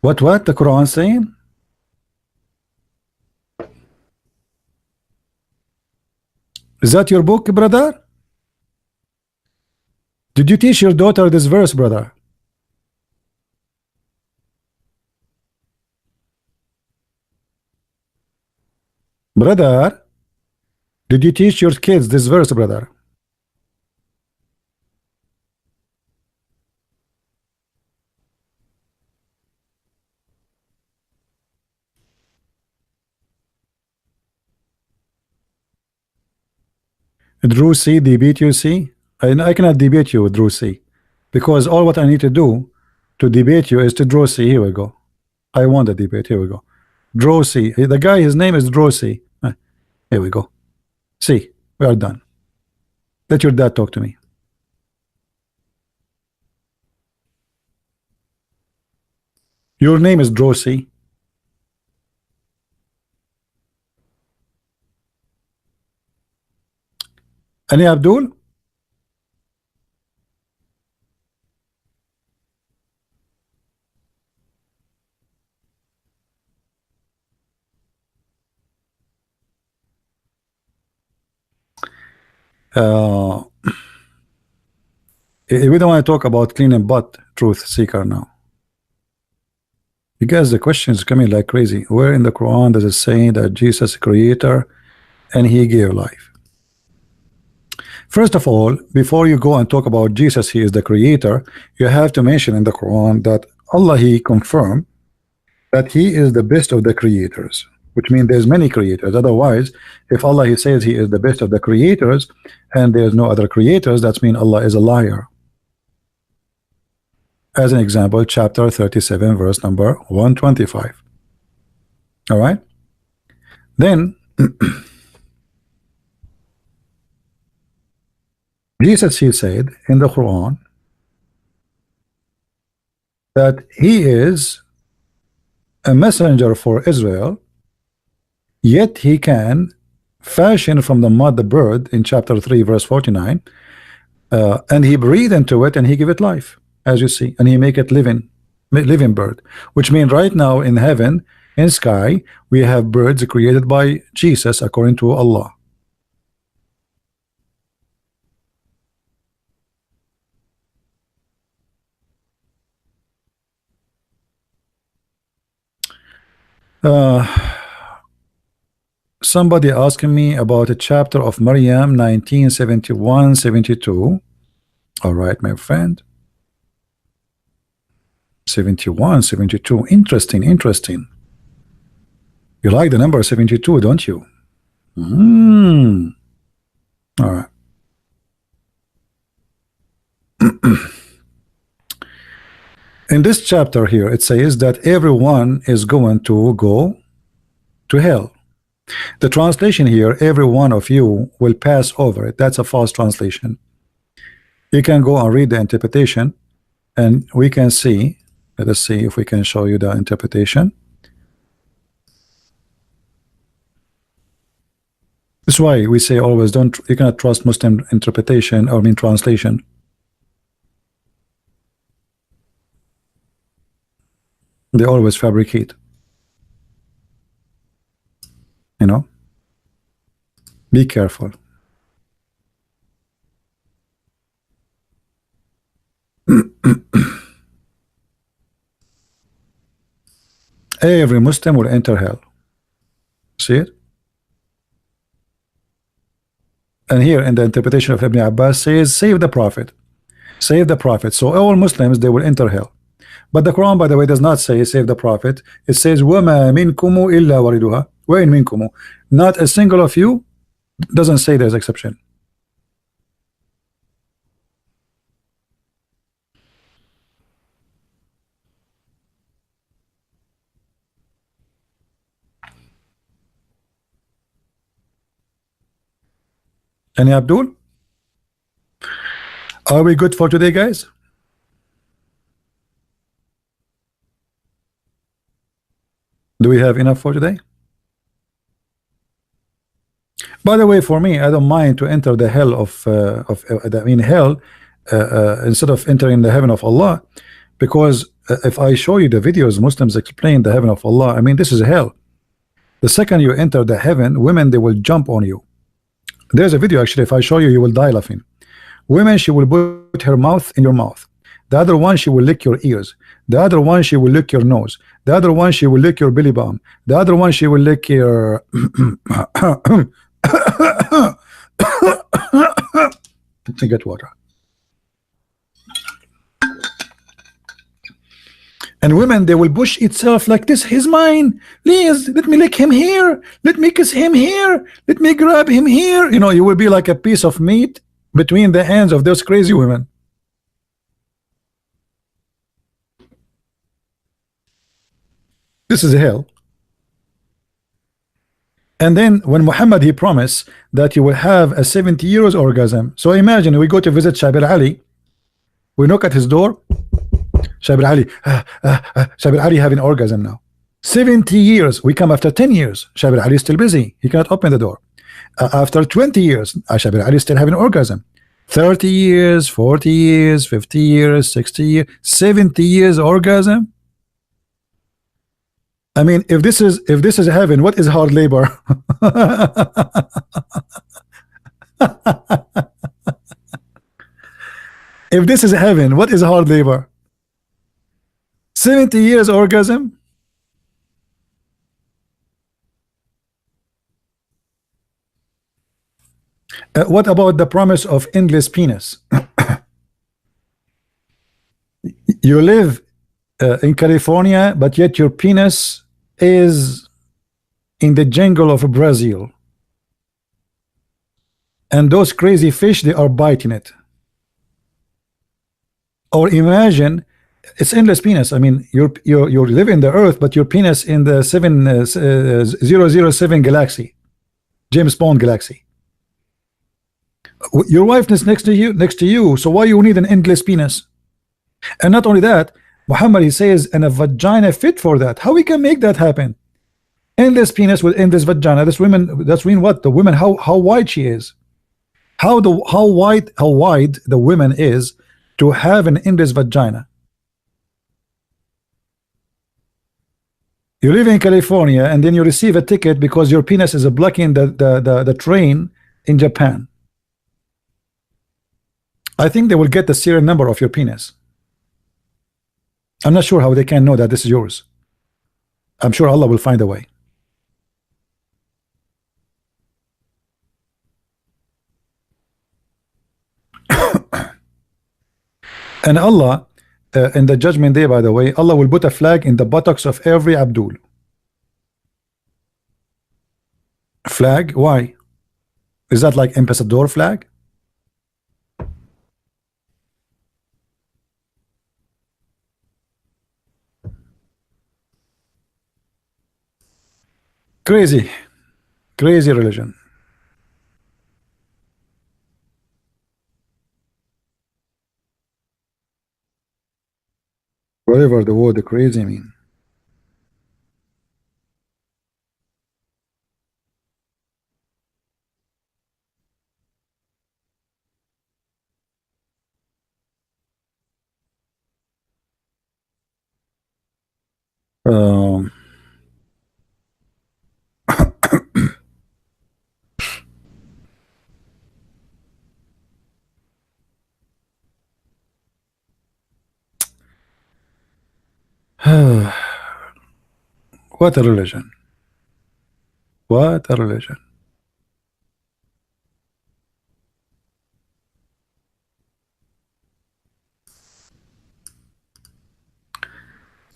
What the Quran saying? Is that your book, brother? Did you teach your daughter this verse, brother? Brother, did you teach your kids this verse, brother? Drew C, debate you, see? I cannot debate you with Drew C, because all what I need to do to debate you is to draw C. Here we go. I won the debate. Here we go. Draw C. The guy, his name is Draw C. Here we go. See, we are done. Let your dad talk to me. Your name is Draw C. Any Abdul? We don't want to talk about cleaning butt, truth seeker now. You guys, the questions coming like crazy. Where in the Quran does it say that Jesus is creator and he gave life? First of all, before you go and talk about Jesus, he is the creator, you have to mention in the Quran that Allah, he confirmed that he is the best of the creators, which means there's many creators. Otherwise, if Allah, he says he is the best of the creators and there's no other creators, that means Allah is a liar. As an example, chapter 37, verse number 125. All right. Then Jesus, he said in the Quran that he is a messenger for Israel, yet he can fashion from the mud the bird in chapter 3 verse 49, and he breathed into it and he give it life, as you see, and he make it living bird, which means right now in heaven, in sky, we have birds created by Jesus according to Allah. Somebody asking me about a chapter of Maryam 1971-72. All right, my friend. 71-72. Interesting. You like the number 72, don't you? All right. In this chapter here, it says that everyone is going to go to hell. The translation here, every one of you will pass over it. That's a false translation. You can go and read the interpretation, and we can see. Let us see if we can show you the interpretation. That's why we say always you cannot trust Muslim interpretation or translation. They always fabricate, you know. Be careful. Every Muslim will enter hell. See it? And here in the interpretation of Ibn Abbas says, save the Prophet. Save the Prophet. So all Muslims, they will enter hell. But the Quran, by the way, does not say save the Prophet. It says, وَمَا مِنْكُمُ إِلَّا وَرِدُهَا وَإِن مِنْكُمُ. Not a single of you doesn't say there's exception. Any Abdul? Are we good for today, guys? Do we have enough for today? By the way, for me, I don't mind to enter the hell hell instead of entering the heaven of Allah, because if I show you the videos Muslims explain the heaven of Allah, I mean, this is hell. The second you enter the heaven, women, they will jump on you. There's a video, actually, if I show you, you will die laughing. Women, she will put her mouth in your mouth. The other one, she will lick your ears. The other one, she will lick your nose. The other one, she will lick your belly button. The other one, she will lick your to get water. And women, they will push itself like this. He's mine. Please, let me lick him here. Let me kiss him here. Let me grab him here. You know, you will be like a piece of meat between the hands of those crazy women. This is hell. And then when Muhammad, he promised that you will have a 70 years orgasm. So imagine we go to visit Shabir Ali. We knock at his door. Shabir Ali, Shabir Ali having orgasm now. 70 years. We come after 10 years. Shabir Ali is still busy. He cannot open the door. After 20 years, Shabir Ali is still having orgasm. 30 years, 40 years, 50 years, 60 years, 70 years orgasm. I mean, if this is heaven, what is hard labor? If this is heaven, what is hard labor? 70 years orgasm. What about the promise of endless penis? You live in California, but yet your penis is in the jungle of Brazil, and those crazy fish, they are biting it. Or imagine it's endless penis. I mean, you live in the earth, but your penis in the 007 galaxy, James Bond galaxy. Your wife is next to you, so why you need an endless penis? And not only that, Muhammad, he says, and a vagina fit for that. How we can make that happen? Endless penis with endless vagina. That's women. That's mean what? The woman, how wide she is, how wide the woman is to have an endless vagina. You live in California, and then you receive a ticket because your penis is blocking the train in Japan. I think they will get the serial number of your penis. I'm not sure how they can know that this is yours. I'm sure Allah will find a way. And Allah, in the judgment day, by the way, Allah will put a flag in the buttocks of every Abdul. Flag? Why? Is that like ambassador flag? Crazy religion. Whatever the word crazy mean. Um, What a religion. What a religion.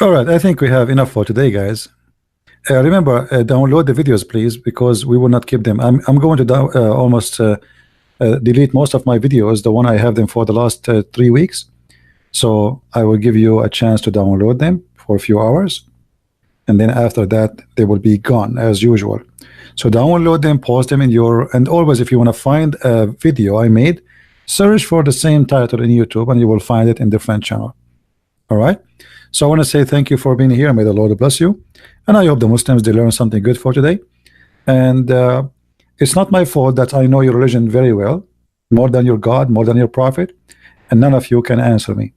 All right, I think we have enough for today, guys. Remember, download the videos, please, because we will not keep them. I'm going to almost delete most of my videos, the one I have them for the last 3 weeks. So I will give you a chance to download them for a few hours, and then after that they will be gone as usual. So download them, post them in your, and always if you want to find a video I made, search for the same title in YouTube and you will find it in different channel. All right, so I want to say thank you for being here. May the Lord bless you, and I hope the Muslims, they learn something good for today. And it's not my fault that I know your religion very well, more than your God, more than your prophet, and none of you can answer me.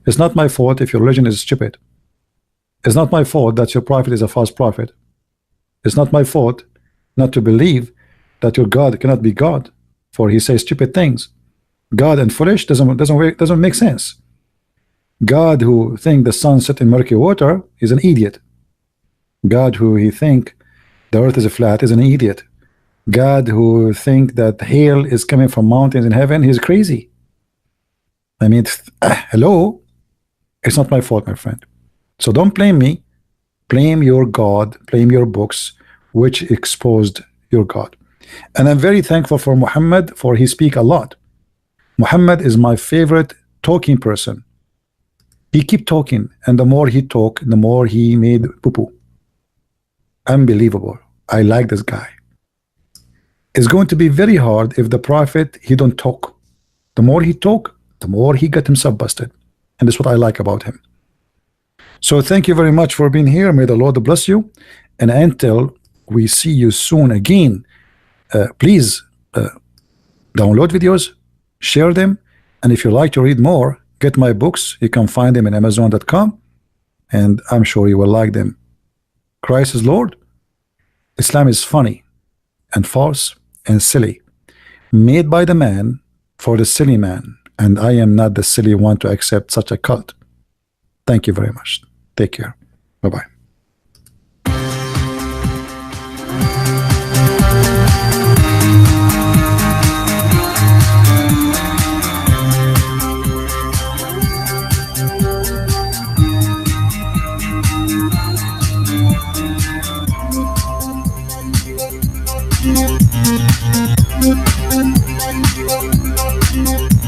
It's not my fault if your religion is stupid. It's not my fault that your prophet is a false prophet. It's not my fault not to believe that your God cannot be God, for he says stupid things. God and foolish doesn't make sense. God who think the sun set in murky water is an idiot. God who he think the earth is flat is an idiot. God who think that hail is coming from mountains in heaven, he's crazy. I mean, hello, it's not my fault, my friend. So don't blame me, blame your God, blame your books which exposed your God. And I'm very thankful for Muhammad, for he speak a lot. Muhammad is my favorite talking person. He keep talking, and the more he talk, the more he made poo-poo. Unbelievable. I like this guy. It's going to be very hard if the prophet, he don't talk. The more he talk, the more he got himself busted. And that's what I like about him. So thank you very much for being here. May the Lord bless you. And until we see you soon again, please download videos, share them, and if you like to read more, get my books. You can find them in Amazon.com, and I'm sure you will like them. Christ is Lord. Islam is funny and false and silly, made by the man for the silly man, and I am not the silly one to accept such a cult. Thank you very much. Take care. Bye-bye. Thank you.